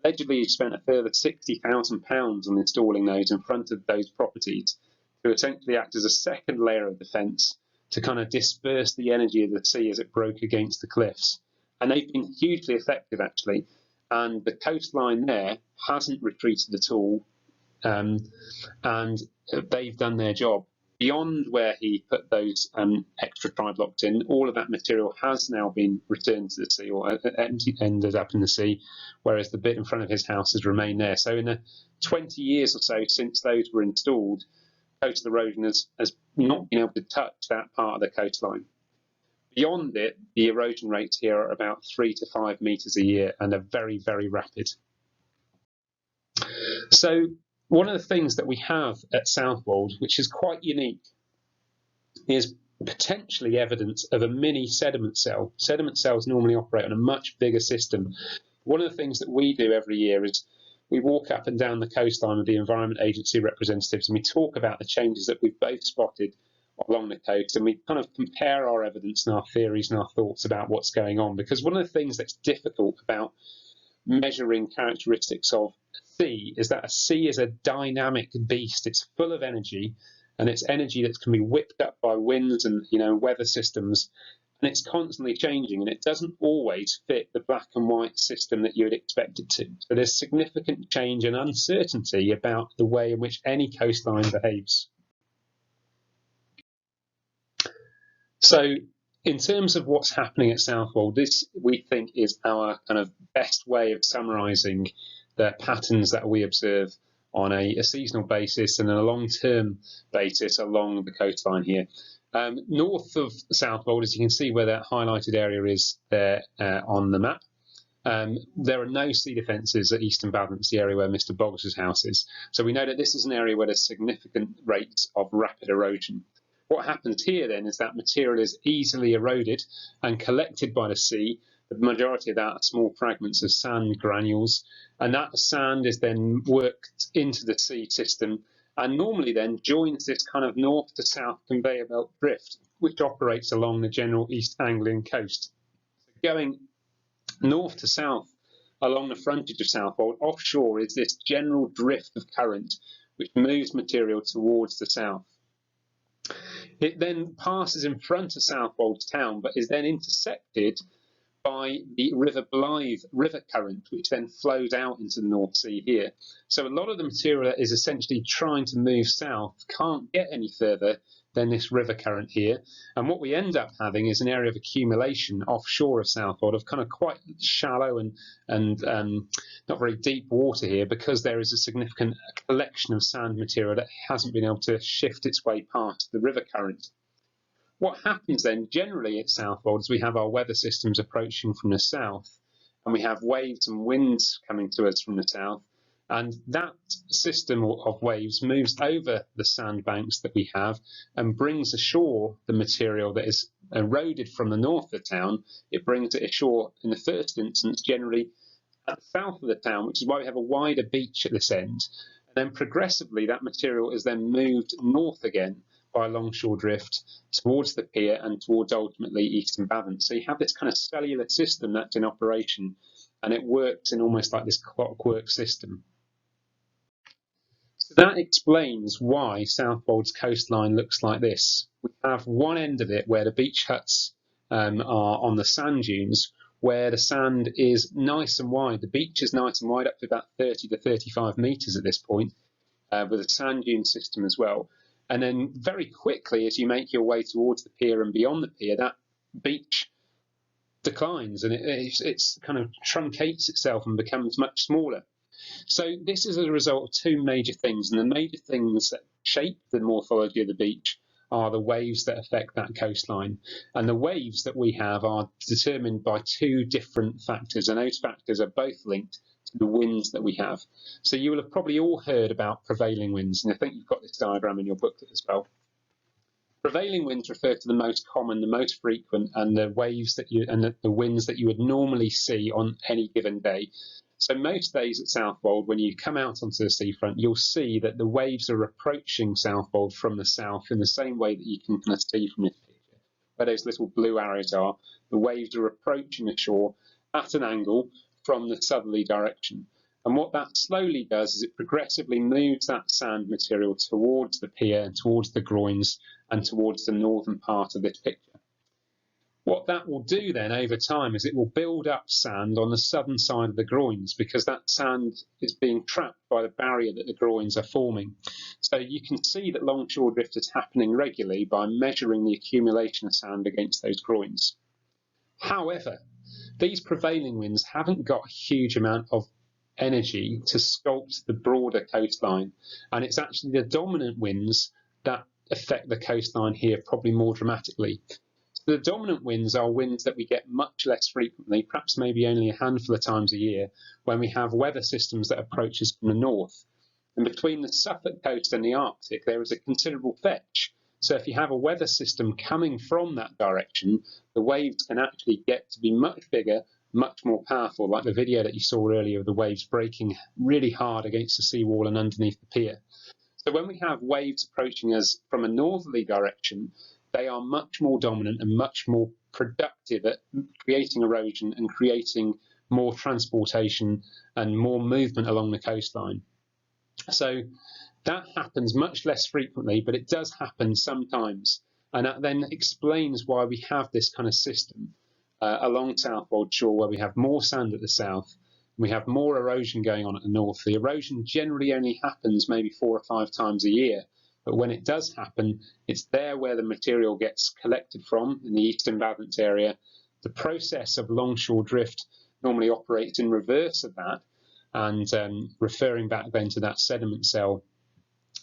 Allegedly, he spent a further £60,000 on installing those in front of those properties to essentially act as a second layer of defence to kind of disperse the energy of the sea as it broke against the cliffs. And they've been hugely effective, actually. And the coastline there hasn't retreated at all. And they've done their job. Beyond where he put those extra tri-blocks in, all of that material has now been returned to the sea or ended up in the sea, whereas the bit in front of his house has remained there. So in the 20 years or so since those were installed, coastal erosion has not been able to touch that part of the coastline. Beyond it, the erosion rates here are about 3 to 5 metres a year and are very, very rapid. So one of the things that we have at Southwold, which is quite unique, is potentially evidence of a mini sediment cell. Sediment cells normally operate on a much bigger system. One of the things that we do every year is we walk up and down the coastline with the Environment Agency representatives, and we talk about the changes that we've both spotted along the coast, and we kind of compare our evidence and our theories and our thoughts about what's going on. Because one of the things that's difficult about measuring characteristics of a sea is that a sea is a dynamic beast. It's full of energy, and it's energy that can be whipped up by winds and weather systems, and it's constantly changing, and it doesn't always fit the black and white system that you would expect it to. So there's significant change and uncertainty about the way in which any coastline behaves. So in terms of what's happening at Southwold, this we think is our kind of best way of summarising the patterns that we observe on a seasonal basis and a long-term basis along the coastline here. North of Southwold, as you can see where that highlighted area is there on the map, there are no sea defences at Eastern Badlands, the area where Mr. Boggs' house is. So we know that this is an area where there's significant rates of rapid erosion. What happens here then is that material is easily eroded and collected by the sea. The majority of that are small fragments of sand granules, and that sand is then worked into the sea system and normally then joins this kind of north to south conveyor belt drift, which operates along the general East Anglian coast. Going north to south along the frontage of Southwold, offshore is this general drift of current which moves material towards the south. It then passes in front of Southwold's town, but is then intersected by the River Blythe river current, which then flows out into the North Sea here. So a lot of the material that is essentially trying to move south can't get any further than this river current here. And what we end up having is an area of accumulation offshore of Southwold of kind of quite shallow and not very deep water here, because there is a significant collection of sand material that hasn't been able to shift its way past the river current. What happens then generally at Southwold is we have our weather systems approaching from the south, and we have waves and winds coming to us from the south, and that system of waves moves over the sandbanks that we have and brings ashore the material that is eroded from the north of the town. It brings it ashore in the first instance generally at the south of the town, which is why we have a wider beach at this end, and then progressively that material is then moved north again by longshore drift towards the pier and towards ultimately Eastern Badham. So you have this kind of cellular system that's in operation, and it works in almost like this clockwork system. So that explains why Southwold's coastline looks like this. We have one end of it where the beach huts are on the sand dunes, where the sand is nice and wide. The beach is nice and wide, up to about 30 to 35 metres at this point, with a sand dune system as well. And then very quickly, as you make your way towards the pier and beyond the pier, that beach declines and it's kind of truncates itself and becomes much smaller. So this is as a result of two major things, and the major things that shape the morphology of the beach are the waves that affect that coastline. And the waves that we have are determined by two different factors, and those factors are both linked to the winds that we have. So you will have probably all heard about prevailing winds, and I think you've got this diagram in your booklet as well. Prevailing winds refer to the most common, the most frequent, and the waves that you and the winds that you would normally see on any given day. So most days at Southwold, when you come out onto the seafront, you'll see that the waves are approaching Southwold from the south in the same way that you can kind of see from this picture, where those little blue arrows are. The waves are approaching the shore at an angle from the southerly direction. And what that slowly does is it progressively moves that sand material towards the pier and towards the groins and towards the northern part of this picture. What that will do then over time is it will build up sand on the southern side of the groins, because that sand is being trapped by the barrier that the groins are forming. So you can see that longshore drift is happening regularly by measuring the accumulation of sand against those groins. However, these prevailing winds haven't got a huge amount of energy to sculpt the broader coastline, and it's actually the dominant winds that affect the coastline here probably more dramatically. The dominant winds are winds that we get much less frequently, perhaps maybe only a handful of times a year, when we have weather systems that approach us from the north. And between the Suffolk coast and the Arctic, there is a considerable fetch. So if you have a weather system coming from that direction, the waves can actually get to be much bigger, much more powerful, like the video that you saw earlier of the waves breaking really hard against the seawall and underneath the pier. So when we have waves approaching us from a northerly direction, they are much more dominant and much more productive at creating erosion and creating more transportation and more movement along the coastline. So that happens much less frequently, but it does happen sometimes. And that then explains why we have this kind of system along Southwold shore, where we have more sand at the south, we have more erosion going on at the north. The erosion generally only happens maybe 4 or 5 times a year. But when it does happen, it's there where the material gets collected from, in the Eastern Badham area. The process of longshore drift normally operates in reverse of that, and referring back then to that sediment cell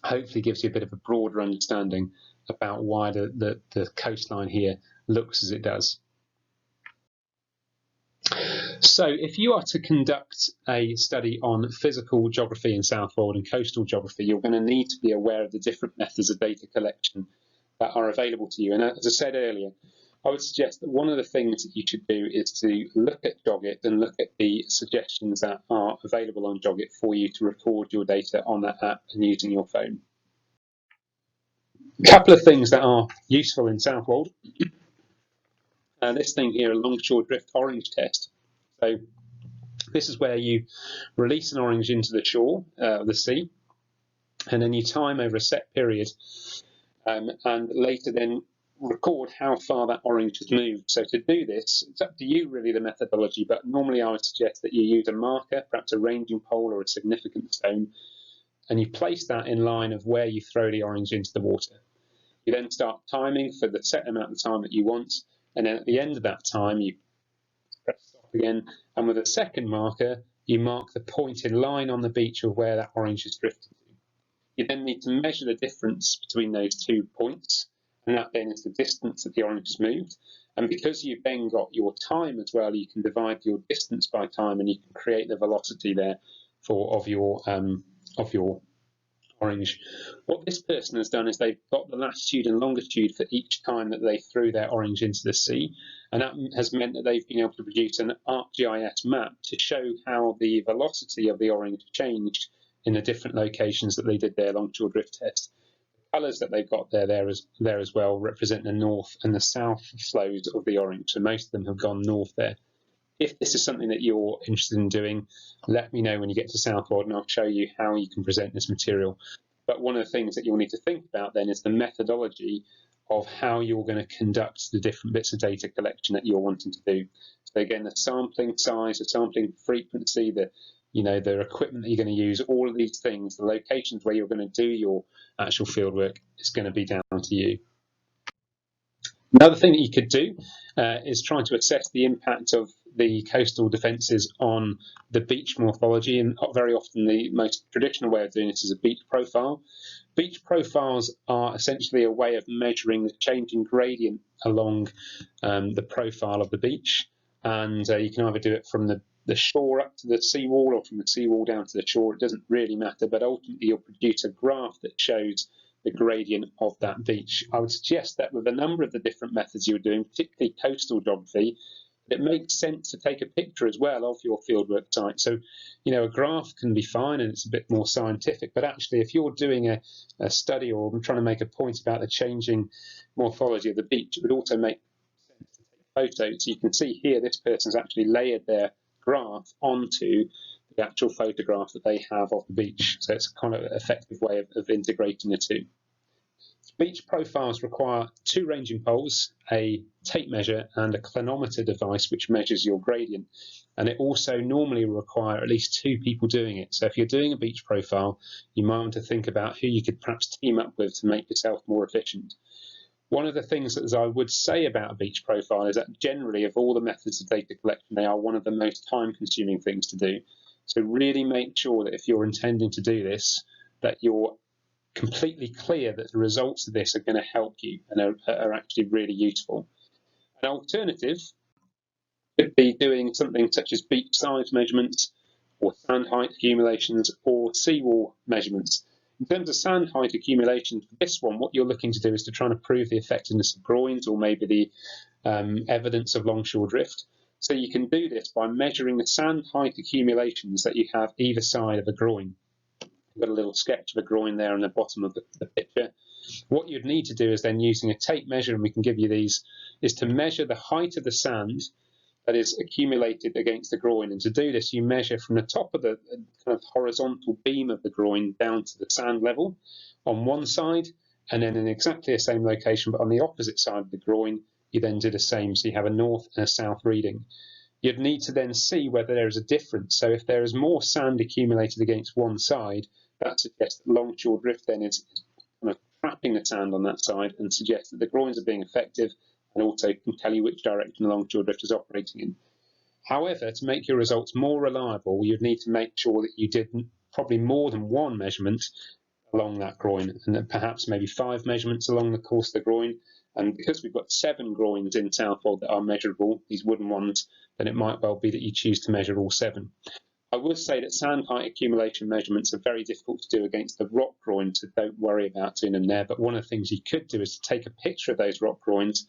hopefully gives you a bit of a broader understanding about why the coastline here looks as it does. So if you are to conduct a study on physical geography in Southwold and coastal geography, you're going to need to be aware of the different methods of data collection that are available to you. And as I said earlier, I would suggest that one of the things that you should do is to look at Jogit and look at the suggestions that are available on Jogit for you to record your data on that app and using your phone. A couple of things that are useful in Southwold. This thing here, a longshore drift orange test. So this is where you release an orange into the shore, the sea, and then you time over a set period, and later then record how far that orange has moved. So to do this, it's up to you really, the methodology, but normally I would suggest that you use a marker, perhaps a ranging pole or a significant stone, and you place that in line of where you throw the orange into the water. You then start timing for the set amount of time that you want, and then at the end of that time you press stop again, and with a second marker you mark the point in line on the beach of where that orange is drifted to. You then need to measure the difference between those 2 points, and that then is the distance that the orange has moved. And because you've then got your time as well, you can divide your distance by time, and you can create the velocity there of your orange. What this person has done is they've got the latitude and longitude for each time that they threw their orange into the sea, and that has meant that they've been able to produce an ArcGIS map to show how the velocity of the orange changed in the different locations that they did their longshore drift test. The colours that they've got there as well represent the north and the south flows of the orange, so most of them have gone north there. If this is something that you're interested in doing, let me know when you get to Southwold and I'll show you how you can present this material. But one of the things that you'll need to think about then is the methodology of how you're going to conduct the different bits of data collection that you're wanting to do. So again, the sampling size, the sampling frequency, the equipment that you're going to use, all of these things, the locations where you're going to do your actual fieldwork is going to be down to you. Another thing that you could do is try to assess the impact of the coastal defences on the beach morphology, and very often the most traditional way of doing this is a beach profile. Beach profiles are essentially a way of measuring the changing gradient along the profile of the beach, and you can either do it from the shore up to the seawall or from the seawall down to the shore. It doesn't really matter, but ultimately you'll produce a graph that shows the gradient of that beach. I would suggest that with a number of the different methods you're doing, particularly coastal geography, it makes sense to take a picture as well of your fieldwork site. So, a graph can be fine and it's a bit more scientific, but actually if you're doing a study or trying to make a point about the changing morphology of the beach, it would also make sense to take photos. So you can see here this person's actually layered their graph onto the actual photograph that they have of the beach. So it's a kind of effective way of integrating the two. Beach profiles require 2 ranging poles, a tape measure and a clinometer device which measures your gradient. And it also normally require at least 2 people doing it. So if you're doing a beach profile, you might want to think about who you could perhaps team up with to make yourself more efficient. One of the things that I would say about a beach profile is that generally of all the methods of data collection, they are one of the most time-consuming things to do. So really make sure that if you're intending to do this, that you're completely clear that the results of this are going to help you and are actually really useful. An alternative could be doing something such as beach size measurements or sand height accumulations or seawall measurements. In terms of sand height accumulation, for this one, what you're looking to do is to try and prove the effectiveness of groins or maybe the evidence of longshore drift. So you can do this by measuring the sand height accumulations that you have either side of a groin. I've got a little sketch of a groin there on the bottom of the picture. What you'd need to do is then, using a tape measure, and we can give you these, is to measure the height of the sand that is accumulated against the groin. And to do this, you measure from the top of the kind of horizontal beam of the groin down to the sand level on one side, and then in exactly the same location, but on the opposite side of the groin, you then do the same. So you have a north and a south reading. You'd need to then see whether there is a difference. So if there is more sand accumulated against one side, that suggests that longshore drift then is kind of trapping the sand on that side, and suggests that the groins are being effective, and also can tell you which direction the longshore drift is operating in. However, to make your results more reliable, you'd need to make sure that you did probably more than one measurement along that groin, and then perhaps maybe 5 measurements along the course of the groin. And because we've got 7 groins in Southwold that are measurable, these wooden ones, then it might well be that you choose to measure all 7. I would say that sand height accumulation measurements are very difficult to do against the rock groins, so don't worry about doing them there. But one of the things you could do is to take a picture of those rock groins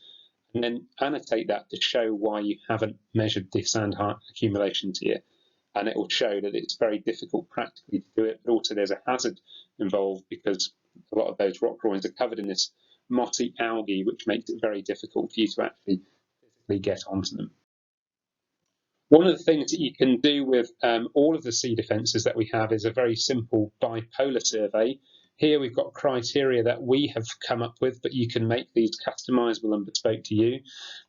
and then annotate that to show why you haven't measured the sand height accumulations here. And it will show that it's very difficult practically to do it, but also there's a hazard involved because a lot of those rock groins are covered in this mossy algae, which makes it very difficult for you to actually physically get onto them. One of the things that you can do with all of the sea defences that we have is a very simple bipolar survey Here we've got criteria that we have come up with, but you can make these customizable and bespoke to you.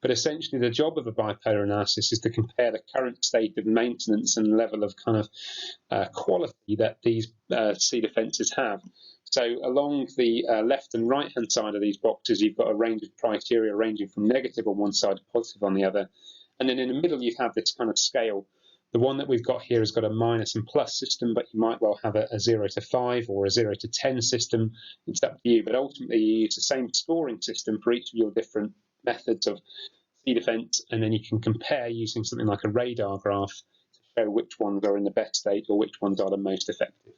But essentially the job of a bipolar analysis is to compare the current state of maintenance and level of kind of quality that these sea defences have. So along the left and right hand side of these boxes, you've got a range of criteria ranging from negative on one side to positive on the other. And then in the middle, you have this kind of scale. The one that we've got here has got a minus and plus system, but you might well have a 0 to 5 or a 0 to 10 system. It's up to you. But ultimately, you use the same scoring system for each of your different methods of sea defence, and then you can compare using something like a radar graph to show which ones are in the best state or which ones are the most effective.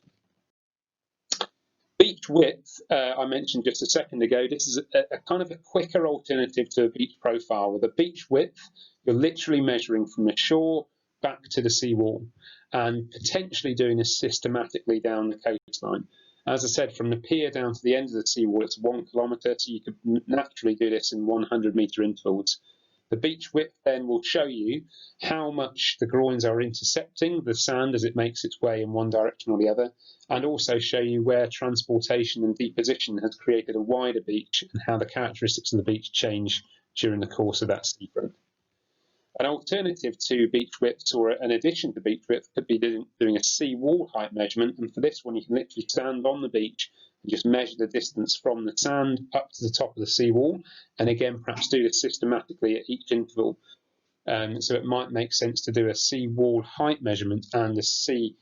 Beach width, I mentioned just a second ago. This is a kind of a quicker alternative to a beach profile. With a beach width, you're literally measuring from the shore back to the seawall and potentially doing this systematically down the coastline. As I said, from the pier down to the end of the seawall, it's 1 kilometre, so you could naturally do this in 100-metre intervals. The beach width then will show you how much the groins are intercepting the sand as it makes its way in one direction or the other, and also show you where transportation and deposition has created a wider beach and how the characteristics of the beach change during the course of that seafront. An alternative to beach widths, or an addition to beach width, could be doing a sea wall height measurement, and for this one you can literally stand on the beach and just measure the distance from the sand up to the top of the seawall, and again perhaps do this systematically at each interval. So it might make sense to do a sea wall height measurement and a sea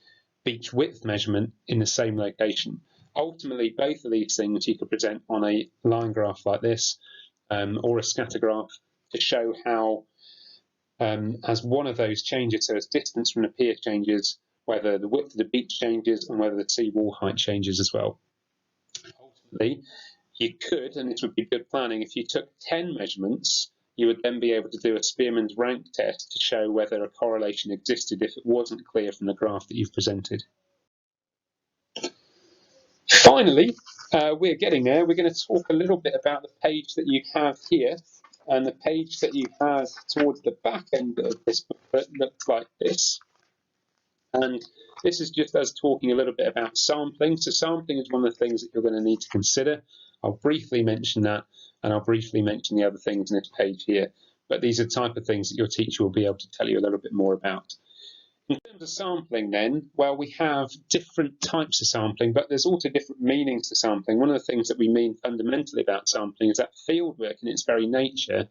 beach width measurement in the same location. Ultimately, both of these things you could present on a line graph like this, or a scatter graph, to show how as one of those changes, so as distance from the pier changes, whether the width of the beach changes and whether the sea wall height changes as well. Ultimately, you could, and this would be good planning, if you took 10 measurements, you would then be able to do a Spearman's rank test to show whether a correlation existed if it wasn't clear from the graph that you've presented. Finally, we're getting there. We're going to talk a little bit about the page that you have here. And the page that you have towards the back end of this booklet looks like this. And this is just us talking a little bit about sampling. So sampling is one of the things that you're going to need to consider. I'll briefly mention that, and I'll briefly mention the other things in this page here. But these are the type of things that your teacher will be able to tell you a little bit more about. In terms of sampling then, well, we have different types of sampling, but there's also different meanings to sampling. One of the things that we mean fundamentally about sampling is that fieldwork in its very nature,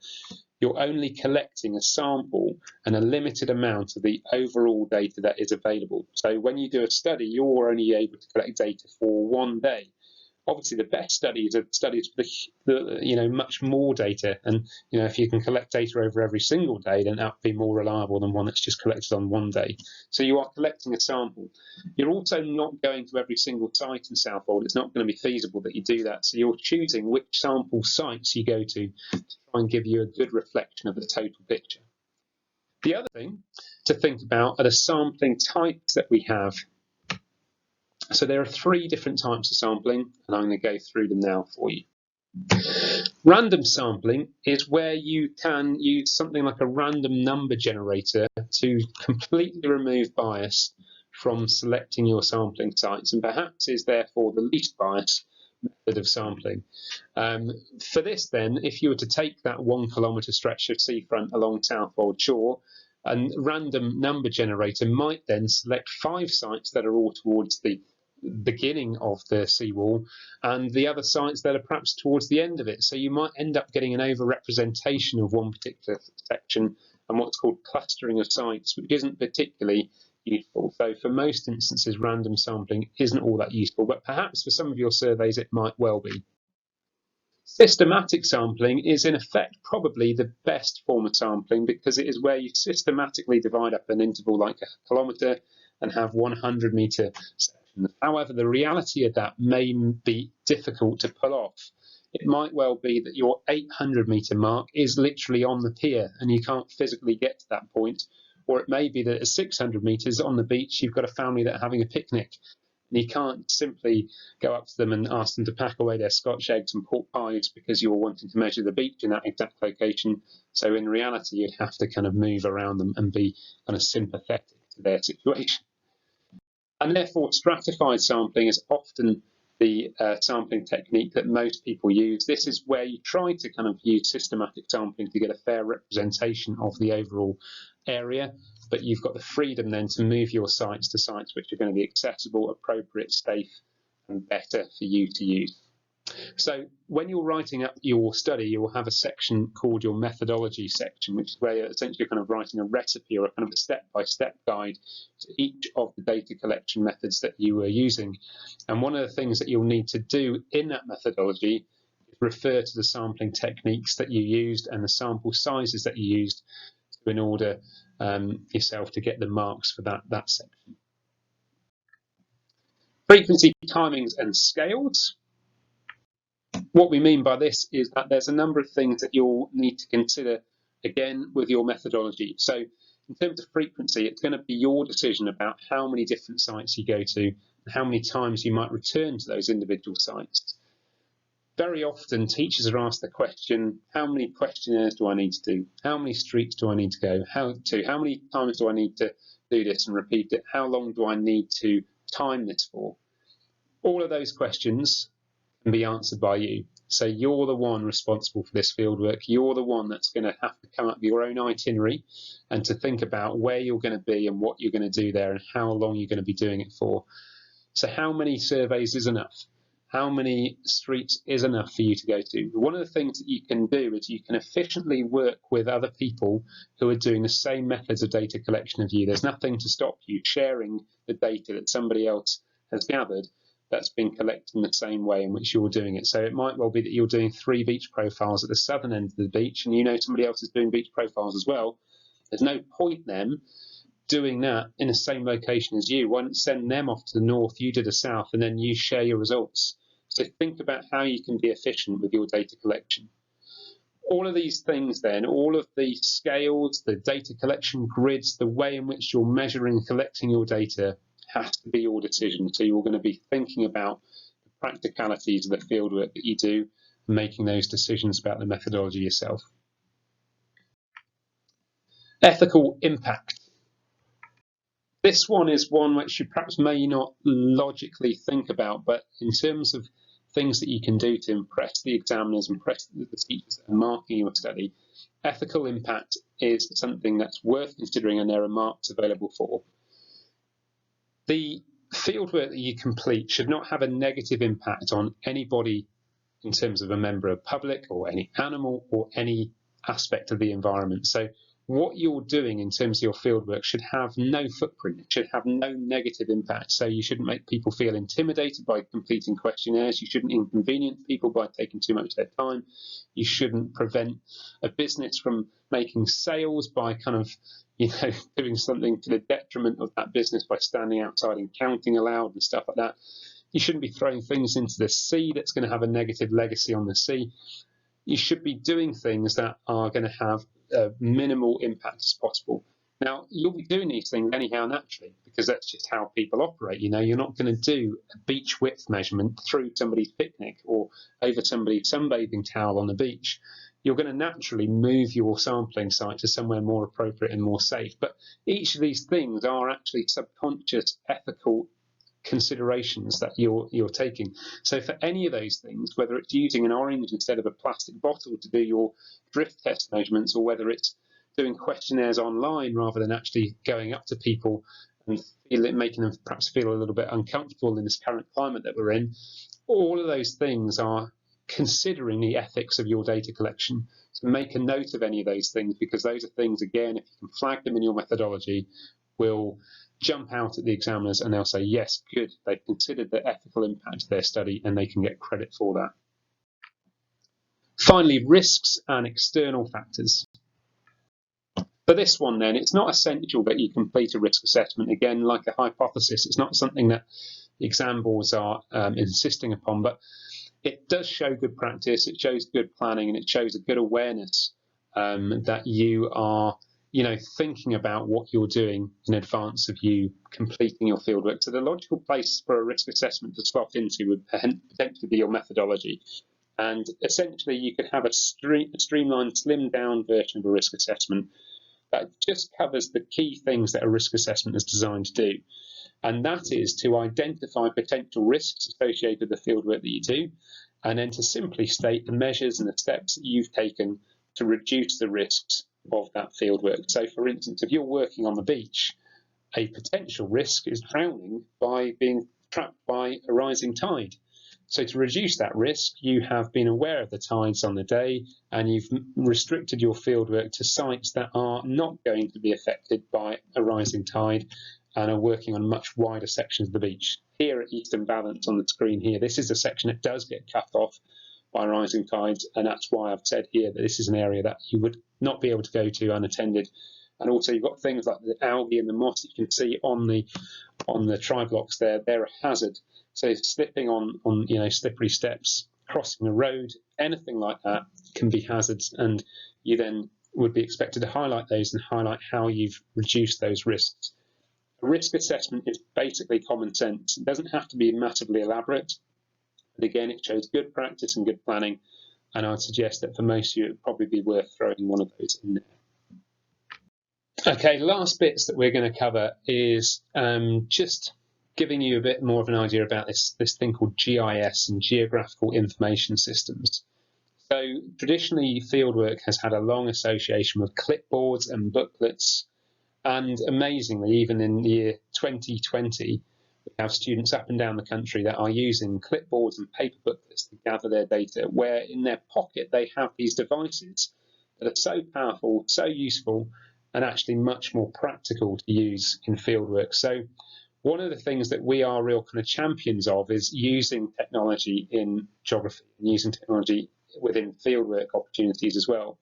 you're only collecting a sample and a limited amount of the overall data that is available. So when you do a study, you're only able to collect data for one day. Obviously, the best studies are studies with much more data, and if you can collect data over every single day, then that would be more reliable than one that's just collected on one day. So you are collecting a sample. You're also not going to every single site in Southwold. It's not going to be feasible that you do that. So you're choosing which sample sites you go to try and give you a good reflection of the total picture. The other thing to think about are the sampling types that we have. So there are 3 different types of sampling, and I'm going to go through them now for you. Random sampling is where you can use something like a random number generator to completely remove bias from selecting your sampling sites, and perhaps is therefore the least biased method of sampling. For this then, if you were to take that 1 kilometre stretch of seafront along Southwold shore, a random number generator might then select 5 sites that are all towards the beginning of the seawall and the other sites that are perhaps towards the end of it. So you might end up getting an over-representation of one particular section and what's called clustering of sites, which isn't particularly useful. So for most instances, random sampling isn't all that useful, but perhaps for some of your surveys it might well be. Systematic sampling is in effect probably the best form of sampling because it is where you systematically divide up an interval like a kilometre and have 100-metre sections. However, the reality of that may be difficult to pull off. It might well be that your 800-metre mark is literally on the pier and you can't physically get to that point, or it may be that at 600 metres on the beach you've got a family that are having a picnic. And you can't simply go up to them and ask them to pack away their Scotch eggs and pork pies because you're wanting to measure the beach in that exact location. So in reality, you'd have to kind of move around them and be kind of sympathetic to their situation. And therefore, stratified sampling is often the sampling technique that most people use. This is where you try to kind of use systematic sampling to get a fair representation of the overall area, but you've got the freedom then to move your sites to sites which are going to be accessible, appropriate, safe, and better for you to use. So when you're writing up your study, you'll have a section called your methodology section, which is where you're essentially kind of writing a recipe or a kind of a step-by-step guide to each of the data collection methods that you were using. And one of the things that you'll need to do in that methodology is refer to the sampling techniques that you used and the sample sizes that you used in order yourself to get the marks for that section. Frequency, timings, and scales. What we mean by this is that there's a number of things that you'll need to consider again with your methodology. So in terms of frequency, it's going to be your decision about how many different sites you go to and how many times you might return to those individual sites. Very often teachers are asked the question, how many questionnaires do I need to do? How many streets do I need to go? How many times do I need to do this and repeat it? How long do I need to time this for? All of those questions can be answered by you. So you're the one responsible for this fieldwork. You're the one that's going to have to come up with your own itinerary and to think about where you're going to be and what you're going to do there and how long you're going to be doing it for. So how many surveys is enough? How many streets is enough for you to go to? One of the things that you can do is you can efficiently work with other people who are doing the same methods of data collection as you. There's nothing to stop you sharing the data that somebody else has gathered that's been collected in the same way in which you're doing it. So it might well be that you're doing 3 beach profiles at the southern end of the beach and you know somebody else is doing beach profiles as well. There's no point then doing that in the same location as you. Why not send them off to the north, you to the south, and then you share your results? So think about how you can be efficient with your data collection. All of these things then, all of the scales, the data collection grids, the way in which you're measuring and collecting your data has to be your decision. So you're going to be thinking about the practicalities of the fieldwork that you do and making those decisions about the methodology yourself. Ethical impact. This one is one which you perhaps may not logically think about, but in terms of things that you can do to impress the examiners, impress the teachers that are marking your study, ethical impact is something that's worth considering and there are marks available for. The fieldwork that you complete should not have a negative impact on anybody in terms of a member of public or any animal or any aspect of the environment. So what you're doing in terms of your fieldwork should have no footprint, it should have no negative impact. So you shouldn't make people feel intimidated by completing questionnaires, you shouldn't inconvenience people by taking too much of their time, you shouldn't prevent a business from making sales by kind of doing something to the detriment of that business by standing outside and counting aloud and stuff like that. You shouldn't be throwing things into the sea that's going to have a negative legacy on the sea. You should be doing things that are going to have a minimal impact as possible. Now, you'll be doing these things anyhow naturally, because that's just how people operate. You're not going to do a beach width measurement through somebody's picnic or over somebody's sunbathing towel on the beach. You're going to naturally move your sampling site to somewhere more appropriate and more safe. But each of these things are actually subconscious ethical considerations that you're taking. So for any of those things, whether it's using an orange instead of a plastic bottle to do your drift test measurements, or whether it's doing questionnaires online rather than actually going up to people and making them perhaps feel a little bit uncomfortable in this current climate that we're in, all of those things are considering the ethics of your data collection. So make a note of any of those things, because those are things, again, if you can flag them in your methodology, will jump out at the examiners and they'll say, yes, good, they've considered the ethical impact of their study and they can get credit for that. Finally, risks and external factors. For this one then, it's not essential that you complete a risk assessment. Again, like a hypothesis, it's not something that the exam boards are insisting upon, but it does show good practice, it shows good planning, and it shows a good awareness that you are thinking about what you're doing in advance of you completing your fieldwork. So the logical place for a risk assessment to slot into would potentially be your methodology. And essentially you could have a streamlined, slimmed down version of a risk assessment that just covers the key things that a risk assessment is designed to do. And that is to identify potential risks associated with the fieldwork that you do, and then to simply state the measures and the steps that you've taken to reduce the risks of that fieldwork. So, for instance, if you're working on the beach, a potential risk is drowning by being trapped by a rising tide. So to reduce that risk, you have been aware of the tides on the day, and you've restricted your fieldwork to sites that are not going to be affected by a rising tide and are working on much wider sections of the beach. Here at Eastern Balance on the screen here, this is a section that does get cut off by rising tides, and that's why I've said here that this is an area that you would not be able to go to unattended. And also you've got things like the algae and the moss that you can see on the tri-blocks there. They're a hazard. So slipping on slippery steps, crossing a road, anything like that can be hazards, and you then would be expected to highlight those and highlight how you've reduced those risks. A risk assessment is basically common sense. It doesn't have to be massively elaborate, but again, it shows good practice and good planning, and I would suggest that for most of you, it would probably be worth throwing one of those in there. Okay, last bits that we're going to cover is just giving you a bit more of an idea about this thing called GIS and Geographical Information Systems. So traditionally, fieldwork has had a long association with clipboards and booklets, and amazingly, even in the year 2020, we have students up and down the country that are using clipboards and paper booklets to gather their data, where in their pocket they have these devices that are so powerful, so useful, and actually much more practical to use in fieldwork. So one of the things that we are real kind of champions of is using technology in geography and using technology within fieldwork opportunities as well.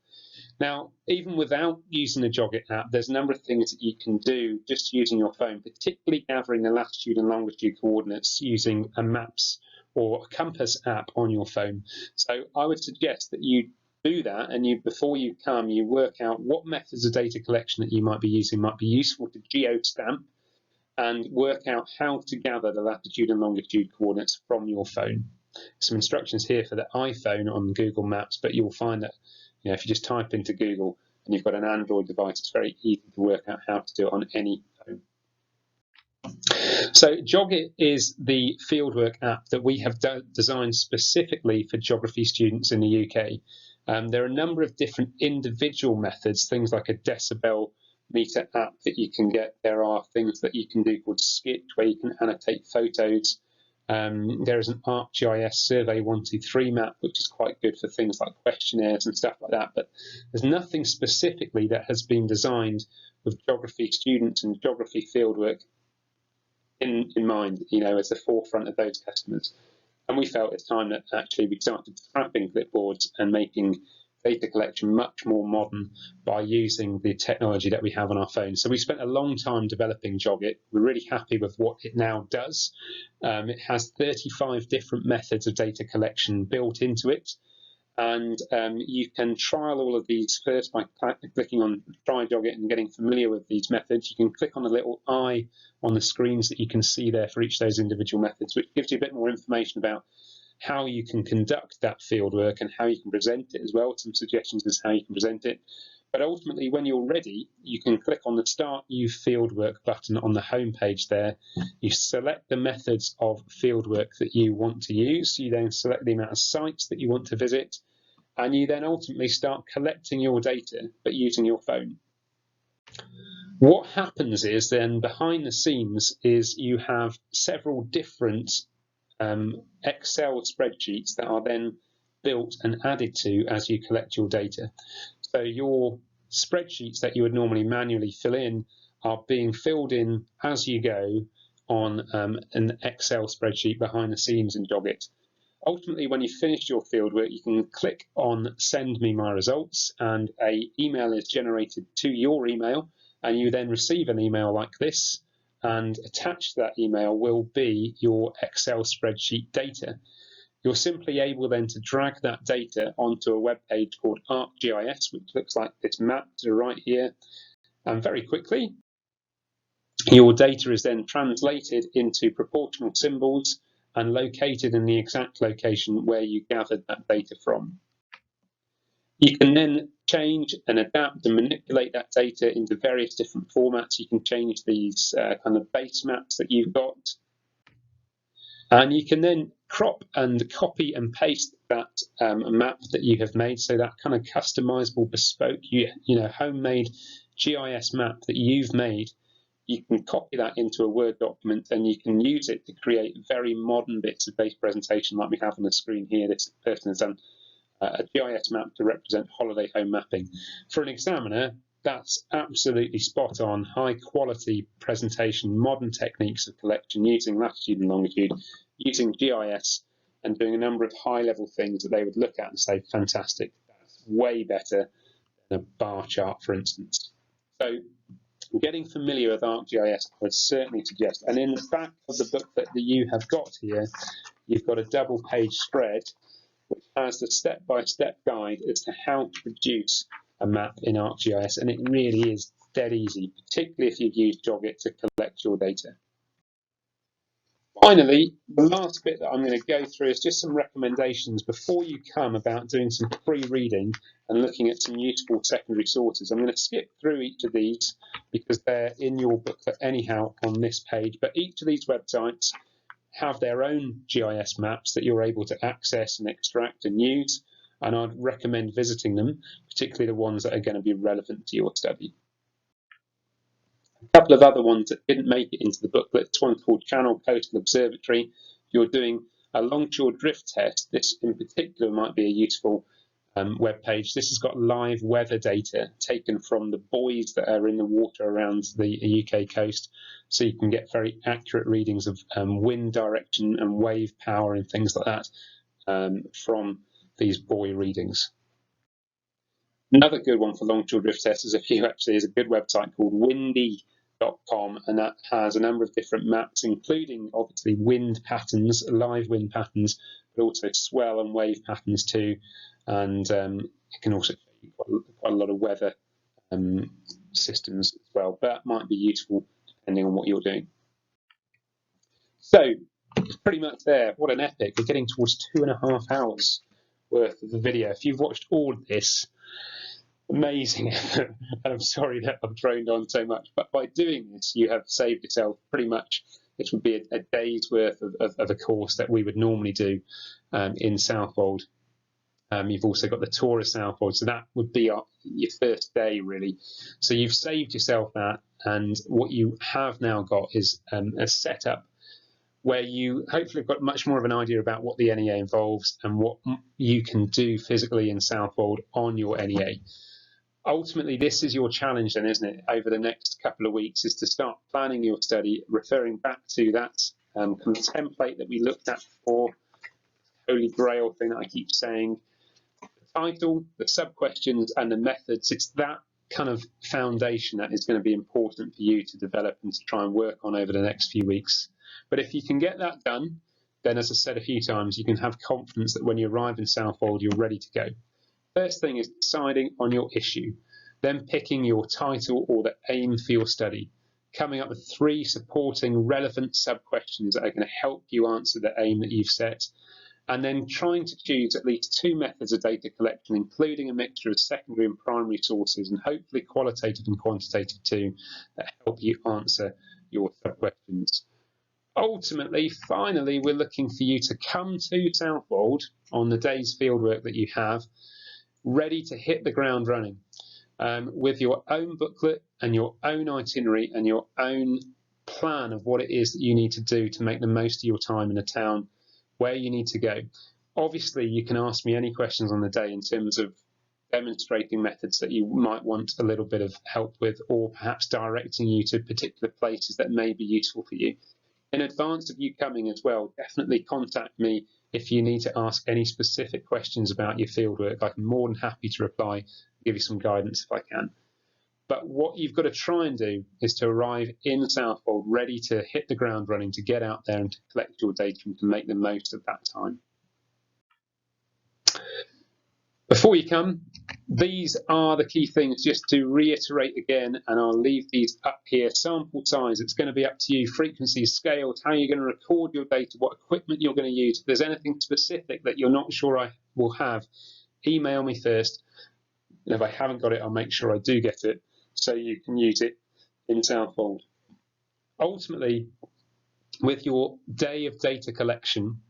Now, even without using the Jogit app, there's a number of things that you can do just using your phone, particularly gathering the latitude and longitude coordinates using a maps or a compass app on your phone. So I would suggest that you do that, and before you come, you work out what methods of data collection that you might be using might be useful to geostamp, and work out how to gather the latitude and longitude coordinates from your phone. Some instructions here for the iPhone on Google Maps, but you'll find that if you just type into Google and you've got an Android device, it's very easy to work out how to do it on any phone. So Jogit is the fieldwork app that we have designed specifically for geography students in the UK. There are a number of different individual methods, things like a decibel meter app that you can get. There are things that you can do called Sketch, where you can annotate photos. There is an ArcGIS Survey 123 map, which is quite good for things like questionnaires and stuff like that. But there's nothing specifically that has been designed with geography students and geography fieldwork in mind, as the forefront of those customers. And we felt it's time that actually we started scrapping clipboards and making data collection much more modern by using the technology that we have on our phones. So we spent a long time developing Jogit. We're really happy with what it now does. It has 35 different methods of data collection built into it. And you can trial all of these first by clicking on Try Jogit and getting familiar with these methods. You can click on the little eye on the screens that you can see there for each of those individual methods, which gives you a bit more information about how you can conduct that fieldwork and how you can present it as well, some suggestions as how you can present it. But ultimately, when you're ready, you can click on the Start New Fieldwork button on the home page there. You select the methods of fieldwork that you want to use. You then select the amount of sites that you want to visit, and you then ultimately start collecting your data, but using your phone. What happens is then behind the scenes is you have several different Excel spreadsheets that are then built and added to as you collect your data. So your spreadsheets that you would normally manually fill in are being filled in as you go on an Excel spreadsheet behind the scenes in Jogit. Ultimately, when you've finished your fieldwork, you can click on Send Me My Results, and an email is generated to your email, and you then receive an email like this, and attached to that email will be your Excel spreadsheet data. You're simply able then to drag that data onto a web page called ArcGIS, which looks like this map to the right here, and very quickly your data is then translated into proportional symbols and located in the exact location where you gathered that data from. You can then change and adapt and manipulate that data into various different formats. You can change these kind of base maps that you've got. And you can then crop and copy and paste that map that you have made. So that kind of customizable, bespoke, homemade GIS map that you've made, you can copy that into a Word document and you can use it to create very modern bits of base presentation like we have on the screen here. This person has done a GIS map to represent holiday home mapping. For an examiner, that's absolutely spot on, high quality presentation, modern techniques of collection using latitude and longitude, using GIS and doing a number of high level things that they would look at and say, fantastic, that's way better than a bar chart, for instance. So getting familiar with ArcGIS, I would certainly suggest. And in the back of the booklet that you have got here, you've got a double page spread which has the step-by-step guide as to how to produce a map in ArcGIS, and it really is dead easy, particularly if you've used Jogit to collect your data. Finally, the last bit that I'm going to go through is just some recommendations before you come about doing some pre-reading and looking at some useful secondary sources. I'm going to skip through each of these because they're in your booklet anyhow on this page, but each of these websites have their own GIS maps that you're able to access and extract and use, and I'd recommend visiting them, particularly the ones that are going to be relevant to your study. A couple of other ones that didn't make it into the booklet. This one's called Channel Coastal Observatory. If you're doing a longshore drift test, this in particular might be a useful web page. This has got live weather data taken from the buoys that are in the water around the UK coast, so you can get very accurate readings of wind direction and wave power and things like that from these buoy readings. Another good one for longshore drift tests is a good website called windy.com, and that has a number of different maps, including obviously wind patterns, live wind patterns, but also swell and wave patterns too. And it can also show you quite a lot of weather systems as well. But that might be useful depending on what you're doing. So it's pretty much there. What an epic. We're getting towards 2.5 hours worth of the video. If you've watched all of this, amazing effort. And I'm sorry that I've droned on so much, but by doing this, you have saved yourself pretty much, it would be a day's worth of a course that we would normally do in Southwold. You've also got the tour of Southwold, so that would be your first day really. So you've saved yourself that, and what you have now got is a setup where you hopefully have got much more of an idea about what the NEA involves and what you can do physically in Southwold on your NEA. Ultimately, this is your challenge then, isn't it, over the next couple of weeks, is to start planning your study, referring back to that kind of template that we looked at before, holy grail thing that I keep saying. Title, the sub-questions and the methods, it's that kind of foundation that is going to be important for you to develop and to try and work on over the next few weeks. But if you can get that done, then as I said a few times, you can have confidence that when you arrive in Southwold, you're ready to go. First thing is deciding on your issue, then picking your title or the aim for your study, coming up with 3 supporting relevant sub-questions that are going to help you answer the aim that you've set, and then trying to choose at least 2 methods of data collection, including a mixture of secondary and primary sources, and hopefully qualitative and quantitative too, that help you answer your sub-questions. Ultimately, finally, we're looking for you to come to Southwold on the day's fieldwork that you have, ready to hit the ground running with your own booklet and your own itinerary and your own plan of what it is that you need to do to make the most of your time in a town where you need to go. Obviously, you can ask me any questions on the day in terms of demonstrating methods that you might want a little bit of help with, or perhaps directing you to particular places that may be useful for you. In advance of you coming as well, definitely contact me if you need to ask any specific questions about your fieldwork. I'm more than happy to reply, give you some guidance if I can. But what you've got to try and do is to arrive in Southwold ready to hit the ground running, to get out there and to collect your data and to make the most of that time. Before you come, these are the key things, just to reiterate again, and I'll leave these up here. Sample size, it's going to be up to you. Frequency, scales, how you're going to record your data, what equipment you're going to use. If there's anything specific that you're not sure I will have, email me first. And if I haven't got it, I'll make sure I do get it so you can use it in Southwold. Ultimately, with your day of data collection,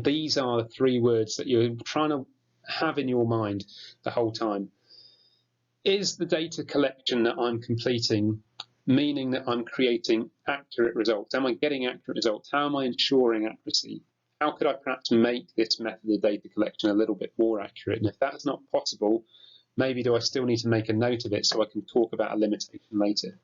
these are the 3 words that you're trying to have in your mind the whole time. Is the data collection that I'm completing meaning that I'm creating accurate results? Am I getting accurate results? How am I ensuring accuracy? How could I perhaps make this method of data collection a little bit more accurate? And if that's not possible, maybe do I still need to make a note of it so I can talk about a limitation later?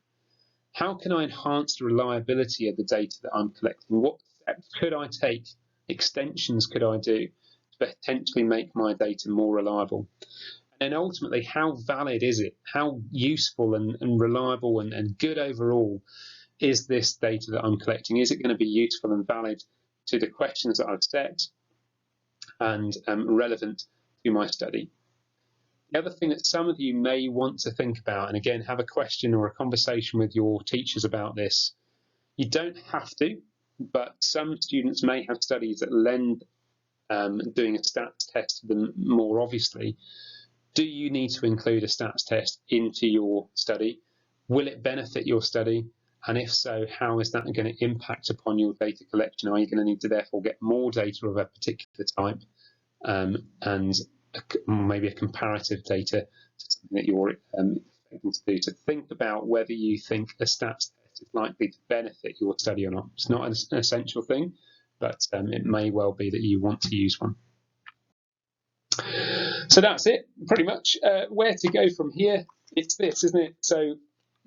How can I enhance the reliability of the data that I'm collecting? What steps could I take? Extensions could I do to potentially make my data more reliable? And ultimately, how valid is it? How useful and reliable and good overall is this data that I'm collecting? Is it going to be useful and valid to the questions that I've set and relevant to my study? The other thing that some of you may want to think about, and again, have a question or a conversation with your teachers about this, you don't have to, but some students may have studies that lend doing a stats test to them more obviously. Do you need to include a stats test into your study? Will it benefit your study? And if so, how is that going to impact upon your data collection? Are you going to need to therefore get more data of a particular type and maybe a comparative data to something that you're expecting to do? To think about whether you think a stats test is likely to benefit your study or not. It's not an essential thing, but it may well be that you want to use one. So that's it, pretty much. Where to go from here? It's this, isn't it? So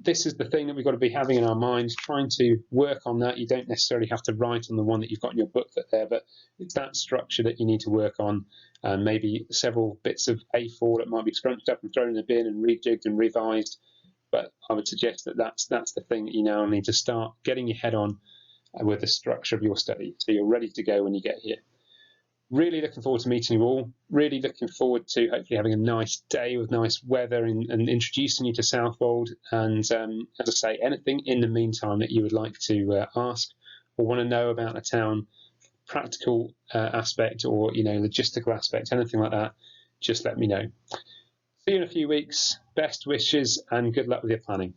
this is the thing that we've got to be having in our minds, trying to work on that. You don't necessarily have to write on the one that you've got in your booklet there, but it's that structure that you need to work on. Maybe several bits of A4 that might be scrunched up and thrown in the bin and rejigged and revised. But I would suggest that that's the thing that you now need to start getting your head on with the structure of your study, so you're ready to go when you get here. Really looking forward to meeting you all. Really looking forward to hopefully having a nice day with nice weather and introducing you to Southwold. And as I say, anything in the meantime that you would like to ask or want to know about the town, practical aspect or logistical aspect, anything like that, just let me know. See you in a few weeks. Best wishes and good luck with your planning.